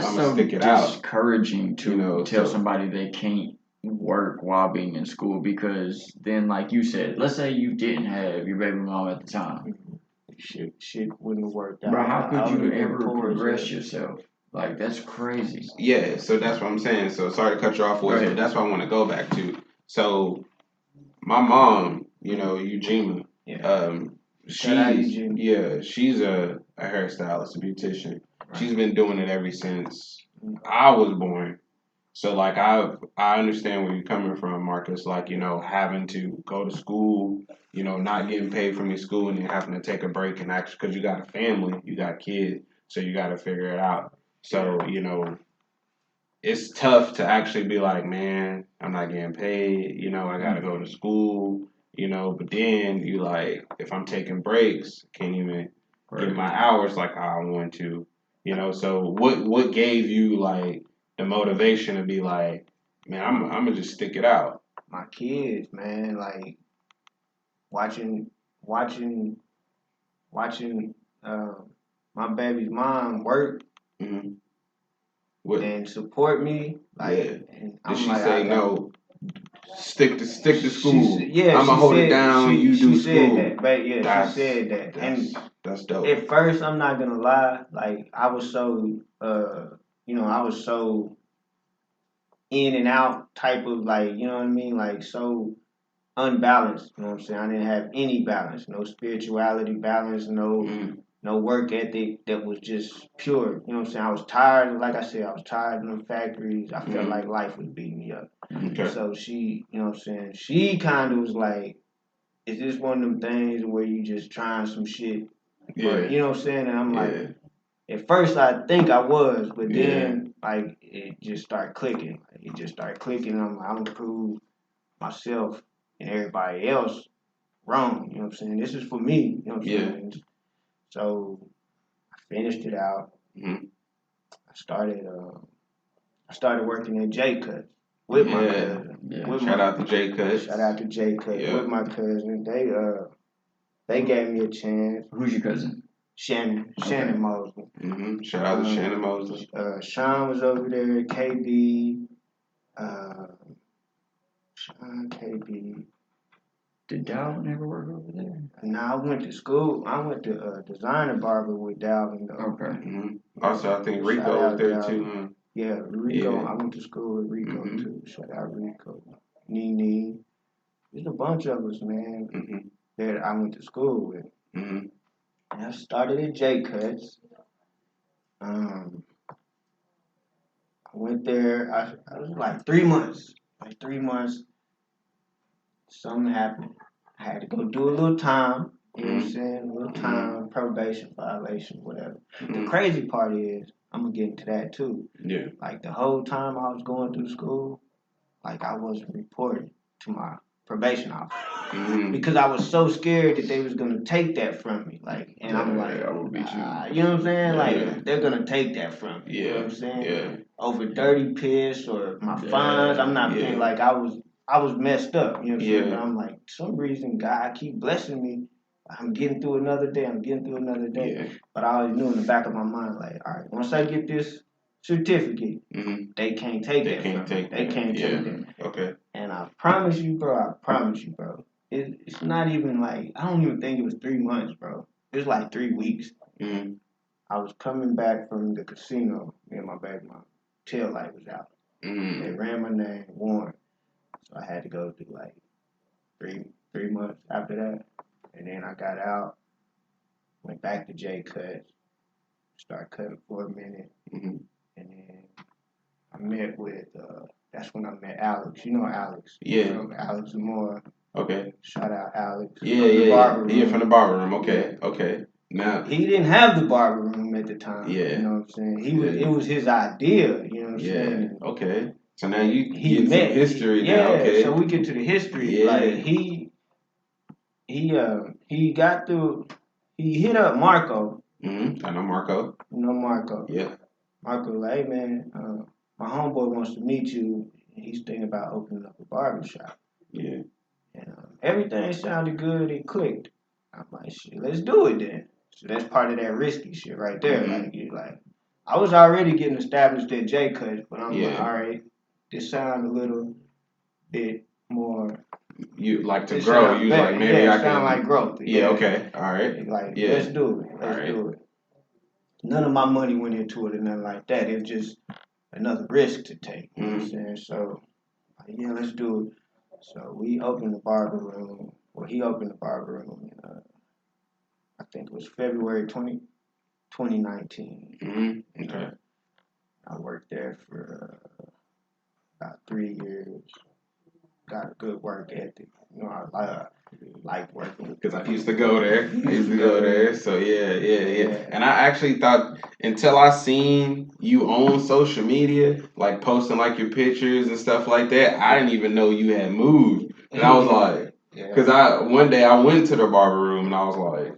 stick it out.
It's discouraging to tell somebody they can't work while being in school, because then, like you said, let's say you didn't have your baby mom at the time.
Shit wouldn't have worked out.
Bro, how could you ever progress yourself? Like, that's crazy.
Yeah, so that's what I'm saying. So sorry to cut you off, but that's what I want to go back to. So my mom, Eugenia, she's a hairstylist, a beautician. Right. She's been doing it ever since I was born. So like I understand where you're coming from, Marcus. Like, having to go to school, not getting paid from your school, and then having to take a break and actually, because you got a family, you got kids, so you got to figure it out. So, it's tough to actually be like, man, I'm not getting paid, I got to go to school, but then you like, if I'm taking breaks, can't even get my hours like how I want to, so what gave you like the motivation to be like, man, I'm going to just stick it out?
My kids, man, like watching my baby's mom work.
Mm-hmm.
And support me. Like, and
did she say no? Stick to school. I'm gonna hold it down. You do
she
school.
Said that, but she said that, and
that's dope.
At first, I'm not gonna lie. Like, I was so, I was so in and out type of, like, you know what I mean, like so unbalanced. You know what I'm saying? I didn't have any balance, no spirituality balance, no work ethic that was just pure. You know what I'm saying? I was tired. Like I said, I was tired in the factories. I felt like life was beating me up.
Okay.
So she, you know what I'm saying? She kind of was like, is this one of them things where you just trying some shit?
Yeah.
Or, you know what I'm saying? And I'm like, at first I think I was, but then like it just started clicking. It just started clicking. And I'm like, I'm going to prove myself and everybody else wrong. You know what I'm saying? This is for me. You know what I'm saying? So I finished it out.
Mm-hmm.
I started working at J Cut with my cousin.
Yeah. Shout out to J Cut.
Shout out to J Cut with my cousin. They gave me a chance.
Who's your cousin?
Shannon. Okay. Shannon Mosley.
Mm-hmm. Shout out to Shannon Mosley.
Sean was over there. KB. Sean, KB.
Did Dalvin ever work over there?
Nah, I went to school. I went to designer barber with Dalvin though.
Okay.
Mm-hmm. Also, I think Rico was there
Dalvin.
too.
Yeah, Rico.
Yeah.
I went to school with Rico too. Shout out Rico. Nene. There's a bunch of us, man, that I went to school with. And I started at J Cuts. I went there. I was like 3 months. Like 3 months. Something happened. I had to go do a little time. You know what I'm saying? A little time, probation violation, whatever. The crazy part is, I'm gonna get into that too.
Yeah.
Like the whole time I was going through school, like I wasn't reporting to my probation officer because I was so scared that they was gonna take that from me. Like, and I'm like,
I will beat you.
You know what I'm saying? Like they're gonna take that from me. You know what I'm saying?
Yeah.
Over dirty piss or my fines, I'm not paying. Like I was messed up. You know what I'm saying? But I'm like, for some reason, God keep blessing me. I'm getting through another day.
Yeah.
But I always knew in the back of my mind, like, all right, once I get this certificate, they can't take that from me. They can't take that.
Okay.
And I promise you, bro. It's not even like, I don't even think it was 3 months, bro. It was like 3 weeks. I was coming back from the casino, me and my baby mom. Tail light was out. They ran my name, Warren. So I had to go through like three months after that. And then I got out, went back to J Cuts, started cutting for a minute. And then I met with, that's when I met Alex. You know Alex.
Yeah.
Alex Zamora.
Okay.
Shout out Alex.
Yeah, from the barber room. Okay. Yeah. Okay. Now
he didn't have the barber room at the time.
Yeah.
You know what I'm saying? It was his idea, you know what I'm saying?
Okay. So now you get some history now. Okay.
So we get to the history.
Yeah.
Like he got through. He hit up Marco.
I know Marco.
You know Marco.
Yeah.
Marco, like, hey man, my homeboy wants to meet you. He's thinking about opening up a barbershop.
Yeah.
And everything sounded good. It clicked. I'm like, shit, let's do it then. So that's part of that risky shit right there. Like I was already getting established at J Cuts, but I'm like, all right, this sounds a little bit more.
You like to grow. You like maybe I can.
Sound like growth.
Yeah. Okay. All right.
Like let's do it. Let's do it. None of my money went into it or nothing like that. It was just another risk to take. You know what I'm saying? So yeah, let's do it. So we opened the barber room. Well, he opened the barber room. I think it was February 2019.
Okay.
I worked there for about 3 years. Got a good work ethic. You know, I like working.
Because I used to go there. So yeah. And I actually thought, until I seen you on social media, like posting like your pictures and stuff like that, I didn't even know you had moved. And I was like, because one day I went to the barber room and I was like,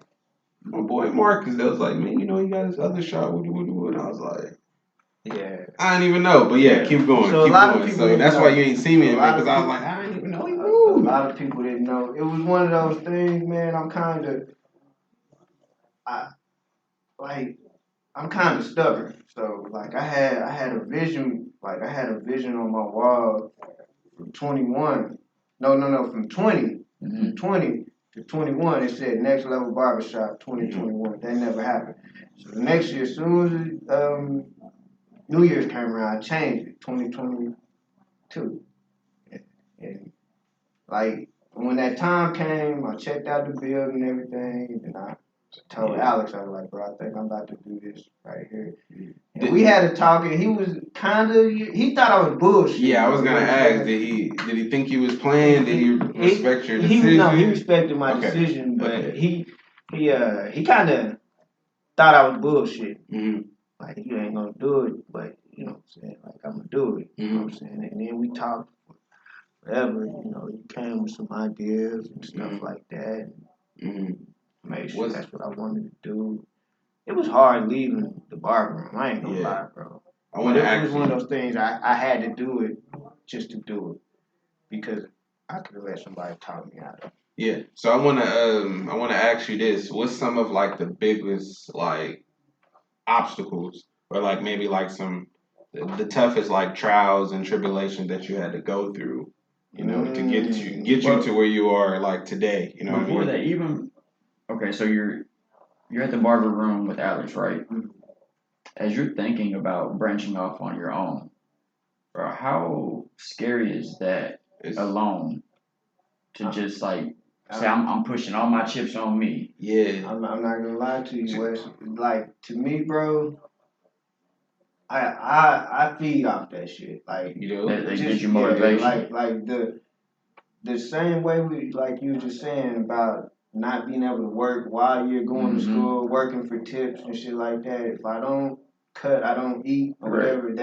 my boy Marcus, they was like, man, you know, he got his other shop. And I was like, I didn't even know. But keep going.
So
So that's why you ain't seen me, man, because I was like, I didn't even know he moved.
A lot of people didn't know. It was one of those things, man. I'm kind of stubborn. So like I had a vision. Like I had a vision on my wall from 21. From 20. From 20 to 21, it said Next Level Barbershop 2021. That never happened. So the next year, as soon as New Year's came around, I changed it, 2022. And like when that time came, I checked out the building and everything, and I told Alex, I was like, bro, I think I'm about to do this right here. And we had a talk, and he was he thought I was bullshit.
Yeah, I was gonna ask, did he think you was playing? Did he respect your decision?
No, he respected my decision, but he kind of thought I was bullshit. Like, you ain't gonna do it, but you know what I'm saying? Like, I'm gonna do it. You know what I'm saying? And then we talked forever, you know, he came with some ideas and stuff like that. Made sure that's what I wanted to do. It was hard leaving the barber room. I ain't gonna lie, bro. It was one of those things I had to do it just to do it because I could have let somebody talk me out of it.
Yeah. So I wanna ask you this: what's some of like the biggest like obstacles, or like maybe like some the toughest like trials and tribulations that you had to go through you know, to get you to where you are like today. You know what I mean?
Before that, even okay, so you're at the barber room with Alex, right? As you're thinking about branching off on your own, bro, how scary is that alone to just like say I'm pushing all my chips on me?
Yeah.
I'm not gonna lie to you, Wes. Like to me, bro, I feed off that shit. Like
that gives you motivation.
Yeah, like the same way we like you were just saying about not being able to work while you're going to school, working for tips and shit like that. If I don't cut, I don't eat or whatever.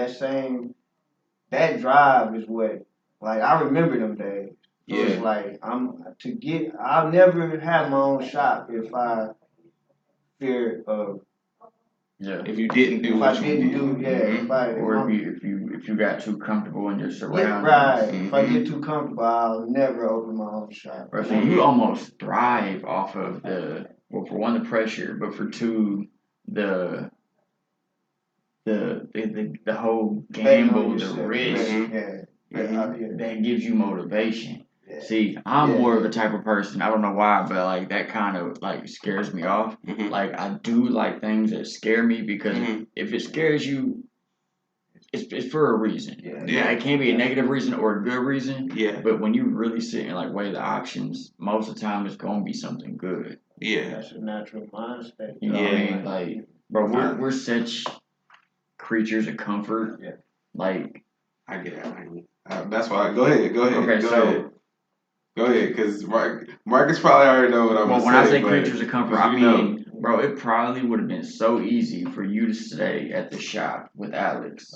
That drive is what, like, I remember them days. So it's like I'll never have my own shop if I fear of.
Yeah.
If you didn't do what you did.
Or if you got too comfortable in your surroundings.
Right. If I get too comfortable, I'll never open my own shop.
Right, so you almost thrive off of for one, the pressure, but for two, the whole gamble, the risk that gives you motivation. Yeah. See, I'm more of a type of person, I don't know why, but like that kind of like scares me off. Like I do like things that scare me because if it scares you, it's for a reason. Yeah, it can be a negative reason or a good reason. Yeah. But when you really sit and like weigh the options, most of the time it's gonna be something good.
Yeah. That's a natural mind state.
You know what I mean? Like, bro, we're such creatures of comfort. Yeah. Like,
I get it. That's why. Go ahead. Okay, go ahead, because Marcus probably already know what I'm saying.
Well, when I say creatures of comfort, I mean, bro, it probably would have been so easy for you to stay at the shop with Alex.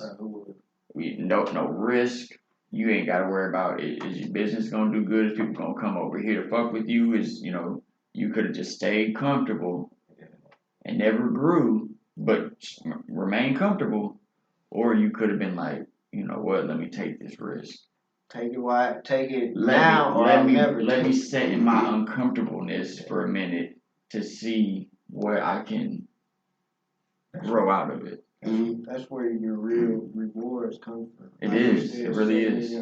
No risk. You ain't got to worry about is your business gonna do good? Is people gonna come over here to fuck with you? You could have just stayed comfortable and never grew, but remain comfortable, or you could have been like, you know what? Let me take this risk.
Take it now, or I'll never.
Let me sit in my uncomfortableness for a minute to see where I can grow out of it.
That's where your real rewards come from.
It is. It really is.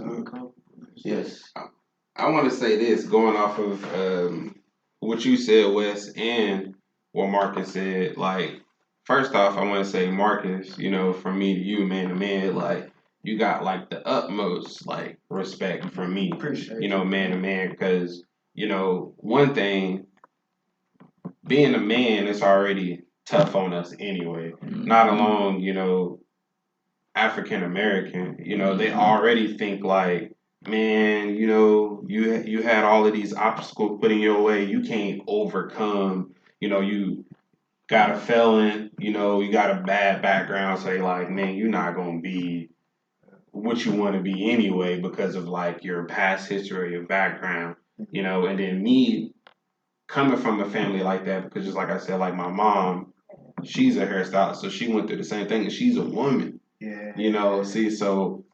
Yes. I want to say this, going off of what you said, Wes, and what Marcus said. Like, first off, I want to say, Marcus, from me to you, man to man, like, you got like the utmost like respect from me, man to man, because one thing, being a man is already tough on us anyway. Not alone, African American. They already think like, man, you had all of these obstacles put in your way, you can't overcome. You got a felon, you got a bad background. Say like, man, you're not gonna be what you want to be anyway because of like your past history or your background, and then me coming from a family like that, because just like I said, like my mom, she's a hairstylist, so she went through the same thing, and she's a woman. See, so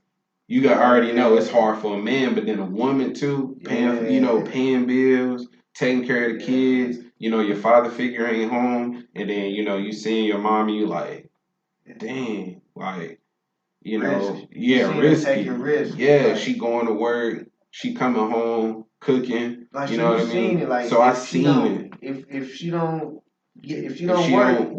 you already know it's hard for a man, but then a woman too, paying bills, taking care of the kids, your father figure ain't home, and then you seeing your mom, you like, dang, like, risky.
Taking risk.
Yeah, she going to work, she coming home, cooking.
Like,
you know what I mean?
It, like,
so I seen it.
If she don't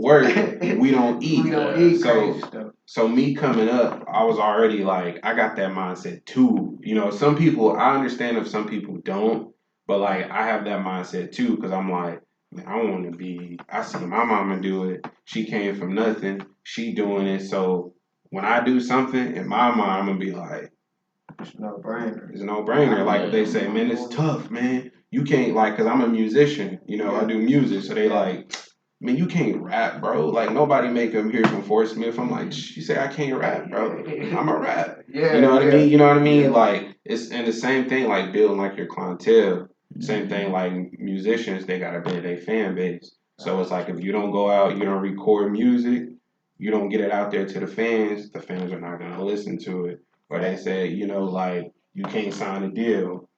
work,
we don't eat.
We don't eat crazy stuff.
So me coming up, I was already like, I got that mindset too. Some people, I understand if some people don't, but like I have that mindset too, because I'm like, man, I see my mama do it. She came from nothing. She doing it. So when I do something, in my mind, I'm going to be like,
it's no brainer.
It's no brainer. Like they say, man, it's tough, man. You can't, like, because I'm a musician, I do music. So they like, man, you can't rap, bro. Like, nobody make them hear from Fort Smith. I'm like, you say I can't rap, bro. I'm a rap. You know what I mean? You know what I mean? Yeah. Like, it's and the same thing, like building like your clientele. Same thing, like musicians, they got to build their fan base. So it's like, if you don't go out, you don't record music, you don't get it out there to the fans are not going to listen to it. Or they say, like, you can't sign a deal.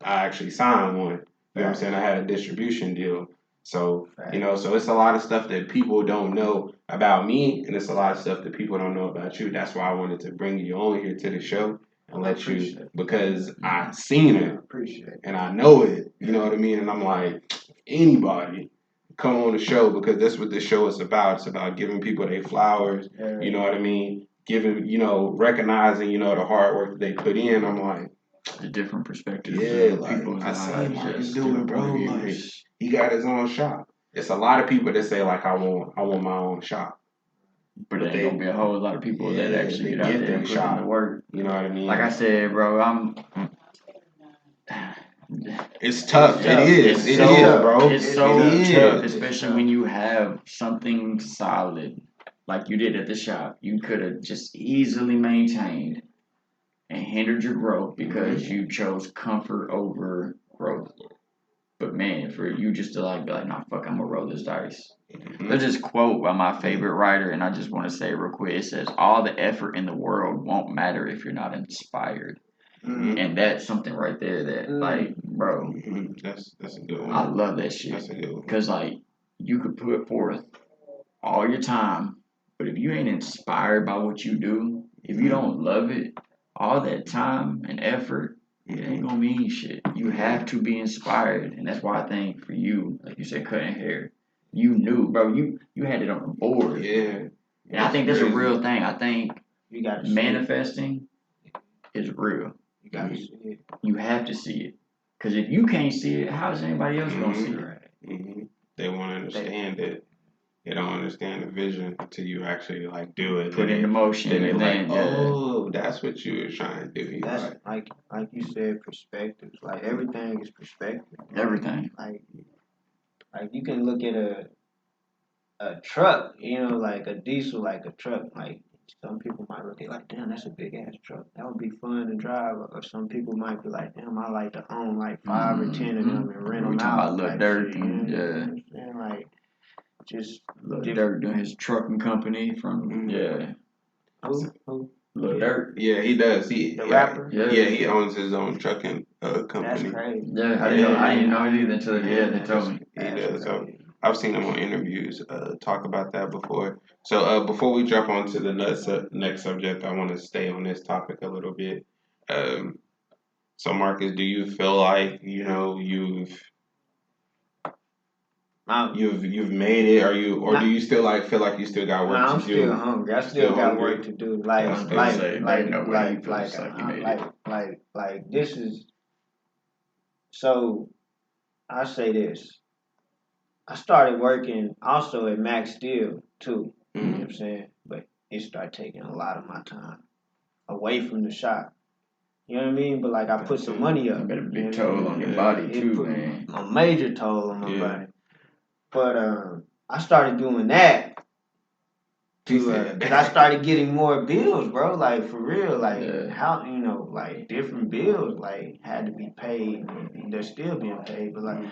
I actually signed one. You know what I'm saying? I had a distribution deal. So, so it's a lot of stuff that people don't know about me, and it's a lot of stuff that people don't know about you. That's why I wanted to bring you on here to the show and let you, because I seen it
Appreciate it.
and I know it. You know what I mean? And I'm like, anybody come on the show, because that's what this show is about. It's about giving people their flowers. You know what I mean? Giving, recognizing, the hard work that they put in. I'm like,
the different perspectives.
Yeah, like I seen Marcus do it, bro. Like he got his own shop. It's a lot of people that say like I want my own shop.
But there ain't gonna be a whole lot of people that actually get out there and put in the work.
You know what I mean?
Like I said, bro,
it's tough. It is. It is, bro.
It's so tough, especially when you have something solid like you did at the shop. You could have just easily maintained and hindered your growth because you chose comfort over growth. But man, for you just to be like, nah, fuck, I'm gonna roll this dice. There's this quote by my favorite writer, and I just want to say it real quick. It says, "All the effort in the world won't matter if you're not inspired." And that's something right there that, like, bro,
that's a good one.
I love that shit.
That's a good one.
Because, like, you could put forth all your time, but if you ain't inspired by what you do, if you don't love it, all that time and effort, it ain't gonna mean shit. You have to be inspired, and that's why I think for you, like you said, cutting hair, you knew, bro. You had it on the board.
Yeah.
And I think that's a real thing. I think
you got
manifesting is real.
You got to see it.
You have to see it, because if you can't see it, how is anybody else gonna see it?
They won't understand it. They don't understand the vision until you actually like do it.
Put it into motion, and then
oh, that's what you were trying to do.
That's like you said, perspectives. Like everything is perspective.
Everything.
Like you can look at a truck, like a diesel, like a truck. Like some people might look at like, damn, that's a big ass truck. That would be fun to drive. Or some people might be like, damn, I like to own like 5 or 10 of them and rent them out.
We talking about Lil Durk and
like just
Lil Durk doing his trucking company from
Who?
Lil Durk.
Yeah, he does. The
rapper.
Yeah, he owns his own trucking company.
That's crazy.
Yeah, I didn't know it either until they told me.
He does. So I've seen him on interviews talk about that before. So before we jump on to the next subject, I want to stay on this topic a little bit. So Marcus, do you feel like you've made it? Do you still feel like you still got work to do?
I'm still hungry. I still got work to do. Like this is. So I say this. I started working also at Max Steel too. You know what I'm saying? But it started taking a lot of my time away from the shop. You know what I mean? But like I put some money up.
It got a big toll on your body too, man.
A major toll on my body. But I started doing that because I started getting more bills, bro. Like for real, like how like different bills like had to be paid, and they're still being paid. But like,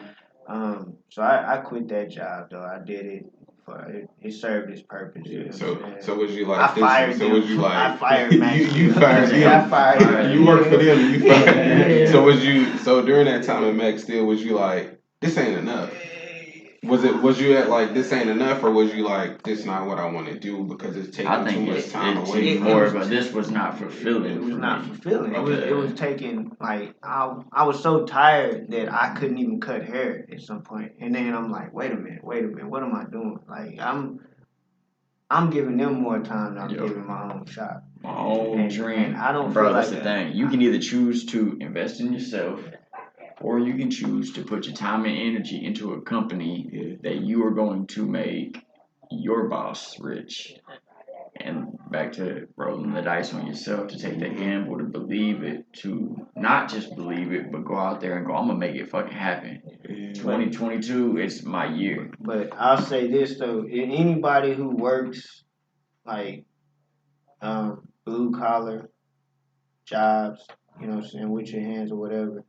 so I quit that job though. I did it for it served its purpose.
Yeah. So was you like?
I fired them.
Was you like?
I fired Max.
You fired them.
I fired them.
You worked for them. And you fired. Yeah. So was you? So during that time at Max Steel, was you like, this ain't enough? Was you at like this ain't enough, or was you like this not what I want to do because it's taking too much time away?
But this was not fulfilling.
It was not fulfilling. It was taking like I was so tired that I couldn't even cut hair at some point. And then I'm like, wait a minute, what am I doing? Like I'm giving them more time than I'm giving my own shop.
My own dream.
And I don't
feel
like
that's the thing. You can either choose to invest in yourself, or you can choose to put your time and energy into a company that you are going to make your boss rich. And back to rolling the dice on yourself, to take that gamble, to believe it, to not just believe it, but go out there and go, I'm going to make it fucking happen. 2022, it's my year.
But I'll say this, though. Anybody who works, like, blue-collar jobs, you know what I'm saying, with your hands or whatever,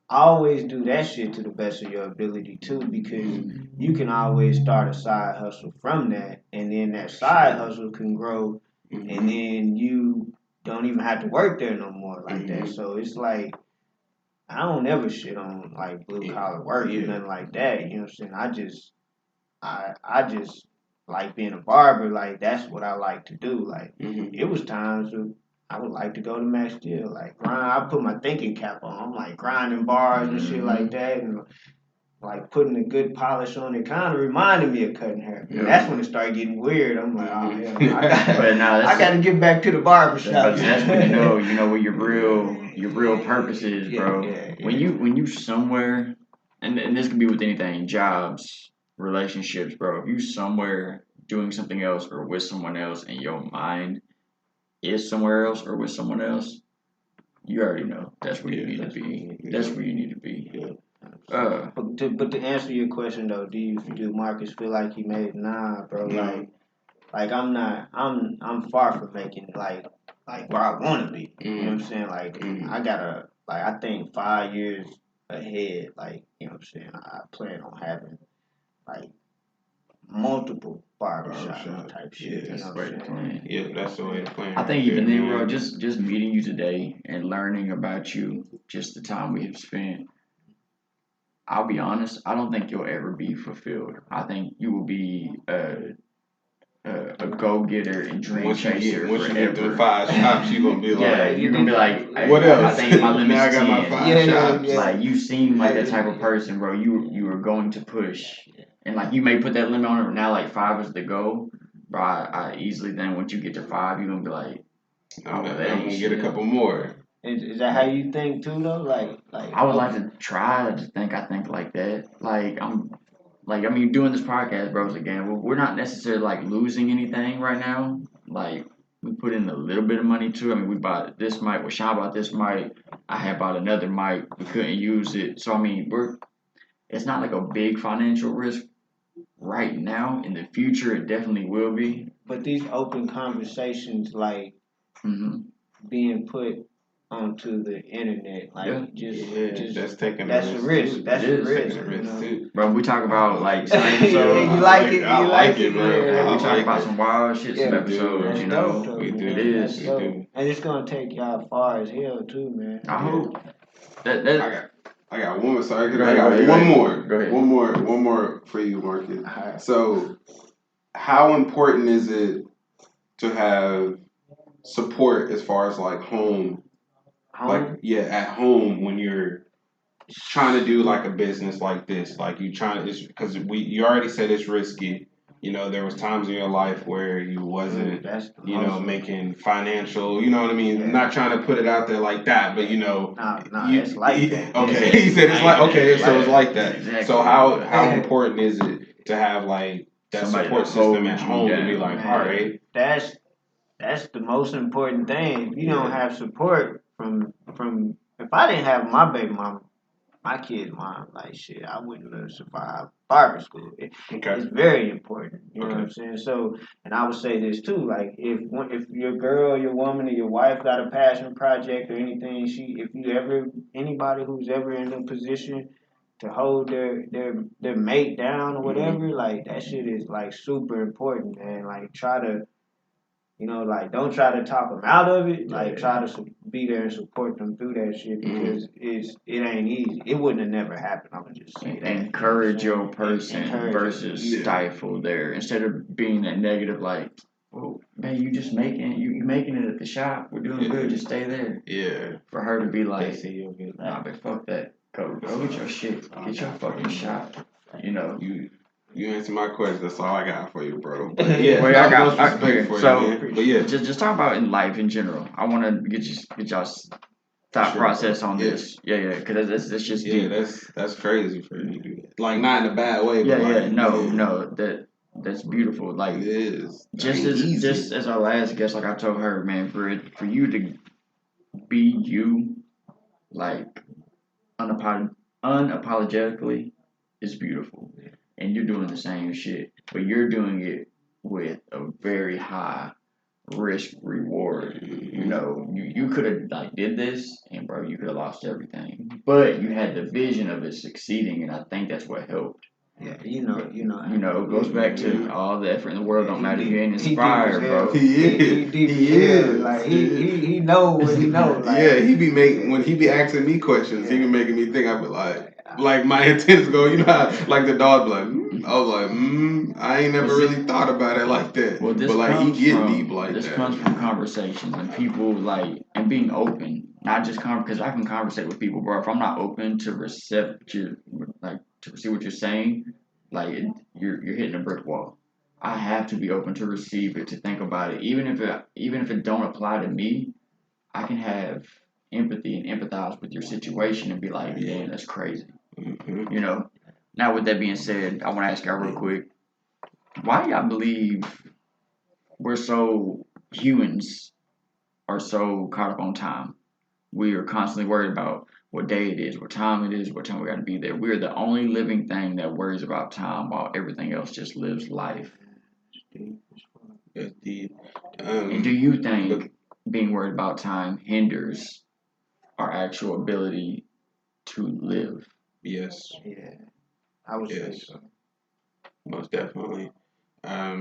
always do that shit to the best of your ability too, because you can always start a side hustle from that, and then that side hustle can grow, and then you don't even have to work there no more like that. So it's like I don't ever shit on like blue collar work or nothing like that. You know what I'm saying? I just like being a barber. Like that's what I like to do. Like it was times I would like to go to Max Steel. Like grind, I put my thinking cap on. I'm like grinding bars and shit like that, and like putting a good polish on it. Kind of reminded me of cutting hair. Yeah. That's when it started getting weird. I'm like, oh hell, I got to get back to the barbershop.
That's when you know what your real purpose is, bro. Yeah. When you somewhere, and this could be with anything, jobs, relationships, bro. If you somewhere doing something else or with someone else, and your mind is somewhere else or with someone else, you already know that's where you need to be. That's where you need to be.
Yeah.
But to answer your question though, do Marcus feel like he made it? Nah, bro. Like I'm far from making it like where I want to be. You know what I'm saying? Like I gotta I think 5 years ahead. Like you know what I'm saying? I plan on having like multiple barbershop type shit. You know what I'm saying?
Yeah, that's the way to plan.
I think even then, bro, just meeting you today and learning about you, just the time we have spent. I'll be honest, I don't think you'll ever be fulfilled. I think you will be a go-getter and dream chaser
once
forever.
You get through 5 shops, you're going to be like...
Yeah, you're going to be like...
What else?
I think my limit's
now I got
10.
my 5 shops.
Yeah. Like, you seem like the type of person, bro, you are going to push. And, like, you may put that limit on it, now, like, 5 is the goal. Bro, I easily then, once you get to 5, you're going to be like...
I'm going to get a couple more.
Is that how you think too though? Like
I would like to try to think. I think like that. I mean, doing this podcast, bros. Again, we're not necessarily like losing anything right now. Like we put in a little bit of money too. I mean, we bought this mic. Well, Sean bought this mic. I had bought another mic. We couldn't use it. So I mean, it's not like a big financial risk right now. In the future, it definitely will be.
But these open conversations, like being put onto the internet,
that's taking
that's a risk. That's a risk.
Too.
Bro, we talk about like some
episodes. You like it?
I like it, bro.
Yeah, we talk about some wild shit. Some episodes, you know.
We do.
It is.
And it's gonna take y'all far as hell too, man.
I hope. I
got one. Sorry, I got one more. Go ahead. One more for you, Marcus. Right. So, how important is it to have support as far as like home? Like at home when you're trying to do like a business like this, like you trying to, because you already said it's risky. You know, there was times in your life where you wasn't, making financial. You know what I mean? Yeah. Not trying to put it out there like that, but
it's like that.
Okay, he said it's like so it's like that. Exactly. So how important is it to have like that support system at home to be like, all right?
That's the most important thing. If you don't have support from if I didn't have my baby mama, my kid's mom, like shit, I wouldn't have survived barber school. It's very important. You know what I'm saying? So, and I would say this too, like if your girl, your woman, or your wife got a passion project or anything, anybody who's ever in a position to hold their mate down or whatever, like that shit is like super important, man. Like try to. Don't try to talk them out of it. Like, try to be there and support them through that shit because it ain't easy. It wouldn't have never happened. I'm gonna just say that.
Encourage your person versus stifle there instead of being that negative. Like, oh man, you making it at the shop. We're doing good. Just stay there.
Yeah.
For her to be like, nah, but fuck that. Go get your shit. Get your fucking shop. You know.
You answer my question. That's all I got for you, bro.
But I got respect for you. But yeah, just talk about in life in general. I want to get y'all's thought process on this. Yeah, because that's just deep.
That's crazy for you to do that. Like not in a bad way.
But no, that's beautiful. Like
it is.
Just as our last guest, like I told her, man, for you to be you, like unapologetically, is beautiful. And you're doing the same shit, but you're doing it with a very high risk reward. You know, you could have like did this, and bro, you could have lost everything. But you had the vision of it succeeding, and I think that's what helped.
Yeah, you know.
It goes back to all the effort in the world. Don't matter if you ain't inspired, bro.
He is.
Like he know what he know. Like,
when he be asking me questions, he be making me think. I be like, like my antennas go. You know how like the dog like. I was like, I ain't never really thought about it like that.
Well,
but like he get deep like
this
that.
This comes from conversations and people like and being open, not just because I can conversate with people, bro. If I'm not open to receive what you're saying, like you're hitting a brick wall. I have to be open to receive it, to think about it, even if it don't apply to me. I can have empathy and empathize with your situation and be like, damn, that's crazy.
Mm-hmm.
You know. Now, with that being said, I want to ask y'all real quick, why do y'all believe humans are so caught up on time? We are constantly worried about what day it is, what time it is, what time we got to be there. We're the only living thing that worries about time while everything else just lives life.
That's deep.
And do you think being worried about time hinders our actual ability to live?
Yes.
Yeah. I would say so.
Most definitely. I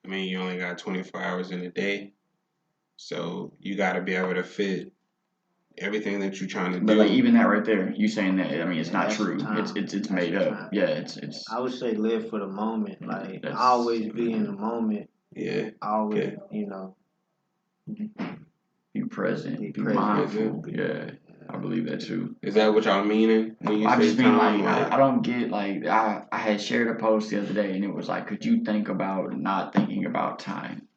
mean, you only got 24 hours in a day, so you got to be able to fit everything that you're trying to do.
But like even that right there, you saying that, I mean, it's not true. It's made up.
Time.
Yeah, it's.
I would say live for the moment. Like always be in the moment.
Yeah.
Always, you know.
Be present. Be mindful. Yeah. I believe that too.
Is that what y'all meaning when you
I
say
just mean
time?
like I don't get like I had shared a post the other day and it was like, could you think about not thinking about time?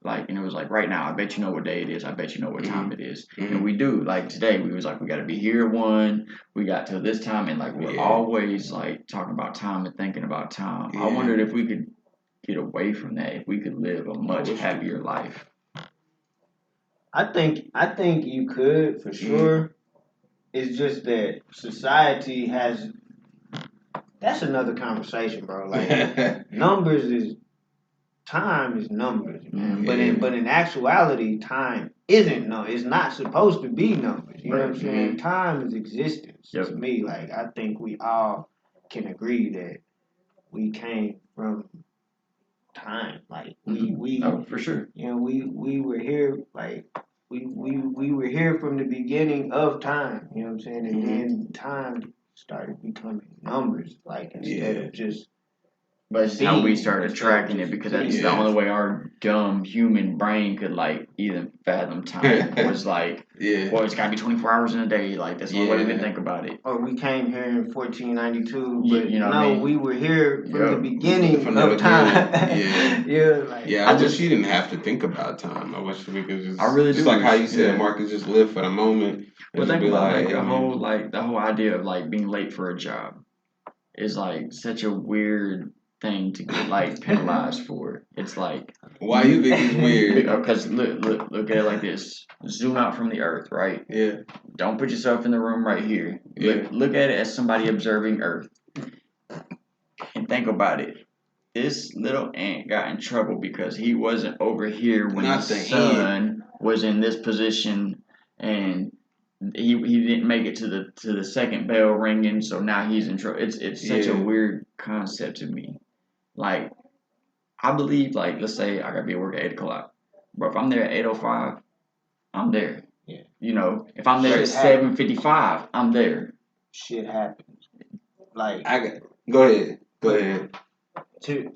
Like, and it was like, right now, I bet you know what day it is. I bet you know what time it is. And we do. Like today, we was like, we got to be here at 1. We got till this time, and like we're always like talking about time and thinking about time. I wondered if we could get away from that. If we could live a much happier life.
I think you could for sure. It's just that society has. That's another conversation, bro. Like numbers is time is numbers, man. But in actuality, time isn't it's not supposed to be numbers. You know what I'm saying? Time is existence to me. Like I think we all can agree that we came from time. Like we
for sure.
You know, we were here like we were here from the beginning of time, you know what I'm saying? And then time started becoming numbers, like instead of just.
But it's how we started tracking it because that's the only way our dumb human brain could like even fathom time was like, well, it's gotta be 24 hours in a day. Like that's the only way we can think about it.
Or we came here in 1492, but
you know what I mean?
We were here from the beginning of time.
I wish you didn't have to think about time. I wish we could just.
I really do.
Just like how you said, Marcus, just live for the moment.
But think about like the whole idea of like being late for a job is like such a weird thing to get like penalized for. It's like,
why you think it's weird?
Because look at it like this. Zoom out from the earth, right?
Yeah.
Don't put yourself in the room right here.
Yeah.
Look at it as somebody observing Earth. And think about it. This little ant got in trouble because he wasn't over here when the sun was in this position, and he didn't make it to the second bell ringing, so now he's in trouble. It's such a weird concept to me. Like, I believe, like, let's say I gotta be at work at 8 o'clock. But if I'm there at 8:05, I'm there.
Yeah.
You know, if I'm there at 7:55, I'm there.
Shit happens. Like
go ahead.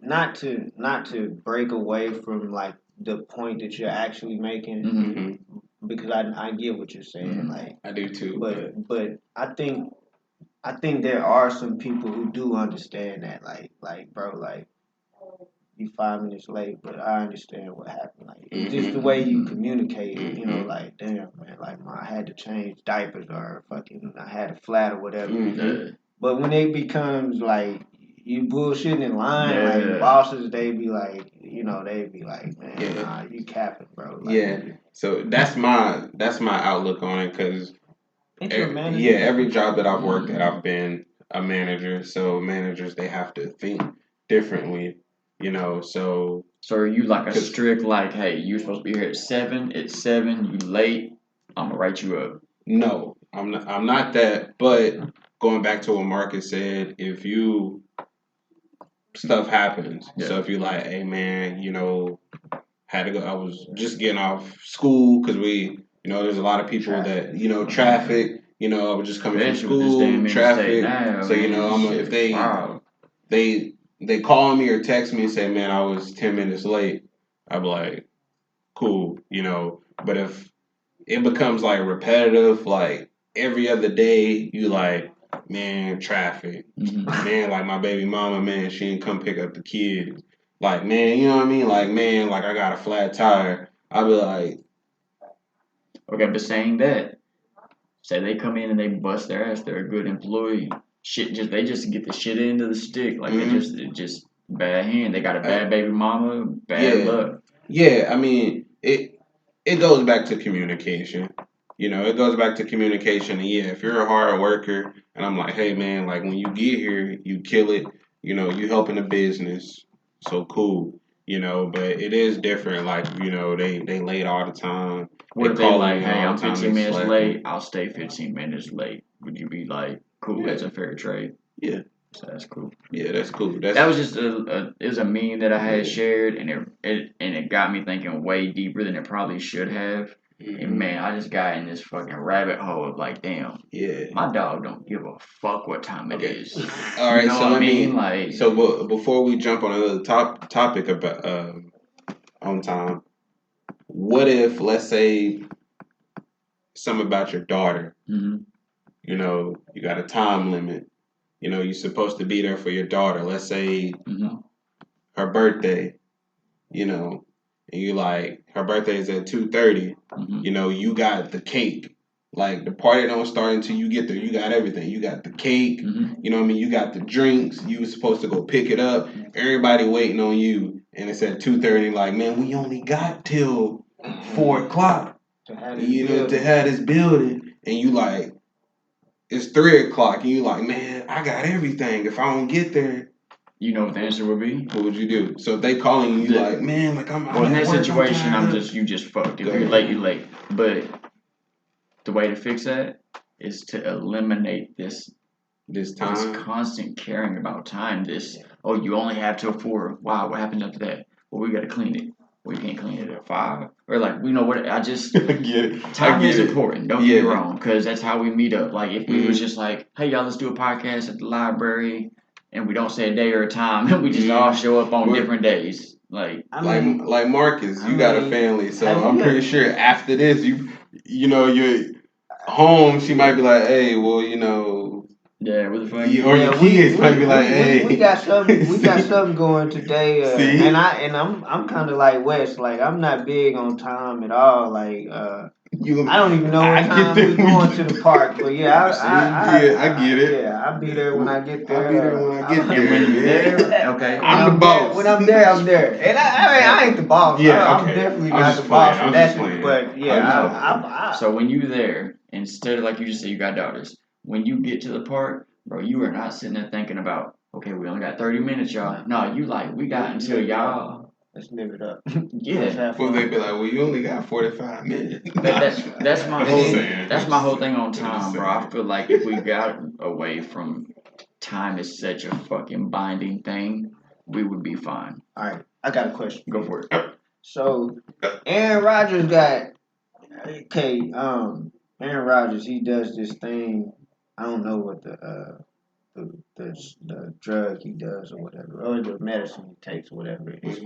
Not to break away from like the point that you're actually making, because I get what you're saying. Like
I do too.
But I think there are some people who do understand that. Like bro, like you 5 minutes late, but I understand what happened. Like just the way you communicate, you know, like damn man, like I had to change diapers or fucking I had a flat or whatever. But when it becomes like you bullshitting in line, like bosses, they be like, man, nah, you capping, bro. Like,
So that's my outlook on it because every job that I've worked at, I've been a manager. So managers, they have to think differently, you know. So
are you like a strict like, hey, you're supposed to be here at 7? It's 7. You late? I'm gonna write you up.
No, I'm not that. But going back to what Marcus said, if you stuff happens. So if you're like, hey man, you know, had to go. I was just getting off school because there's a lot of people that traffic. You know, I was just coming from
Especially with this
school,
damn
traffic.
now,
So you
man,
know, if they call me or text me and say, man, I was 10 minutes late, I'm like, cool, you know. But if it becomes like repetitive, like every other day, you like, man, traffic. Man, like my baby mama, man, she didn't come pick up the kids. Like, man, you know what I mean? Like, man, like I got a flat tire. I'll be like,
okay, but saying that, say they come in and they bust their ass, they're a good employee. They just get the shit into the stick. Like they just bad hand. They got a bad baby mama, bad luck.
Yeah, I mean, it goes back to communication. You know, it goes back to communication. And yeah, if you're a hard worker and I'm like, hey man, like when you get here, you kill it, you know, you helping the business. So cool. You know, but it is different. Like, you know, they late all the time.
What if they like, hey, I'm 15 minutes late, I'll stay 15 minutes late. Would you be like, cool, that's a fair trade?
Yeah.
So that's cool.
Yeah, that's cool.
That was just it was a meme that I had shared, and it got me thinking way deeper than it probably should have. And man, I just got in this fucking rabbit hole of like, damn, my dog don't give a fuck what time it is.
All right,
you know
so
what I mean? Like,
so before we jump on another topic about on time, what if, let's say, something about your daughter? You know, you got a time limit. You know, you're supposed to be there for your daughter. Let's say her birthday. You know, and you like her birthday is at 2:30. You know, you got the cake. Like the party don't start until you get there. You got everything. You got the cake. You know what I mean? You got the drinks. You was supposed to go pick it up. Everybody waiting on you, and it's at 2:30. Like, man, we only got till 4:00. To have this building, and you like, it's 3:00, and you like, man, I got everything. If I don't get there.
You know what the answer would be?
What would you do? So if they calling you like, man, like I'm
well, in that situation, you just fucked. If you're late, you're late. But the way to fix that is to eliminate this constant caring about time. You only have till 4. Wow, what happens after that? Well, we got to clean it. Well, you can't clean it at 5. Or like, you know what? I just
get it.
Time is important. Don't get me wrong, because that's how we meet up. Like if we was just like, hey y'all, let's do a podcast at the library. And we don't say a day or a time, and we just all show up on different days. Like
Marcus, you got a family, so I'm pretty sure after this, you know, you're home. She might be like, hey, well, you know,
what the fuck?
Or your kids might be like, hey,
we got something going today, and I'm kind of like Wes. Like I'm not big on time at all. Like I don't even know what time we're going to the park, but I get it. Yeah, I'll be there when I get there.
I'll be there when I get there.
When you're there, okay.
I'm the boss.
When I'm there, I'm there. And I ain't the boss.
Yeah,
I'm definitely not the boss for that shit. But yeah,
so when you're there, instead of like you just say you got daughters, when you get to the park, bro, you are not sitting there thinking about, okay, we only got 30 minutes, y'all. No, you like, we got until y'all.
Let's live it up.
Yeah.
Well, they be like, well, you only got 45 minutes.
That's my whole thing on time, bro. I feel like if we got away from time is such a fucking binding thing, we would be fine.
All right, I got a question.
Go for it.
So, Aaron Rodgers Aaron Rodgers, he does this thing. I don't know what the drug he does or whatever, or the medicine he takes or whatever it is.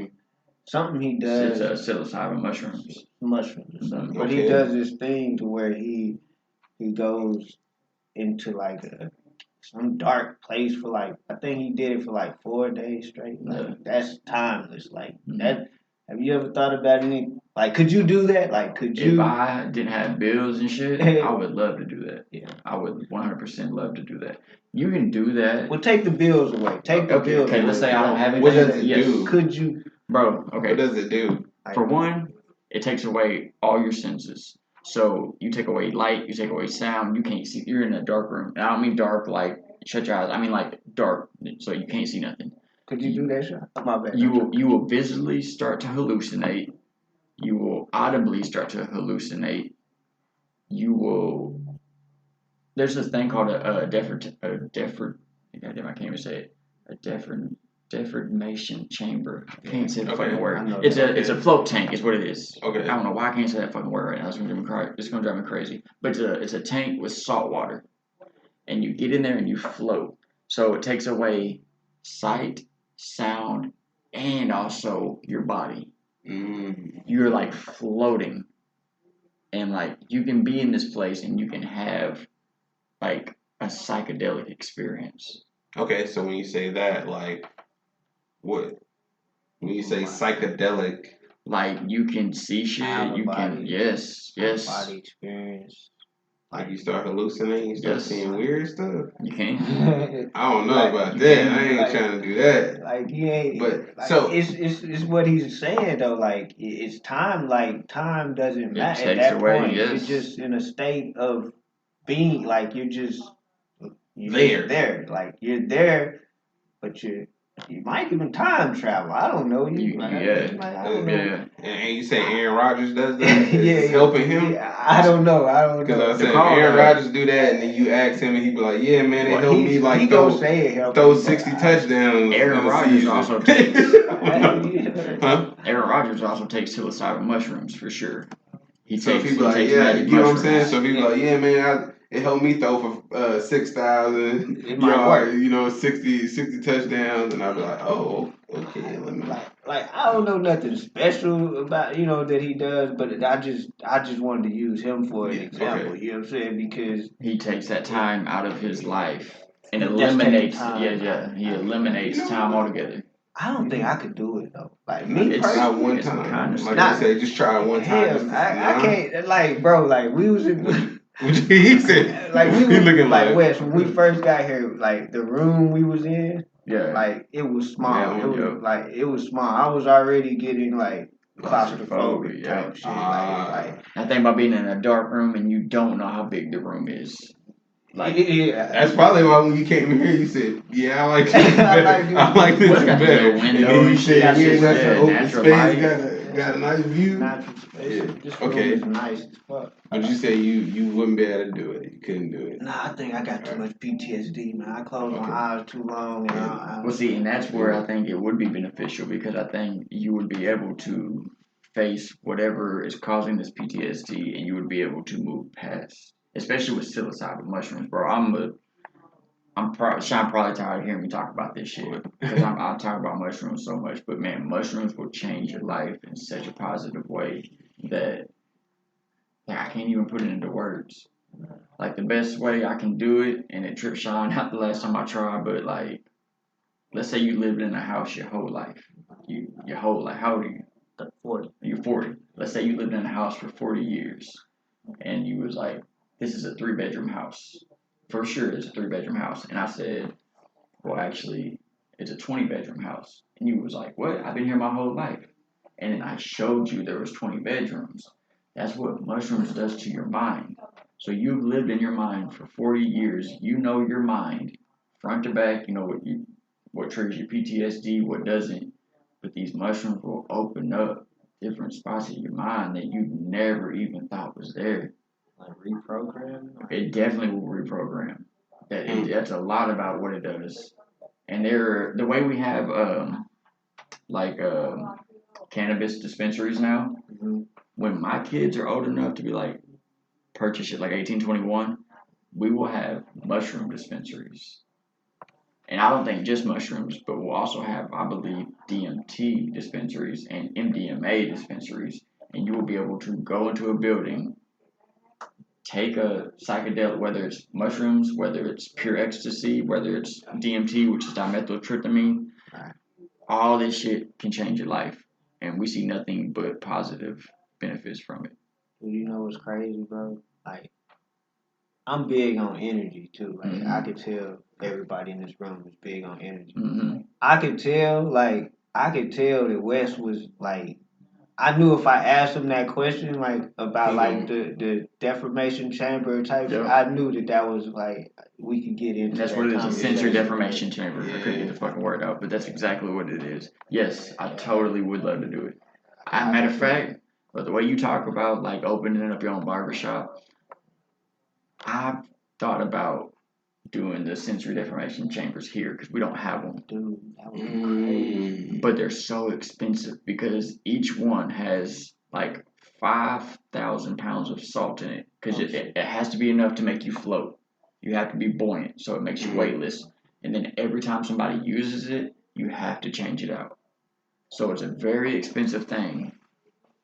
Something he does.
It's psilocybin mushrooms.
Mushrooms or something. But he does this thing to where he goes into like some dark place for like, I think he did it for like 4 days straight. Like that's timeless. Like that. Have you ever thought about any? Like, could you do that? Like, could you?
If I didn't have bills and shit, I would love to do that. Yeah, I would 100% love to do that. You can do that.
Well, take the bills away. Take the bills away.
Okay, let's say I don't have anything.
What does it do?
Could you?
Bro, okay.
What does it do?
For one, it takes away all your senses. So you take away light, you take away sound, you can't see. You're in a dark room. And I don't mean dark like shut your eyes. I mean like dark, so you can't see nothing.
Could you do that, Sean? My bad.
You will visually start to hallucinate. You will audibly start to hallucinate. You will. There's this thing called I can't even say it. A Deformation chamber. I can't say the fucking word. It's a float tank. Is what it is.
Okay.
I don't know why I can't say that fucking word right now. It's gonna drive me crazy. But it's a tank with salt water, and you get in there and you float. So it takes away sight, sound, and also your body. You're like floating, and like you can be in this place and you can have like a psychedelic experience.
Okay, so when you say that, like, what? When you say psychedelic,
like you can see shit, you can yes.
Body experience.
Like you start hallucinating, you start seeing weird stuff.
You can.
I don't know about that. I ain't trying to do that.
Like you ain't.
But
like,
so
it's what he's saying though. Like it's time. Like time doesn't matter at that
away,
point.
Yes.
You're just in a state of being. Like you're just
there.
Like you're there, but you might even time travel. I don't know. I don't know.
And you say Aaron Rodgers does that? It's helping him?
Yeah, I don't know.
Because I said Aaron Rodgers do that, and then you ask him, and he be like, "Yeah, man, it helped me like throw 60 touchdowns."
Aaron Rodgers also takes.
Huh?
Aaron Rodgers also takes psilocybin mushrooms for sure.
So if he be like, "Yeah," you know what I'm saying? So if he be like, "Yeah, man, it helped me throw for 6,000 yards, 60 touchdowns," and I'd be like, "Oh, okay, let me."
Like I don't know nothing special about that he does, but I just wanted to use him for an example.
Okay.
You know what I'm saying? Because
he takes that time out of his life and eliminates. He eliminates time altogether.
I don't think I could do it though. Like me personally,
not one time. Like I say, just try it one time.
I can't. Like bro, like we was in.
He said,
like we was
looking
like Wes when we first got here. Like the room we was in, like it was small. It was small. I was already getting like claustrophobic type shit. Like
I think about being in a dark room and you don't know how big the room is.
Like that's probably why when you came in here you said, "Yeah, I like this better. I like this better." And then you said, "Yeah, that's an open space. Got a nice view."
Natural space. This
room
is nice as fuck.
But you said you wouldn't be able to do it. You couldn't do it.
Nah, I think I got too much PTSD, man. I closed my eyes too long. And
well, see, and that's where I think it would be beneficial because I think you would be able to face whatever is causing this PTSD and you would be able to move past. Especially with psilocybin mushrooms, bro. Sean probably tired of hearing me talk about this shit because I talk about mushrooms so much. But man, mushrooms will change your life in such a positive way that I can't even put it into words. Like the best way I can do it, and it tripped Sean out the last time I tried. But like, let's say you lived in a house your whole life. How old are you?
40.
You're 40. Let's say you lived in a house for 40 years, and you was like, this is a 3-bedroom house. For sure, it's a 3-bedroom house. And I said, well, actually, it's a 20-bedroom house. And you was like, what? I've been here my whole life. And then I showed you there was 20 bedrooms. That's what mushrooms does to your mind. So you've lived in your mind for 40 years. You know your mind, front to back. You know what triggers your PTSD, what doesn't. But these mushrooms will open up different spots in your mind that you never even thought was there.
Like reprogram?
It definitely will reprogram. That's a lot about what it does. And the way we have cannabis dispensaries now, when my kids are old enough to be like purchase it like 1821, we will have mushroom dispensaries. And I don't think just mushrooms, but we'll also have, I believe, DMT dispensaries and MDMA dispensaries. And you will be able to go into a building, take a psychedelic, whether it's mushrooms, whether it's pure ecstasy, whether it's DMT, which is dimethyltryptamine, all this shit can change your life. And we see nothing but positive benefits from it.
You know what's crazy, bro? Like, I'm big on energy, too. Like, I could tell everybody in this room is big on energy. I could tell that Wes was, like, I knew if I asked him that question, like, about, like, the deformation chamber type shit, I knew that was, like, we could get into
that's
that.
What it is, a sensory deformation chamber. I couldn't get the fucking word out, but that's exactly what it is. Yes, I totally would love to do it. Matter of fact, but the way you talk about, like, opening up your own barbershop, I've thought about doing the sensory deprivation chambers here because we don't have them.
Dude, that would be crazy.
But they're so expensive because each one has like 5,000 pounds of salt in it because it has to be enough to make you float. You have to be buoyant, so it makes you weightless. And then every time somebody uses it, you have to change it out. So it's a very expensive thing,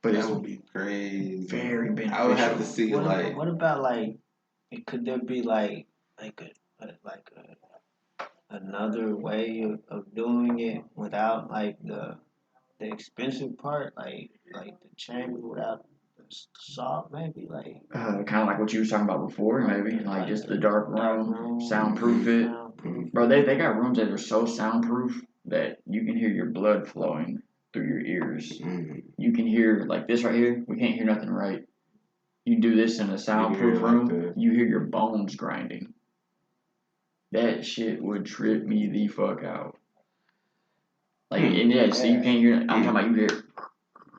but
that would be crazy.
Very beneficial.
I would have to see
what about like? Could there be like another way of doing it without like the expensive part, like the chamber without the salt, maybe like
kind of like what you was talking about before, maybe like just the dark room, soundproof it. Bro, they got rooms that are so soundproof that you can hear your blood flowing through your ears. You can hear like this right here. We can't hear nothing right. You do this in a soundproof room, you hear your bones grinding. That shit would trip me the fuck out. Like, and yeah, so you can't hear. I'm talking about you hear.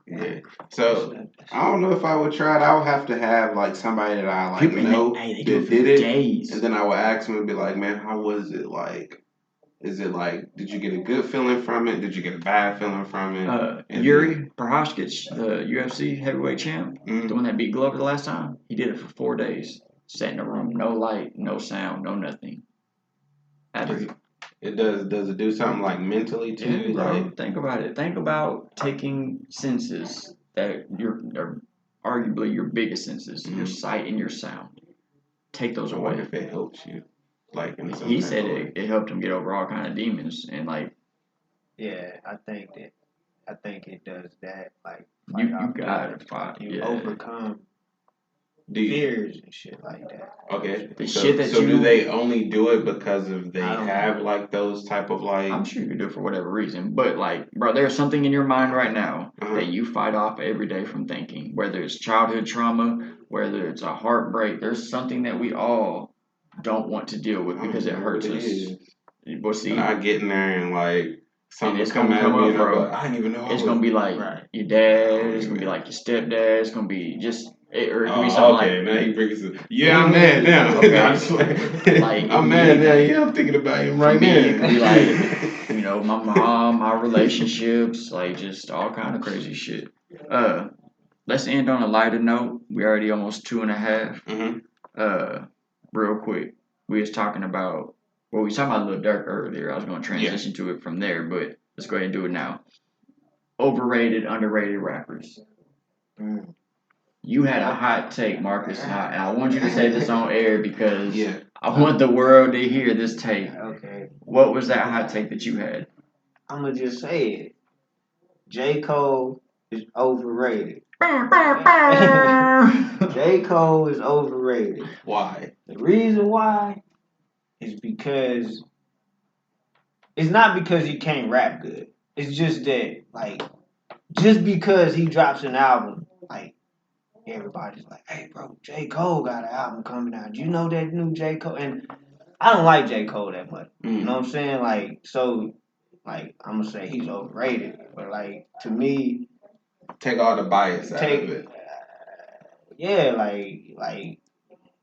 Yeah. So I don't know if I would try it. I would have to have like somebody that I like know
they
that did it, and then I would ask them and be like, "Man, how was it? Like, is it like? Did you get a good feeling from it? Did you get a bad feeling from it?"
Yuri Prohaskich, the UFC heavyweight champ, the one that beat Glover the last time, he did it for 4 days. Sat in a room, no light, no sound, no nothing.
It does it do something like mentally too?
Yeah, bro.
Like,
think about it. Think about taking senses that are arguably your biggest senses, your sight and your sound. Take those away.
I wonder if it helps you. Like
he said it helped him get over all kind of demons and like.
Yeah, I think it does that. Like
you got it.
You overcome fears and shit like that.
Okay.
So
do they only do it because of they have like those type of like?
I'm sure you can do it for whatever reason, but like, bro, there's something in your mind right now that you fight off every day from thinking. Whether it's childhood trauma, whether it's a heartbreak, there's something that we all don't want to deal with because it hurts us. We'll see.
And I get in there and like something's coming at me, bro. I didn't even know.
It's gonna be like your dad. It's gonna be like your stepdad. It's gonna be just. Or it could be something like,
now you bring it. Yeah, I'm mad now. Okay. Like, I'm mad now. Yeah, I'm thinking about him right now.
It could be like, my mom, my relationships, like just all kind of crazy shit. Let's end on a lighter note. We already almost 2.5. Real quick, we was talking about Lil Durk earlier. I was going to transition to it from there, but let's go ahead and do it now. Overrated, underrated rappers. You had a hot take, Marcus, and I want you to say this on air because I want the world to hear this take.
Okay.
What was that hot take that you had?
I'm going to just say it. J. Cole is overrated. J. Cole is overrated.
Why?
The reason why is because it's not because he can't rap good. It's just that, like, just because he drops an album, like, everybody's like, hey, bro, J. Cole got an album coming out. Do you know that new J. Cole? And I don't like J. Cole that much. You know what I'm saying? Like, so, like, I'm going to say he's overrated. But, like, to me...
Take all the bias out of it.
Yeah, like,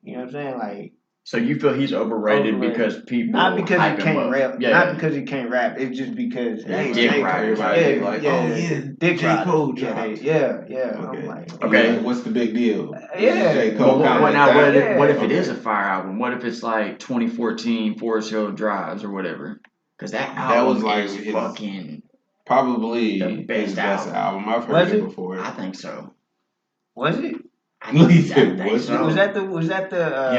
you know what I'm saying? Like...
So you feel he's overrated because people
not because he can't rap.
Yeah,
not because he can't rap. It's just because
Dick
J.
riders.
Dick
J. Cole
dropped. Yeah.
Okay.
I'm like,
okay. What's the big deal?
Yeah.
J. Cole
what if it is a fire album? What if it's like 2014 Forest Hill Drives or whatever? Because that album
was like
is fucking
probably
the best
album. I've heard it before.
I think so.
Was it?
I think so.
Was that the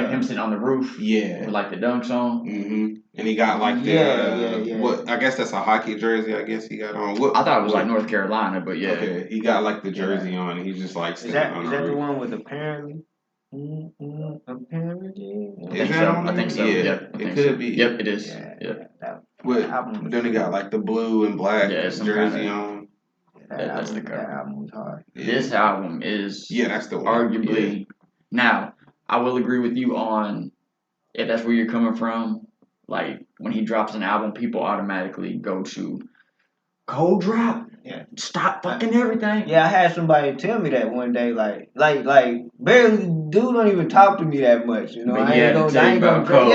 him sitting on the roof?
Yeah.
With like the dunks on?
Mm-hmm. And he got like the what? I guess that's a hockey jersey. I guess he got on.
I thought it was like North Carolina, but yeah.
Okay, he got like the jersey on. And he's just like
is that the one with apparently? Apparently.
I think so.
Yeah, it could be.
Yep, it is.
Then he got like the blue and black jersey on.
That's the cover.
That album was hard.
This album is
that's the one.
Arguably. Now, I will agree with you on if that's where you're coming from. Like when he drops an album, people automatically go to Cold Drop.
Yeah.
Stop fucking everything.
Yeah, I had somebody tell me that one day. Like barely, dude don't even talk to me that much. You know,
I ain't gonna
Cole,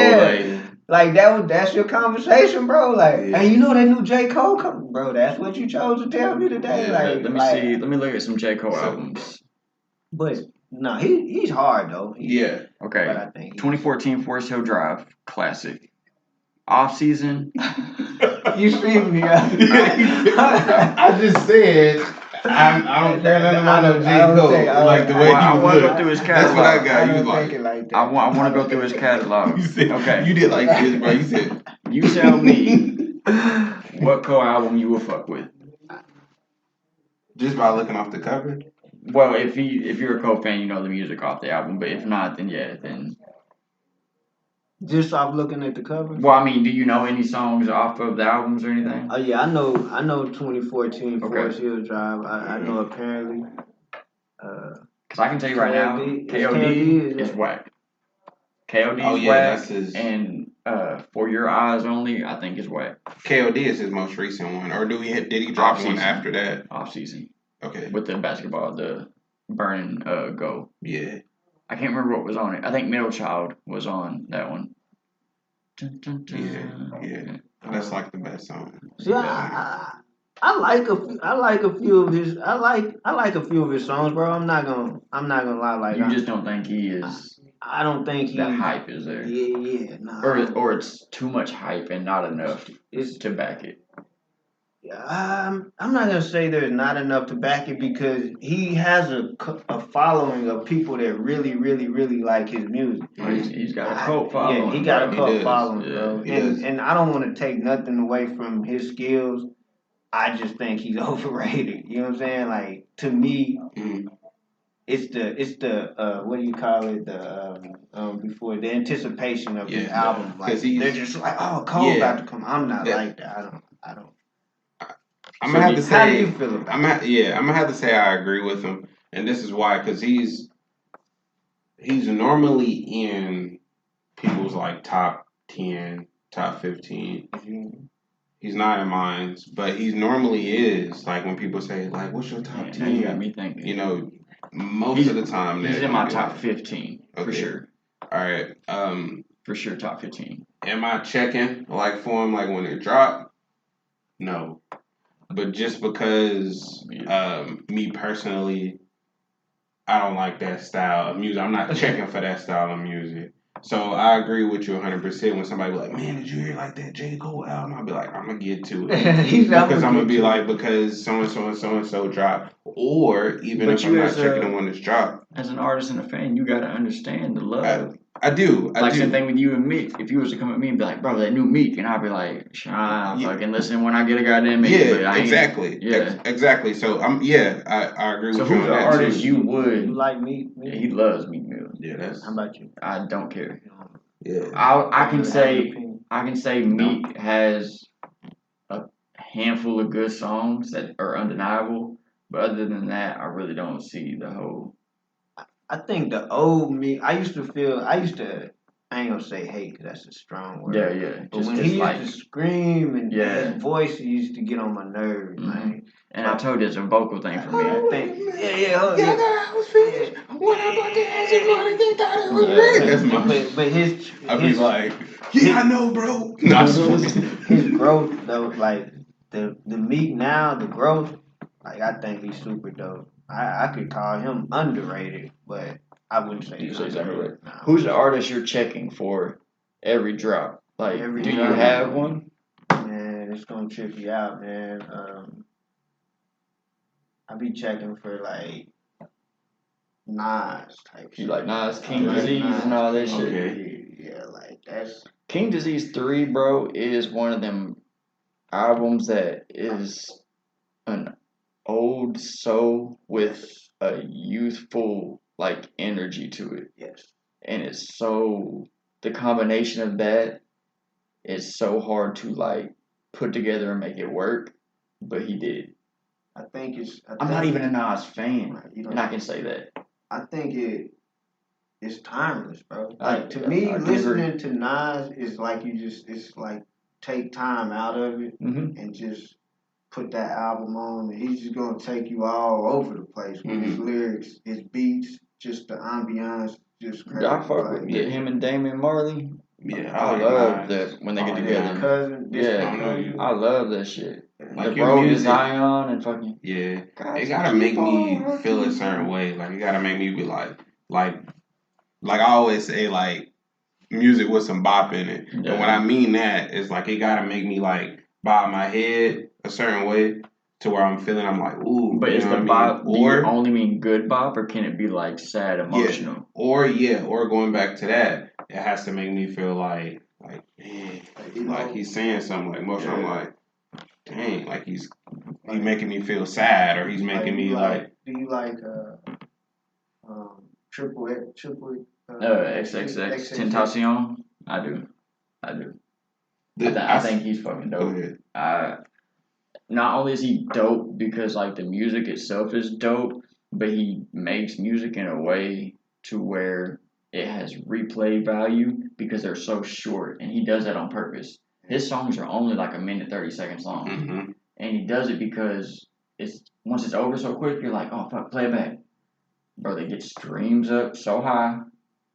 Like that's your conversation, bro. Like, hey, you know that new J. Cole coming, bro. That's what you chose to tell me today.
Yeah,
like,
let me see. Let me look at some J. Cole albums.
But no, he's hard though.
Yeah.
Okay.
But I think
2014 Forest Hill Drive, classic. Off season.
You see me?
I just said. I don't care nothing about no J. Cole. Like the way
I
he
want to
looked.
go through his catalog.
That's what I got.
I
You
don't
like.
think it like that.
I want to go through his catalog.
You said,
okay.
You did like this, bro. You said.
You tell me what Cole album you will fuck with.
Just by looking off the cover.
Well, if you're a Cole fan, you know the music off the album. But if not, then yeah, then.
Just off looking at the cover.
Well, I mean, do you know any songs off of the albums or anything?
Oh yeah, I know 2014 Forest Hill Drive. I know apparently.
Because I can tell you right now, KOD is whack. KOD is whack,
that's his...
and For Your Eyes Only, I think is whack.
KOD is his most recent one, or did he drop one after that?
Off season.
Okay.
With the basketball, the burn go.
Yeah.
I can't remember what was on it. I think Middle Child was on that one.
Yeah. That's like the best song.
See, I like a few of his. I like a few of his songs, bro. I'm not gonna lie. Like
you just don't think he is.
I don't think
that hype is there.
Yeah, nah.
Or it's too much hype and not enough to back it.
I'm not gonna say there's not enough to back it because he has a following of people that really, really, really like his music.
He's got a cult following.
Yeah, he got a cult following,
yeah,
bro. And I don't want to take nothing away from his skills. I just think he's overrated. You know what I'm saying? Like to me, it's the what do you call it? Before the anticipation of his album. Like they're just like, oh, Cole about to come. I'm not like that. I don't.
I'm gonna have to say.
How do you feel about it?
I'm gonna have to say I agree with him, and this is why, because he's normally in people's like top 10, top 15. He's not in mine, but he normally is. Like when people say, like, "What's your top 10?"
You got me thinking.
You know, most of the time
he's in my top 15 for sure.
All right.
For sure, top 15.
Am I checking like for him like when it dropped? No. But just because me personally, I don't like that style of music. I'm not checking for that style of music. So I agree with you 100% when somebody be like, man, did you hear like that J. Cole album? I'll be like, I'm going to get to it. Because I'm going to be like, because so-and-so and so-and-so dropped. Or even if I'm not checking the one that's dropped.
As an artist and a fan, you got to understand the love.
I do.
Like same thing with you and Meek. If you was to come at me and be like, bro, that new Meek, and I'd be like, fucking listen when I get a goddamn Meek.
Yeah, exactly. Exactly. So I agree with you on that. So
who's the artist you would
like Meek?
Yeah, he loves Meek Mill.
Yeah, that's.
How about you?
I don't care.
Yeah.
I can say Meek has a handful of good songs that are undeniable, but other than that, I really don't see the whole.
I think the old Meek, I ain't gonna say hate because that's a strong word.
Yeah.
But when he used to scream and his voice used to get on my nerves, man.
And I told you it's a vocal thing for me.
I think,
I was finished. When I bought the house, they thought it was great. That's my.
But his.
I'd be like, I know, bro. No,
his growth though, like the Meek now, the growth, like I think he's super dope. I could call him underrated, but I wouldn't say he's underrated. No.
Who's the artist you're checking for every drop? Like, do you have one?
Man, it's gonna trip you out, man. I be checking for like Nas type shit.
You like Nas, King Disease, and all that shit?
Okay.
Yeah, like that's
King Disease 3, bro, is one of them albums that is an old soul with a youthful like energy to it.
Yes.
And it's so the combination of that is so hard to like put together and make it work, but he did. I'm not even a Nas fan, and I can say that.
I think it's timeless, bro. Like to me, listening to Nas is like it's like take time out of it and just put that album on, and he's just gonna take you all over the place with his lyrics, his beats, just the ambiance, just crazy.
I fuck with him and Damian Marley.
Yeah,
I love that when they get together. I love that shit.
Like
the
your
road
music,
to Zion and fucking.
Yeah, it gotta make me feel a certain way. Like it gotta make me be like I always say, like music with some bop in it. Yeah. And what I mean that is like it gotta make me like bob my head a certain way to where I'm feeling. I'm like, ooh.
But is the bop? Do you only mean good bop, or can it be like sad, emotional?
Or going back to that, it has to make me feel like man, like he's saying something like emotional. I'm like, dang, like he's making me feel sad, or he's making me like.
Do you like triple
XXX Tentacion? I do. I think he's fucking dope. Not only is he dope because like the music itself is dope, but he makes music in a way to where it has replay value because they're so short, and he does that on purpose. His songs are only like a minute 30 seconds long, and he does it because once it's over so quick, you're like, oh fuck, play it back, bro. They get streams up so high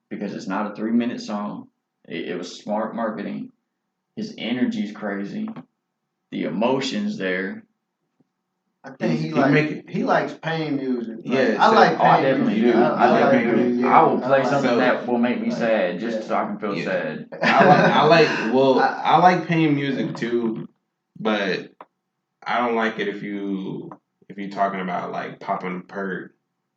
because it's not a 3-minute song. It was smart marketing. His energy's crazy. The emotions there.
I think he likes pain music.
Yeah,
I like pain.
I definitely do.
I like pain music.
I will play something that will make me sad just so I can feel sad.
I like pain music too, but I don't like it if you're talking about like popping a perk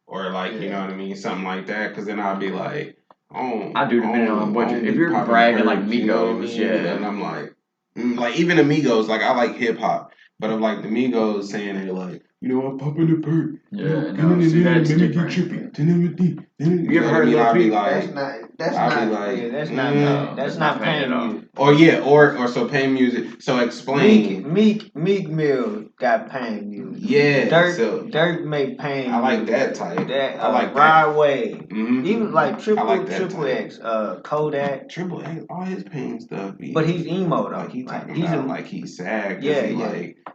or like you know what I mean, something like that. Because then I'll be like,
I do depending on what if you're bragging like Migos,
you know what I mean? And I'm like even Amigos, like I like hip hop, but I'm like the Migos saying they're like, I'm popping the perk.
Yeah, no, see that's different.
You ever heard Lil Peep?
That's not pain music.
Or so pain music. So explain.
Meek Mill got pain music.
Yeah.
Dirk make pain.
I like that type.
I like Ride Wave.
Mm-hmm.
Even like Triple X, Kodak.
Triple X, all his pain stuff.
But he's emo though.
Like he's sad.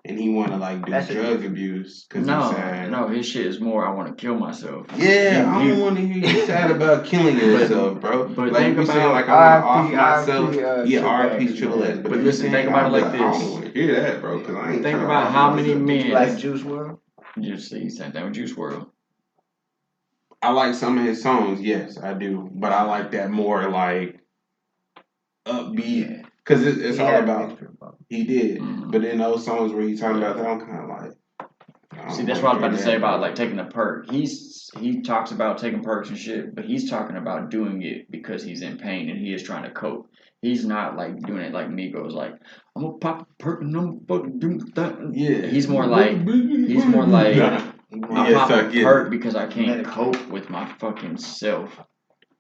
And he want to like do drug abuse because he's sad.
No, his shit is more. I want to kill myself.
Yeah, I don't want to hear you sad about killing yourself, bro.
But
like
think
you
about
saying like I want to off myself. RP Triple X.
But listen, think about it like this.
I don't want to hear that, bro. Because I ain't
think about how many men
like Juice WRLD.
You see, same thing with Juice WRLD.
I like some of his songs, yes, I do, but I like that more like upbeat because it's all about he did. But in those songs where he's talking about that, I'm kind of like.
See, that's what I was about to say about like taking a perk. He talks about taking perks and shit, but he's talking about doing it because he's in pain and he is trying to cope. He's not like doing it like Migos, like I'm gonna pop a perk and I'm fucking doing that.
Yeah.
He's more like I'm popping a perk because I can't cope with my fucking self.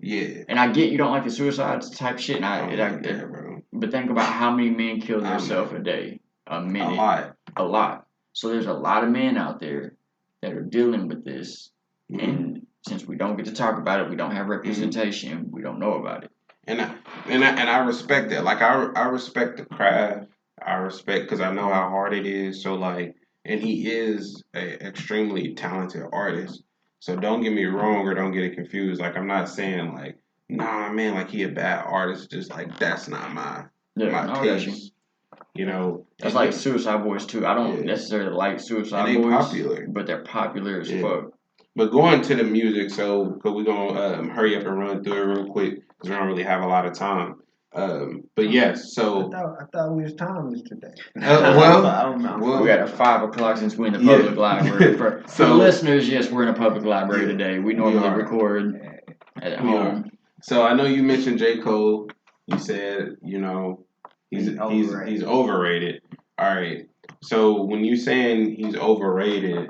Yeah.
And I get you don't like the suicide type shit, and
bro.
But think about how many men kill themselves a day, a minute, a lot. So there's a lot of men out there that are dealing with this, and since we don't get to talk about it, we don't have representation. We don't know about it. And
I respect that. Like I respect the craft. I respect because I know how hard it is. So like, and he is an extremely talented artist. So don't get me wrong or don't get it confused. Like I'm not saying like, nah, man, like he a bad artist. Just like that's not my taste. You know,
it's like Suicide Boys too. I don't necessarily like Suicide Boys,
popular,
but they're popular as fuck.
But going to the music, so because we're gonna hurry up and run through it real quick because we don't really have a lot of time. But yes, so
I thought we was timeless today.
Well, we got a 5 o'clock since we're in the public library. For the listeners, yes, we're in a public library today. We normally record at home.
So I know you mentioned J. Cole. You said he's overrated. All right. So when you saying he's overrated,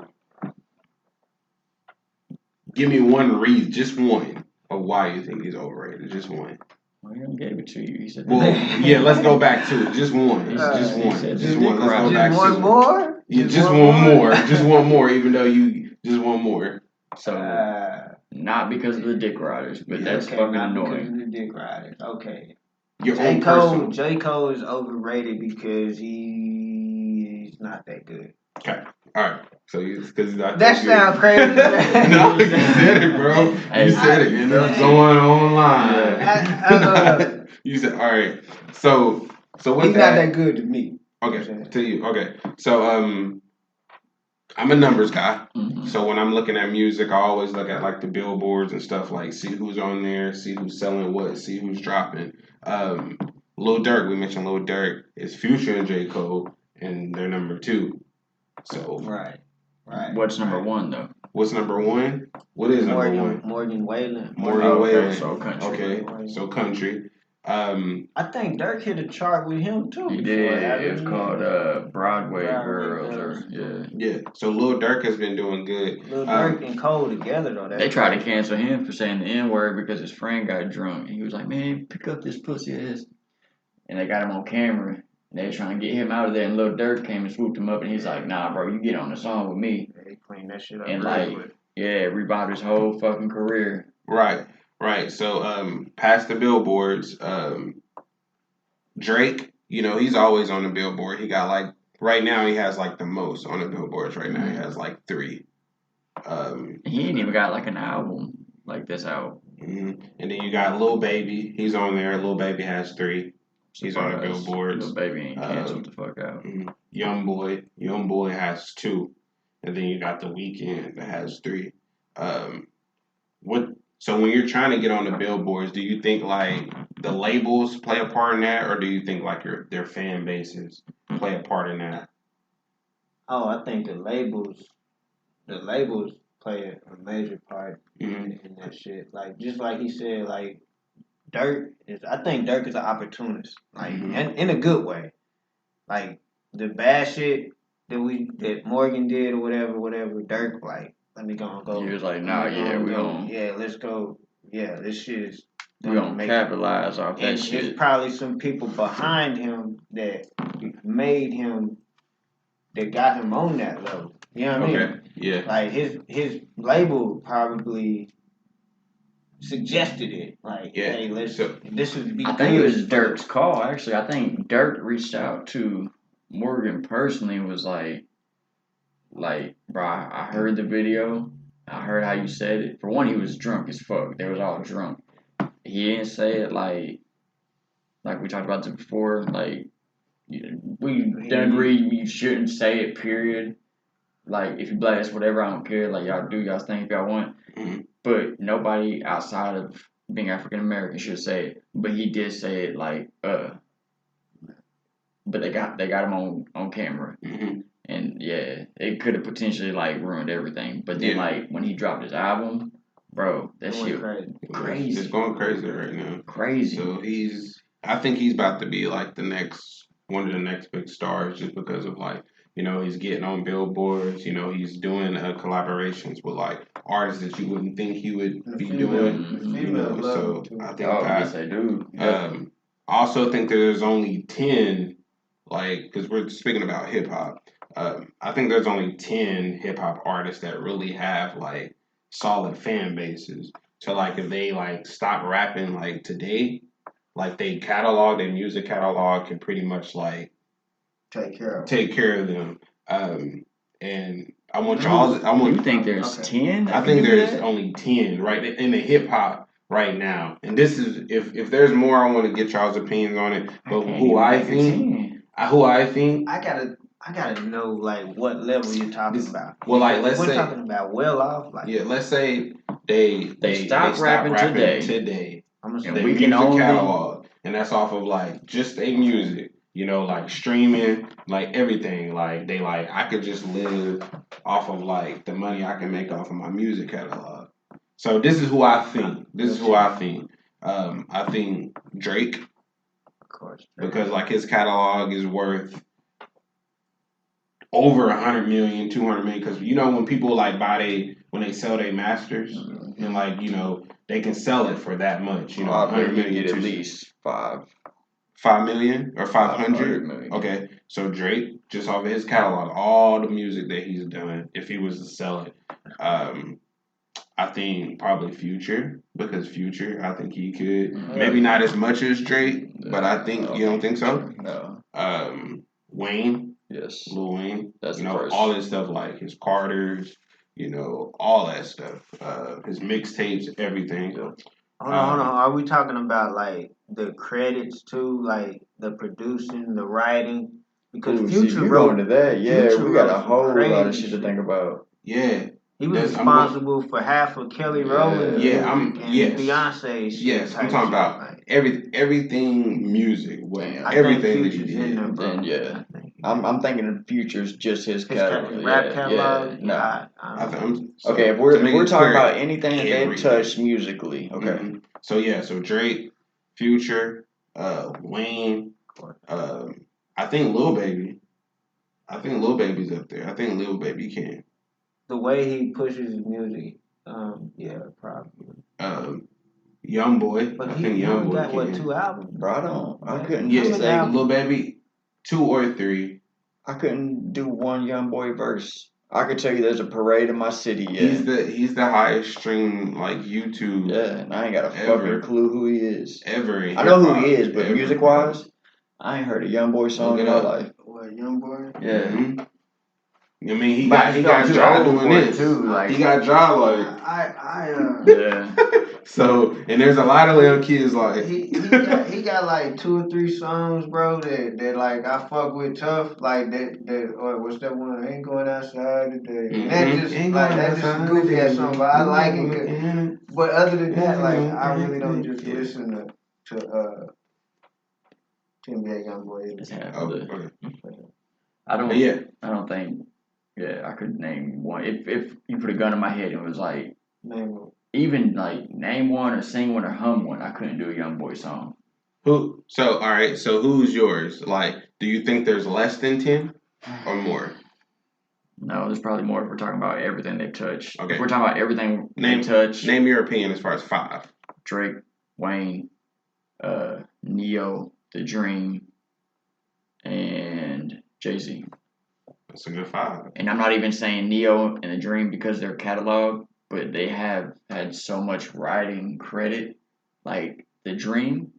give me one reason, just one, of why you think he's overrated. Just one.
Well, he gave it to you. He said.
Well, yeah. Let's go back to it. Just one. Just one. Just one. Let's go back to it.
One more.
Yeah, just one more. Just one more. Even though you just one more.
So not because of the dick riders, but that's fucking annoying.
Because of the dick riders. Okay.
J.
Cole is overrated because he's not that good.
Okay. All right. So because
that sounds crazy.
No, you said it, bro. You said it, and it's going online. You said, all right. So with
he's not that good to me.
Okay, to you. Okay, so I'm a numbers guy. Mm-hmm. So when I'm looking at music, I always look at like the billboards and stuff, like see who's on there, see who's selling what, see who's dropping. Lil Durk, we mentioned Lil Durk, is Future and J. Cole, and they're number 2. So
right.
What's number 1 though?
What's number 1? What is number 1?
Morgan Wallen.
Wallen.
So country.
Okay, so country.
I think Dirk hit a chart with him too.
He did. It was called Broadway Girls.
Yeah. So Lil Durk has been doing good.
Lil Durk and Cole together though.
They tried to cancel him for saying the N-word because his friend got drunk. And he was like, "Man, pick up this pussy ass." And they got him on camera. And they were trying to get him out of there. And Lil Durk came and swooped him up. And he's like, "Nah, bro, you get on the song with me."
They cleaned that shit up.
And revived his whole fucking career.
Right. So, past the billboards, Drake, he's always on the billboard. He got right now he has the most on the billboards right now. He has 3.
He ain't even got an album like this out.
Mm-hmm. And then you got Lil Baby. He's on there. Lil Baby has 3. He's on the billboards.
Lil Baby ain't canceled the fuck out.
Young Boy has 2. And then you got The Weeknd that has 3. So when you're trying to get on the billboards, do you think the labels play a part in that, or do you think their fan bases play a part in that?
Oh, I think the labels play a major part in that shit. Just like he said, I think Dirk is an opportunist, in a good way. The bad shit that Morgan did or whatever, Dirk let me go.
He was like, "Nah, we don't.
Yeah, let's go. Yeah, this shit is.
We don't capitalize off that shit."
There's probably some people behind him that made him, that got him on that level. You know what I mean?
Yeah.
His label probably suggested it. Hey, this would be.
I think it was Dirk's call. Actually, I think Dirk reached out to Morgan personally and was like, bro, I heard the video. I heard how you said it. For one, he was drunk as fuck. They was all drunk. He didn't say it like we talked about this before. We done agree you shouldn't say it, period. If you black, whatever, I don't care. Y'all do y'all thing if y'all want. Mm-hmm. But nobody outside of being African American should say it. But he did say it but they got him on camera. Mm-hmm. And it could have potentially ruined everything. But then when he dropped his album, bro, that shit crazy.
It's going crazy right now.
Crazy.
So I think he's about to be one of the next big stars, just because of he's getting on billboards. He's doing collaborations with artists that you wouldn't think he would be doing. So I think
yes, they do.
I also think there's only 10, because we're speaking about hip hop. I think there's only 10 hip hop artists that really have solid fan bases. So if they stop rapping today, their music catalog can pretty much
take care
of them. And I want y'all.
You think there's 10?
I think there's only 10 right in the hip hop right now. And this is if there's more, I want to get y'all's opinions on it. But who I think,
I gotta know what level you're talking about.
Well, let's say
we're talking about well off.
Let's say they stop rapping today.
And we can only
catalog, and that's off of just their music. Streaming, everything. I could just live off of the money I can make off of my music catalog. So this is who I think. I think Drake.
Of course.
Because his catalog is worth over 100 million, 200 million. Because when people when they sell their masters, and they can sell it for that much. 100 million,
get at least 5
million or 500 million. Okay, so Drake, just off of his catalog, all the music that he's done, if he was to sell it, I think probably Future, because Future, I think he could. Maybe not as much as Drake, but I think you don't think so?
No.
Wayne,
Yes.
Lil Wayne.
That's
you know,
first.
all that stuff like his Carters, you know, all that stuff. His mixtapes, everything.
Hold on. Are we talking about like the credits too, like the producing, the writing? Because Future
you
wrote
going to that? Yeah,
Future
we got a
wrote
whole lot of
crazy
shit to think about.
Yeah.
He was responsible for half of Kelly Rowland's music and Beyonce's shit.
Yes, I'm talking about
like,
everything music. Everything that he did.
I'm thinking of Future's just his catalog.
Rap catalog.
Yeah,
no.
Okay, if we're talking about anything that they touched musically, okay.
Mm-hmm. So Drake, Future, Wayne, I think Lil Baby. I think Lil Baby's up there. I think Lil Baby can.
The way he pushes his music, yeah, probably.
Young Boy.
But
I think
he only
Young Boy
got 2 albums.
Bro, I couldn't.
Yeah, Lil Baby, 2 or 3.
I couldn't do one Young Boy verse. I could tell you there's a parade in my city. Yeah,
he's the highest stream like YouTube.
Yeah, and I ain't got a fucking clue who he is.
Ever.
I know who he is, but music wise, I ain't heard a Young Boy song in my life.
What, Young Boy?
Yeah.
Mm-hmm. I mean, he got Ja doing this too. Like he got Ja like.
Yeah.
So and there's a lot of little kids like
he got like 2 or 3 songs, bro. That like I fuck with tough. Like that or what's that one? Ain't going outside today.
Mm-hmm.
That's just a goofy ass song, but I like it. But other than that, like I really don't just listen to NBA YoungBoy.
I don't think. Yeah, I could name one. If you put a gun in my head and it was like, even like name one or sing one or hum one, I couldn't do a Young Boy song.
Who? So all right. So who's yours? Like, do you think there's less than 10 or more?
No, there's probably more if we're talking about everything they've touched.
Okay.
If we're talking about everything they touched.
Name your opinion as far as 5.
Drake, Wayne, Neo, The Dream, and Jay-Z.
That's a good 5.
And I'm not even saying Neo and The Dream because they're catalog, but they have had so much writing credit. Like The Dream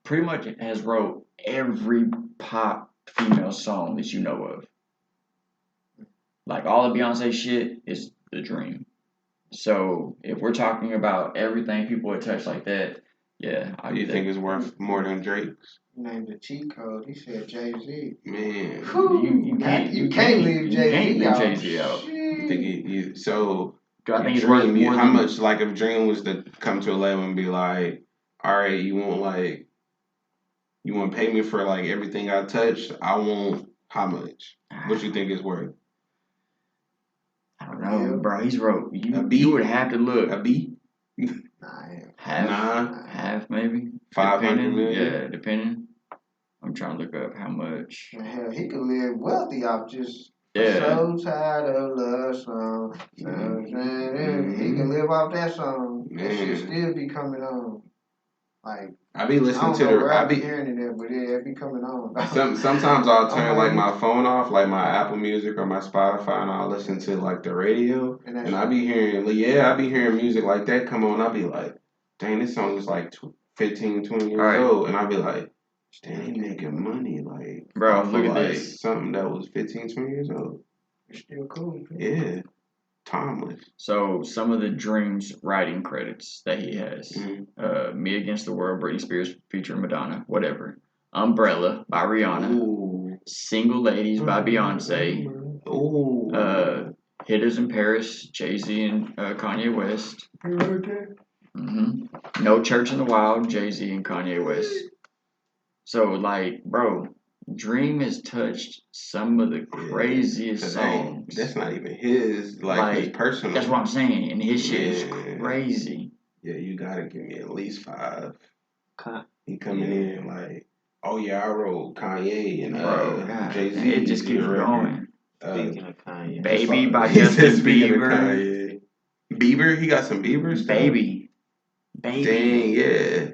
pretty much has wrote every pop female song that you know of. Like all the Beyonce shit is The Dream. So if we're talking about everything people would touch like that, yeah.
Do you think it's worth more than Drake's?
Named the cheat code. He said Jay-Z.
Man,
you can't leave
Jay-Z out.
So
I think it's worth more.
How much? Like if Dream was to come to a level and be like, "All right, you want to pay me for like everything I touched? I want how much? What you think it's worth?"
I don't know, bro. He's wrote. You would have to look.
A B?
Half maybe.
500 million.
Yeah, depending. I'm trying to look up how much.
Hell, he could live wealthy off just
so
tired of love song. He can live off that song. That shit still be coming on. Like
I be listening to
I be hearing it there, but it be coming on.
Sometimes I'll turn like my phone off, like my Apple Music or my Spotify, and I'll listen to like the radio, and I be hearing music like that come on. I'll be like, dang, this song is like 15, 20 years old, and I'll be like, damn, he making money, like,
bro, look at this,
something that was 15, 20 years old.
It's still cool.
Yeah. Timeless.
So some of the Dreams writing credits that he has: "Me Against the World," Britney Spears featuring Madonna, whatever. "Umbrella" by Rihanna.
Ooh.
"Single Ladies" by Beyonce.
Ooh.
"Hitters in Paris," Jay-Z and Kanye West. "No Church in the Wild," Jay-Z and Kanye West. So like, bro, Dream has touched some of the craziest songs.
That's not even his, his personal.
That's what I'm saying, and his shit is crazy.
Yeah, you gotta give me at least 5. He coming in like, oh yeah, I wrote Kanye and Jay-Z.
It just keeps going.
Speaking of Kanye,
"Baby" by Justin Bieber.
Bieber, he got some Biebers.
Baby.
Dang, yeah.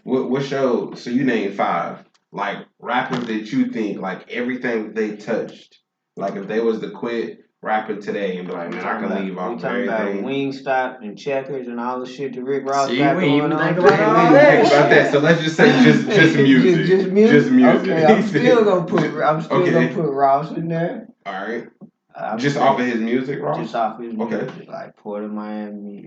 What show? So you named 5 like rappers that you think like everything they touched. Like if they was to quit rapper today and be like, man, I can leave off everything.
Wingstop and Checkers and all the shit that Rick Ross got
we
going
even
on.
think about all
that. So let's just say just music.
Just music.
Just music.
Okay, I'm still gonna put Ross in there.
All right. Just off of his music, Ross?
Just off his music. Like Port of Miami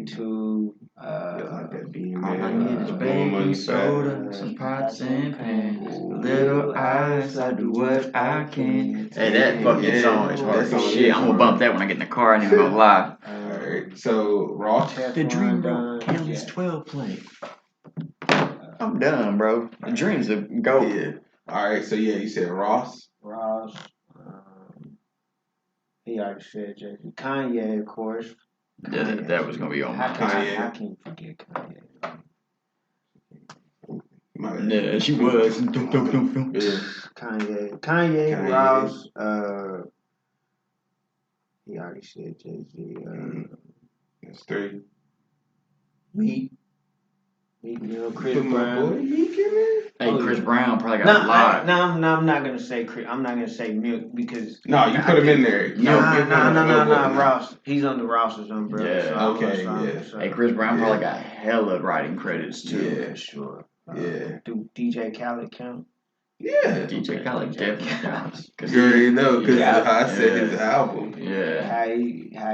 2.
Like that beam,
all I need is baking soda, some pots and pans, little ice, I do what I can. Hey, that fucking song is hard as shit. I'm gonna bump that when I get in the car, I ain't even gonna lie.
Alright, so Ross?
The Dream Road County's 12 play. I'm done, bro. The Dream's a go.
Yeah. Alright, so yeah, you said Ross?
Ross. He already said Jay-Z. Kanye, of course.
That was gonna be on my
Kanye.
I can't forget Kanye.
Yeah, she was.
Kanye, Ross. He already said Jay-Z.
That's 3.
Meek Mill, Chris Brown.
Hey, Chris Brown probably got a lot.
No, I'm not gonna say Chris. I'm not gonna say Milk because
you put him in there.
No, Ross. He's under Ross's umbrella.
Yeah.
Yeah.
Hey, Chris Brown probably got hella writing credits too.
Yeah, for sure. Do DJ Khaled count?
Yeah.
DJ Khaled definitely counts.
You already know because I said his album.
Yeah.
How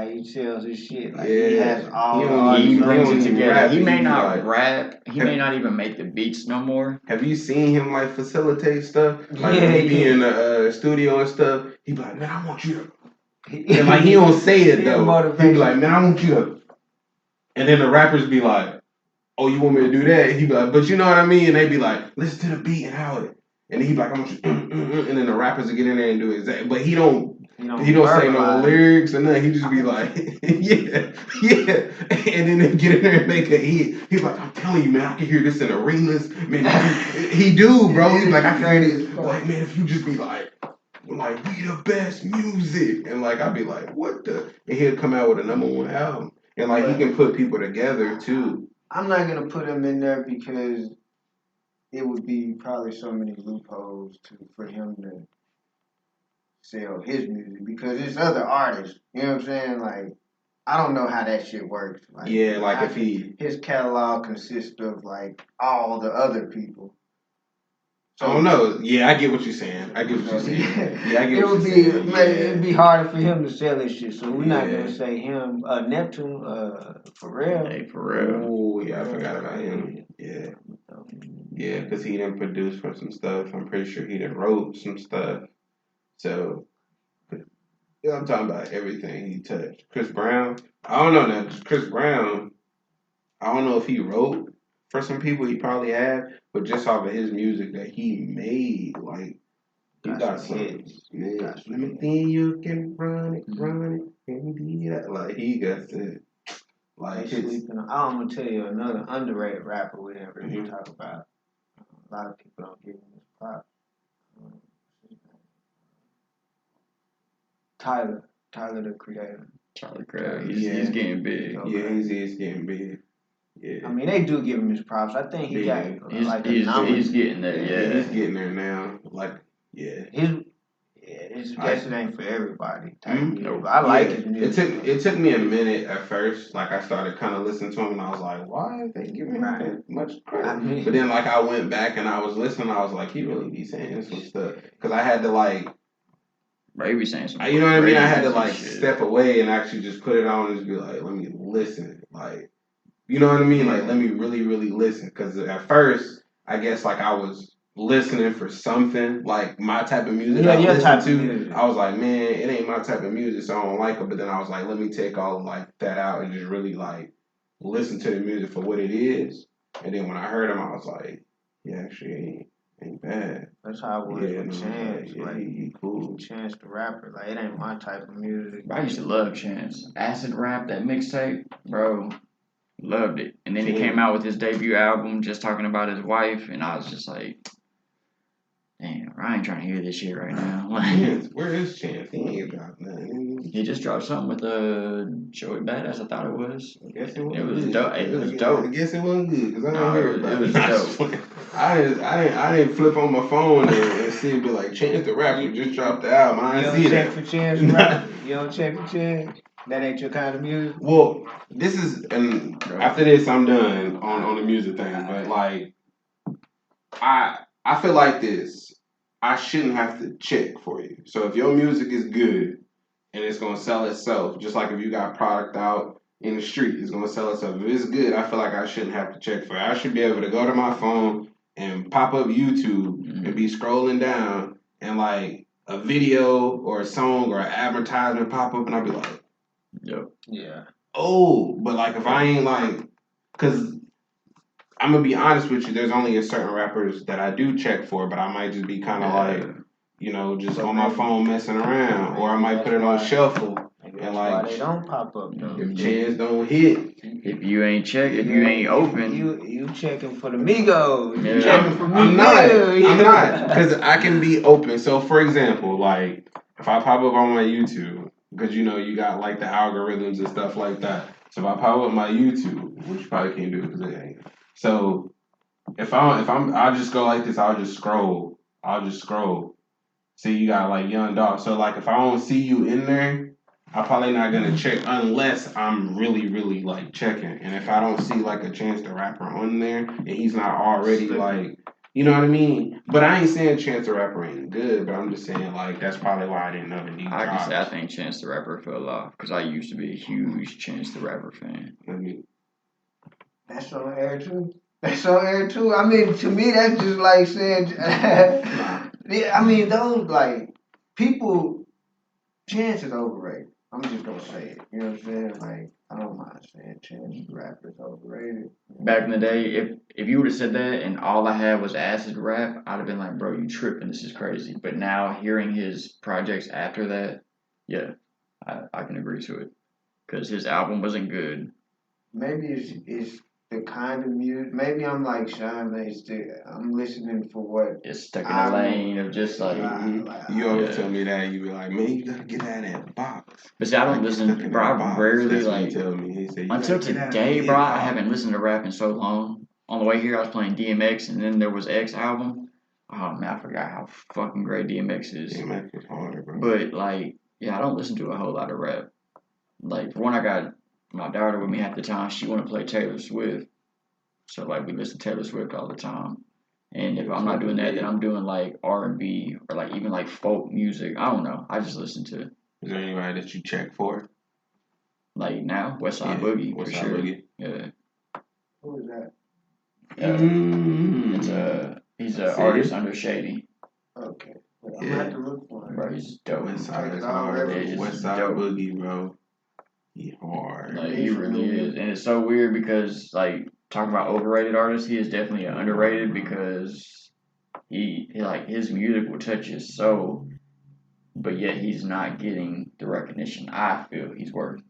he tells his shit. Like he has all.
He brings it together. He may not rap. He may not even make the beats no more.
Have you seen him like facilitate stuff? Like when he be in the studio and stuff, he be like, man, I want you to. And like he don't say it though. He be like, man, I want you to. And then the rappers be like, oh, you want me to do that? He be like, but you know what I mean? And they be like, listen to the beat and how it. And he be like, I want you, and then the rappers will get in there and do it exactly. But he don't say no lyrics or nothing. He just be like, yeah. And then they get in there and make a hit. He's like, I'm telling you, man, I can hear this in arenas. Man, he do, bro. He's like, I can hear this. Like, man, if you just be like, we the best music. And like, I'd be like, what the? And he'll come out with a #1 album. And like, he can put people together too.
I'm not going to put him in there because it would be probably so many loopholes for him to sell his music because there's other artists. You know what I'm saying? Like, I don't know how that shit works. Like,
if
his catalog consists of like all the other people.
So, I don't know. Yeah, I get what you're saying. Yeah, I get what you're saying.
It'd be harder for him to sell his shit. So we're not gonna say him. Neptune, Pharrell.
Hey, Pharrell.
Oh yeah, I forgot about him. Yeah. Yeah, because he done produced for some stuff. I'm pretty sure he done wrote some stuff. So, yeah, I'm talking about everything he touched. Chris Brown, I don't know now. Chris Brown, I don't know if he wrote for some people. He probably have, but just off of his music that he made, like, he got some hits. Yeah, let me think you can run it, and be that. Like, he got it. Like,
I'm gonna tell you another underrated rapper we didn't really talk about. A lot of people don't give him his props. Tyler the Creator.
He's getting big.
Yeah, he's getting big. Yeah.
I mean, they do give him his props. I think he got
he's getting there. Yeah,
he's getting there now. Like, yeah.
His guess it ain't for everybody. I like his music.
It took me a minute at first. Like I started kind of listening to him, and I was like, "Why are they giving him that much credit?" But then, like, I went back and I was listening. I was like, "He really be saying some stuff." Because I had to like,
maybe saying some.
You know what I mean? I had to like step away and actually just put it on and just be like, "Let me listen." Like, you know what I mean? Like, let me really, really listen. Because at first, I guess like I was listening for something like my type of music.
Your type of music.
I was like, man, it ain't my type of music, so I don't like it. But then I was like, let me take all like that out and just really like listen to the music for what it is. And then when I heard him, I was like, yeah, actually ain't bad.
That's how I was with Chance.
Like, he cool.
Chance the rapper, like it ain't my type of music.
I used to love Chance. Acid Rap, that mixtape, bro. Loved it. And then he came out with his debut album just talking about his wife, and I was just like, Damn, I ain't trying to hear this shit right now.
Where is Chance? He ain't dropped nothing.
He just dropped something with Joey Badass. I thought it was.
I guess it was.
It was dope. It was dope.
I guess it wasn't good because I didn't hear about
it. It was dope.
I didn't flip on my phone and see it be like Chance the Rapper just dropped the album. I didn't see that.
You don't check for Chance the Rapper? You don't check for Chance? That ain't your kind of music?
Well, this is and after this I'm done on the music thing, but like I feel like this. I shouldn't have to check for you. So if your music is good and it's gonna sell itself, just like if you got product out in the street, it's gonna sell itself. If it's good, I feel like I shouldn't have to check for it. I should be able to go to my phone and pop up YouTube and be scrolling down and like a video or a song or an advertisement pop up and I'll be like,
yep.
Yeah.
oh, but like if I ain't like, cause I'm gonna be honest with you. There's only a certain rappers that I do check for, but I might just be kind of like, you know, just on my phone messing around, or I might put it on shuffle and like
why they don't pop up though.
If Chance don't hit,
if you ain't open,
you checking for the Migos.
Yeah.
You checking for me.
I'm not, because I can be open. So for example, like if I pop up on my YouTube, because you know you got like the algorithms and stuff like that. So if I pop up my YouTube, which you probably can't do because it ain't. So I'll just go like this. I'll just scroll. See, you got like Young Dog. So like if I don't see you in there, I'm probably not gonna check unless I'm really, really like checking. And if I don't see like a Chance the Rapper on there and he's not already like, you know what I mean? But I ain't saying Chance the Rapper ain't good, but I'm just saying like that's probably why I didn't know the new
I can
drops.
say I think Chance the Rapper fell off because I used to be a huge Chance the Rapper fan.
That's on air too. That's on air too. I mean, to me, that's just like saying. I mean, those like people. Chance is overrated. I'm just gonna say it. You know what I'm saying? Like, I don't mind saying Chance the Rapper is overrated.
Back in the day, if you would have said that and all I had was acid rap, I'd have been like, bro, you tripping. This is crazy. But now hearing his projects after that, yeah, I can agree to it because his album wasn't good.
Maybe it's the kind of music. Maybe I'm like Sean. I'm listening for what
it's stuck in a lane of just like.
You always tell me that. You be like, man, you gotta get out of that box.
But see, I don't listen, bro. I rarely like.
Tell me. He said,
until today, bro, I haven't listened to rap in so long. On the way here, I was playing DMX, and then there was X album. Oh man, I forgot how fucking great DMX is.
DMX was hard, bro.
But like, yeah, I don't listen to a whole lot of rap. Like, for one, I got my daughter with me at the time. She wanted to play Taylor Swift, so like we listen to Taylor Swift all the time. And if I'm not doing that, then I'm doing like R&B or like even like folk music. I don't know. I just listen to.
Is there anybody that you check for?
Like now, West Side Boogie for sure.
Boogie.
Yeah. Who is that?
He's an artist under Shady.
Okay. I'm gonna have to look for him.
Bro, he's dope.
West Side is hard. West Side Boogie, bro. He hard.
Like he really is, and it's so weird because like talking about overrated artists, he is definitely underrated because he like his music will touch your soul, but yet he's not getting the recognition I feel he's worth.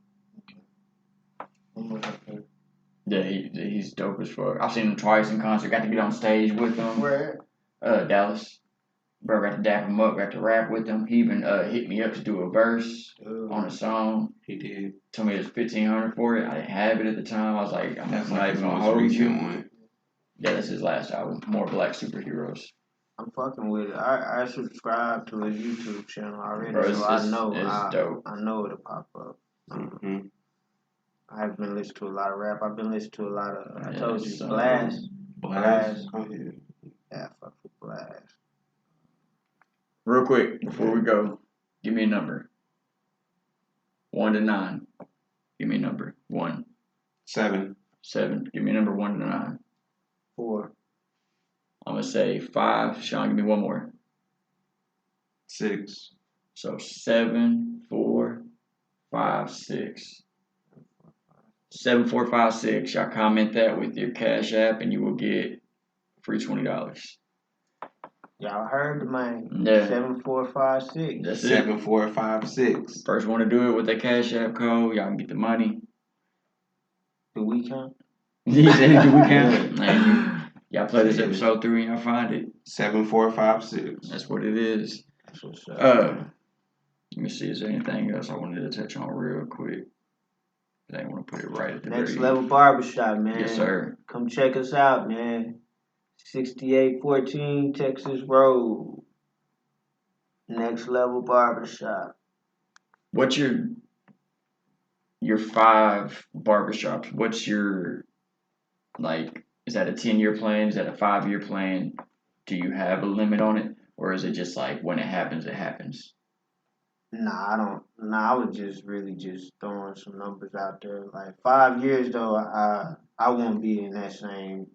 Yeah, he's dope as fuck. I've seen him twice in concert. Got to get on stage with him.
Where?
Dallas. Bro, got to dap him up. Got to rap with him. He even hit me up to do a verse on a song.
He did.
Told me it was $1,500 for it. I didn't have it at the time. I was like, I'm not even gonna hold you. Yeah, that's his last album. More Black Superheroes.
I'm fucking with it. I subscribe to his YouTube channel already, bro,
so I know dope.
I know it'll pop up.
Mm-hmm.
I haven't been listening to a lot of rap. I've been listening to a lot of. I told you, Blast.
Oh, yeah.
Yeah, fuck with Blast.
Real quick before we go, give me a number. 1 to 9. Give me a number. 1.
7.
7. Give me a number 1 to 9.
4.
I'm gonna say 5. Sean, give me one more.
6.
So 7, 4, 5, 6. 7, 4, 5, 6. Y'all comment that with your Cash App, and you will get free $20.
Y'all heard the man.
Yeah.
7456.
That's
7456.
First one to do it with the Cash App code, y'all can get the money.
Do we count?
He said, do we count? Y'all play this episode 3 and y'all find it.
7456.
That's what it is.
That's what's up.
Let me see. Is there anything else I wanted to touch on real quick? I didn't want to put it right at the
Next
very
Level Barbershop, man.
Yes, sir.
Come check us out, man. 6814 Texas Road. Next Level Barbershop.
What's your 5 barbershops? What's your, like, is that a 10-year plan? Is that a 5-year plan? Do you have a limit on it? Or is it just like when it happens, it happens?
Nah, I don't. Nah, I was just really just throwing some numbers out there. Like 5 years though, I won't be in that same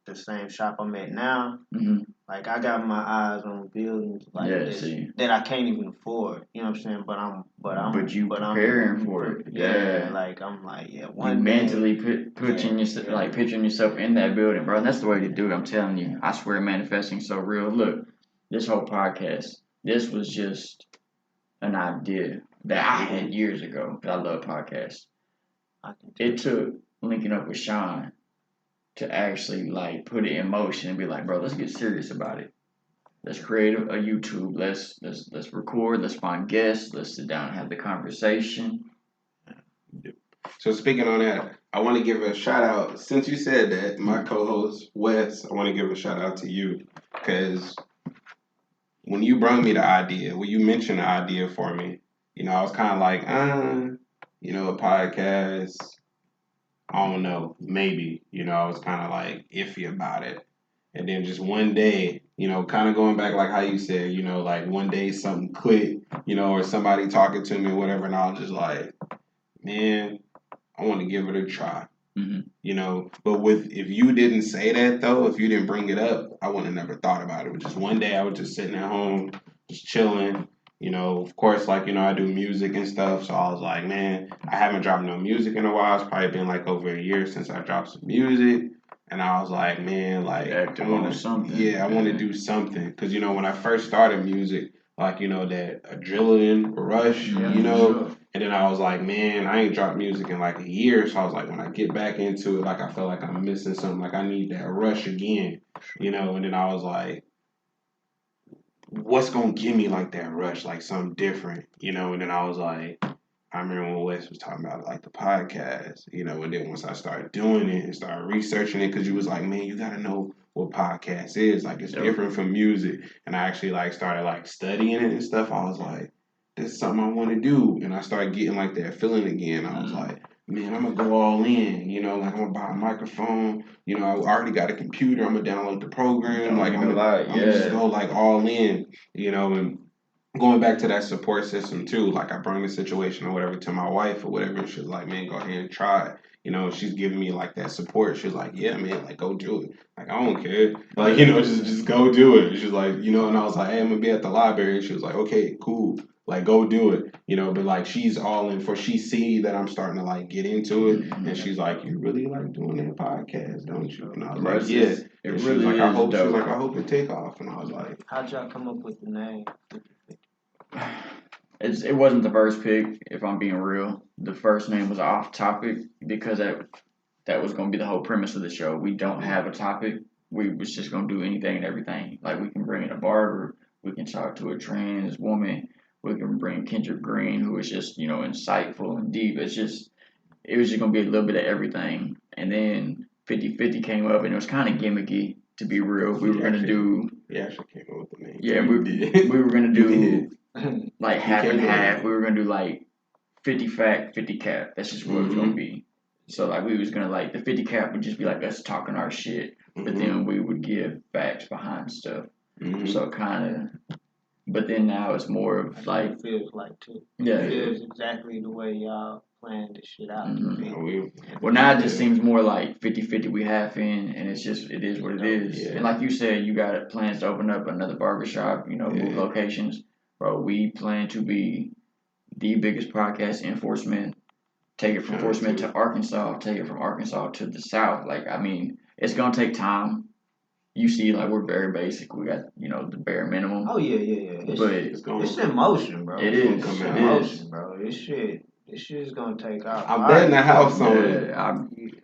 the same shop I'm at now.
Mm-hmm.
Like I got my eyes on buildings that I can't even afford. You know what I'm saying? But
you preparing for it.
Yeah. Like I'm like
you mentally picturing yourself in that building, bro. And that's the way to do it. I'm telling you. I swear, manifesting so real. Look, this whole podcast. This was just an idea that I had years ago because I love podcasts. It took linking up with Sean to actually put it in motion and be like, bro, let's get serious about it. Let's create a YouTube. Let's record. Let's find guests. Let's sit down and have the conversation.
So speaking on that, I want to give a shout out. Since you said that, my co-host Wes, I want to give a shout out to you because when you brought me the idea, when you mentioned the idea for me, I was kind of like, a podcast. I don't know, maybe. I was kind of like iffy about it. And then just one day, kind of going back like how you said, like one day something clicked, or somebody talking to me or whatever, and I was just like, man, I want to give it a try.
Mm-hmm.
But if you didn't say that though, if you didn't bring it up, I would have never thought about it. But just one day I was just sitting at home, just chilling. Of course, I do music and stuff. So I was like, man, I haven't dropped no music in a while. It's probably been over a year since I dropped some music. And I was like, man, I want to do something. Because, when I first started music, that adrenaline rush,
Sure.
And then I was like, man, I ain't dropped music in a year. So I was like, when I get back into it, I feel like I'm missing something. I need that rush again, And then I was like, what's going to give me that rush, something different, And then I was like, I remember when Wes was talking about the podcast, and then once I started doing it and started researching it, because you was like, man, you got to know what podcast is. It's different from music. And I actually started studying it and stuff. I was like, this is something I want to do. And I started getting that feeling again. I was like, man, I'm going to go all in, I'm going to buy a microphone. I already got a computer. I'm going to download the program. I'm going to just go all in, and going back to that support system too. I bring the situation or whatever to my wife or whatever. And she's like, man, go ahead and try it. She's giving me that support. She's like, yeah, man, go do it. I don't care. Just go do it. She's like, and I was like, hey, I'm going to be at the library. And she was like, okay, cool. Go do it, but she's all in for, she see that I'm starting to get into it. Mm-hmm. And she's like, you really doing that podcast, don't you? And I was like, yeah.
It really is. I
hope it take off. And I was like,
how'd y'all come up with the name?
It wasn't the first pick, if I'm being real. The first name was off topic because that was going to be the whole premise of the show. We don't have a topic. We was just going to do anything and everything. We can bring in a barber. We can talk to a trans woman. We can bring Kendrick Green, who is just, insightful and deep. It was just going to be a little bit of everything. And then 50-50 came up, and it was kind of gimmicky, to be real. We were going to do...
Yeah, actually came up with the name.
Yeah, we were going to do, half and half. We were going to do, 50 fact, 50 cap. That's just what it was going to be. So, we was going to, the 50 cap would just be, us talking our shit. But then we would give facts behind stuff. Mm-hmm. So, kind of... But then now it's more of
it feels too.
Yeah.
It feels exactly the way y'all planned this shit out.
Mm-hmm. Well, now it just seems more 50-50 we half in, and it is what it is. Yeah. And like you said, you got plans to open up another barbershop, move locations. Bro, we plan to be the biggest podcast in Fort Smith. Take it from Fort Smith to Arkansas, take it from Arkansas to the South. It's going to take time. You see, we're very basic. We got, the bare minimum.
Oh, yeah. It's in motion, bro.
It is.
It's in motion, bro. This shit is going to take off.
I'm betting the house on it.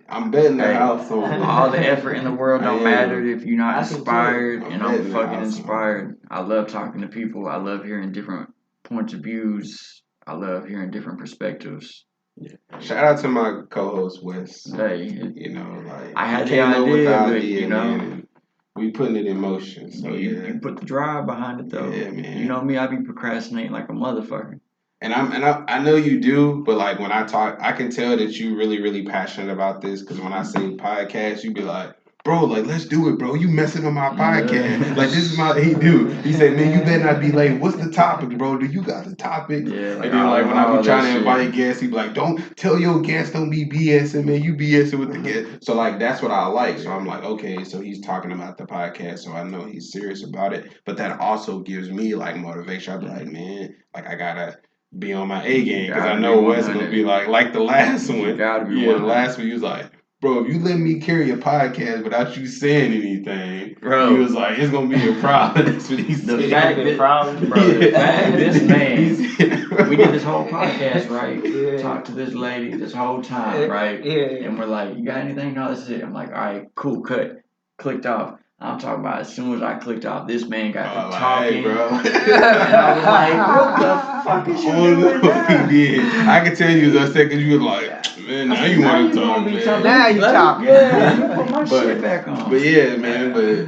I'm betting the house on
all the effort in the world don't matter if you're not
I
inspired, and I'm fucking
house
inspired. I love talking to people. I love hearing different points of views. I love hearing different perspectives.
Yeah. Shout out to my co-host Wes.
Hey,
you know, like
I had
he
the
came up with the
idea, but
idea,
you know,
man, and we putting it in motion. So
you put the drive behind it though.
Yeah, man.
You know me, I be procrastinating like a motherfucker.
And I know you do, but like when I talk, I can tell that you really, really passionate about this. Because when I say podcast, you be like, bro, like let's do it, bro. You messing up my podcast. Like this is my he do. He said, man, you better not be late. What's the topic, bro? Do you got the topic?
Yeah,
and then like when I be trying to invite guests, he be like, don't tell your guests, don't be BSing, man. You BSing with the guests. So like that's what I like. So I'm like, okay, so he's talking about the podcast, so I know he's serious about it. But that also gives me like motivation. I be like, man, like I gotta be on my A game because I know Wes gonna be like the last one. The last one he was like, bro, if you let me carry a podcast without you saying anything, bro, he was like, it's gonna be a problem. That's what he said.
The fact this man, we did this whole podcast, right? Yeah. Talked to this lady this whole time, right? Yeah. And we're like, you got anything? No, that's it. I'm like, all right, cool, cut. Clicked off. I'm talking about as soon as I clicked off, this man got to talking.
Hey, bro.
And I was like, what the fuck is you doing now?
He did. I can tell you the second you was like, man, now you want to talk, man.
Now you talking.
Yeah, you put my shit back on.
But yeah, man, but.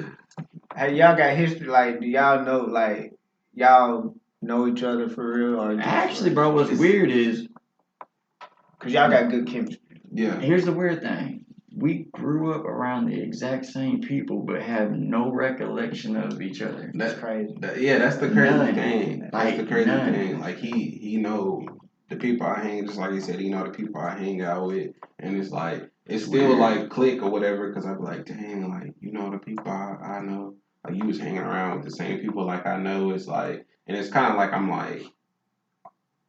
Hey, y'all got history, like, do y'all know, like, y'all know each other for real? Or
actually, bro, what's weird is.
Because y'all got good chemistry.
Yeah.
Here's the weird thing. We grew up around the exact same people, but have no recollection of each other.
That's crazy.
That's the crazy thing. That's the crazy
none.
thing. Like he know the people I hang, just like he said, he know the people I hang out with, and it's like it's still like click or whatever. Because I be like, dang, like you know the people I know. Like you was hanging around with the same people like I know. It's like, and it's kind of like I'm like,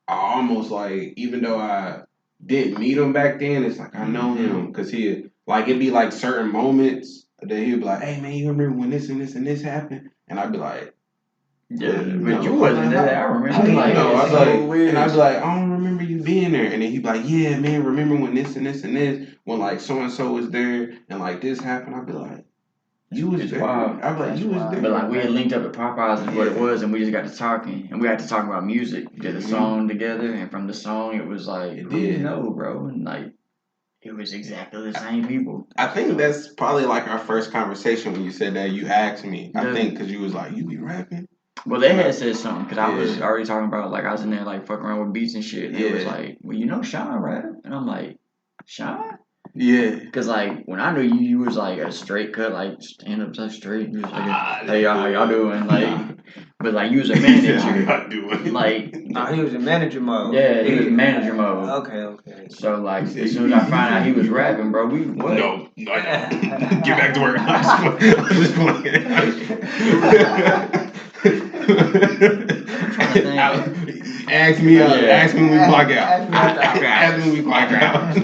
I almost like even though I didn't meet him back then, it's like I know him because he. Like, it'd be like certain moments that he'd be like, hey, man, you remember when this and this and this happened? And I'd be like,
yeah, but you wasn't there. I remember.
I'd be like, and I'd be like, I don't remember you being there. And then he'd be like, yeah, man, remember when this and this and this, when like so-and-so was there and like this happened? I'd be like, you was there. I'd be like, you was there.
But like, we had linked up at Popeyes and what it was, and we just got to talking. And we had to talk about music. We did a song together, and from the song, it was like, who do you know, bro? And like, it was exactly the same people.
I think that's probably like our first conversation when you said that. You asked me. I think because you was like, you be rapping?
Well, they had said something because I was already talking about like I was in there like fucking around with beats and shit. And it was like, well, you know Sean, right? And I'm like, Sean?
Yeah.
Because like when I knew you, you was like a straight cut, like stand up, like straight. You was like, hey y'all, how y'all doing? Like, but like you was a manager.
How y'all doing?
Like,
he was in manager mode.
Yeah, he was in manager mode.
Okay.
So like as soon as I found out he was rapping, bro, we what?
No, get back to work. I'm just playing. Ask me when we clock out. Ask me when we clock out.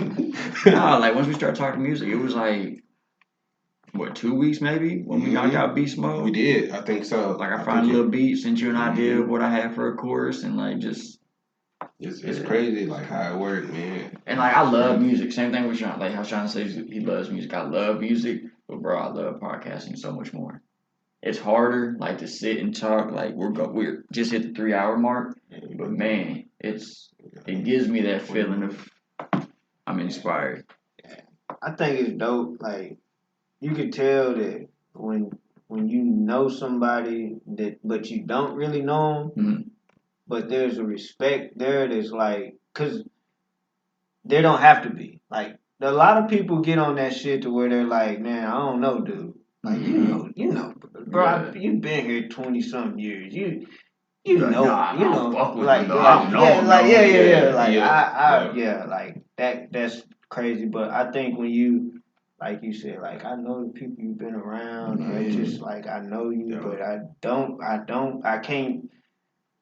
No, like once we started talking music, it was like what 2 weeks maybe when we knocked out beast mode.
We did, I think so.
Like I found a little beat, sent you an idea of what I had for a chorus, and like just.
It's crazy like how it worked, man.
And like I love music. Same thing with Sean. Like how Sean says he loves music. I love music, but bro, I love podcasting so much more. It's harder, like to sit and talk. Like we're just hit the 3 hour mark, but man, it gives me that feeling of I'm inspired.
I think it's dope. Like you could tell that when you know somebody but you don't really know them, but there's a respect there. That's like because there don't have to be like a lot of people get on that shit to where they're like, man, I don't know, dude. Like you know, bro. You've been here 20-something years. You know, like that's crazy. But I think when you, like you said, like I know the people you've been around. It's just like I know you, but I can't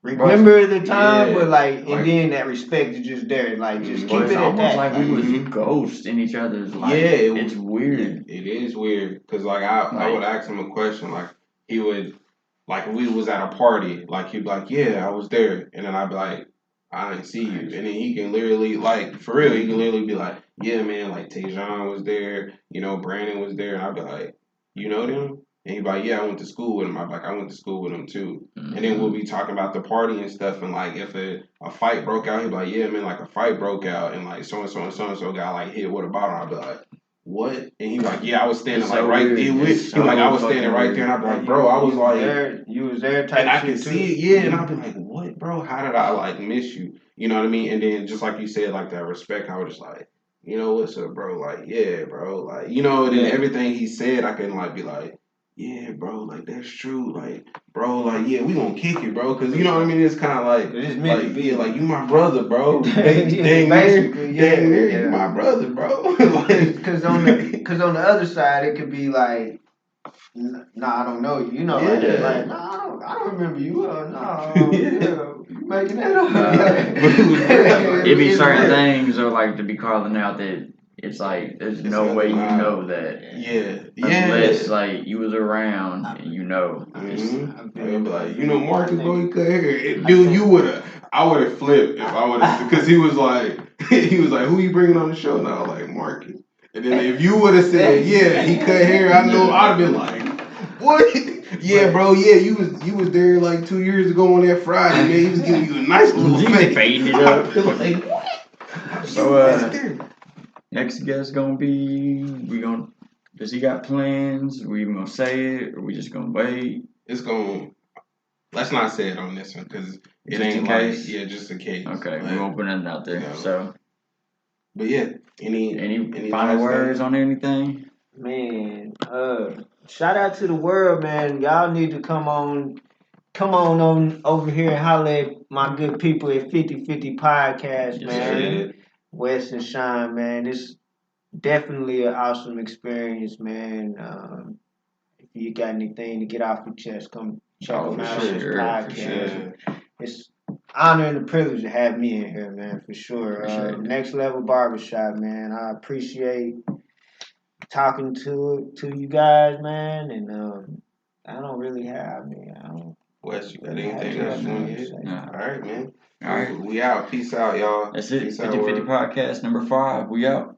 remember the time. But like, and then that respect is just there. Like just keep it at that.
Like we was ghosts in each other's life.
Yeah,
it's weird.
It is weird because like I would ask him a question like he would. Like, we was at a party, like, he'd be like, yeah, I was there. And then I'd be like, I didn't see you. And then he can literally, like, for real, he can literally be like, yeah, man, like Tajon was there, you know, Brandon was there, and I'd be like, you know them? And he'd be like, yeah, I went to school with him. I'd be like, I went to school with him too. And then we'll be talking about the party and stuff, and like if a fight broke out, he'd be like, yeah, man, like a fight broke out, and like so and so and so and so got like hit with a bottle. I'd be like, what? And he like, yeah, I was standing like right there. He like, I was standing right there, and I'd be like, bro, I was like,
you was there, type
and I
shit
could
too.
see it, yeah. And I'd be like, what, bro? How did I like miss you? You know what I mean? And then just like you said, like that respect, I was just like, you know what's up, bro? Like, yeah, bro. Like, you know, and then everything he said, I can like be like, yeah, bro, like that's true. Like, bro, like, yeah, we gonna kick it, bro. Cause you know what I mean? It's kind of like, yeah, like you my brother, bro. Dang near, you my brother, bro. Like,
cause on the other side, it could be like, nah, I don't know you. You know, like nah, I don't remember you. You making that up.
It'd be certain things, or like to be calling out that it's like there's no way you know that. Unless like you was around and you know.
I'd be like, you know, Marcus, bro, he cut hair. Dude, I would have flipped if I would have, because he was like, who you bringing on the show? And I was like, Marcus. And then if you would have said, yeah, he cut hair, I know I'd have been like, what? Yeah, bro. Yeah, you was there like 2 years ago on that Friday, man. He was giving you a nice little fade.
Fading it up.
Like, what?
So next guest gonna be does he got plans? We gonna say it or we just gonna wait?
Let's not say it on this one because it ain't like just in case.
Okay, we won't put nothing out there. You know, so,
but yeah, any
final words on anything?
Man, shout out to the world, man. Y'all need to come on over here and holler at my good people at 50/50 Podcast, man. Wes and Shine, man. It's definitely an awesome experience, man. If you got anything to get off your chest, come check them out on this podcast. It's honor and a privilege to have me in here, man, for sure. Next Level Barbershop, man. I appreciate talking to you guys, man, and I don't really have
Wes, you got anything else you want to say?
No.
All right, man.
All right.
We out. Peace out, y'all.
That's it. 50/50 Podcast number 5. We out.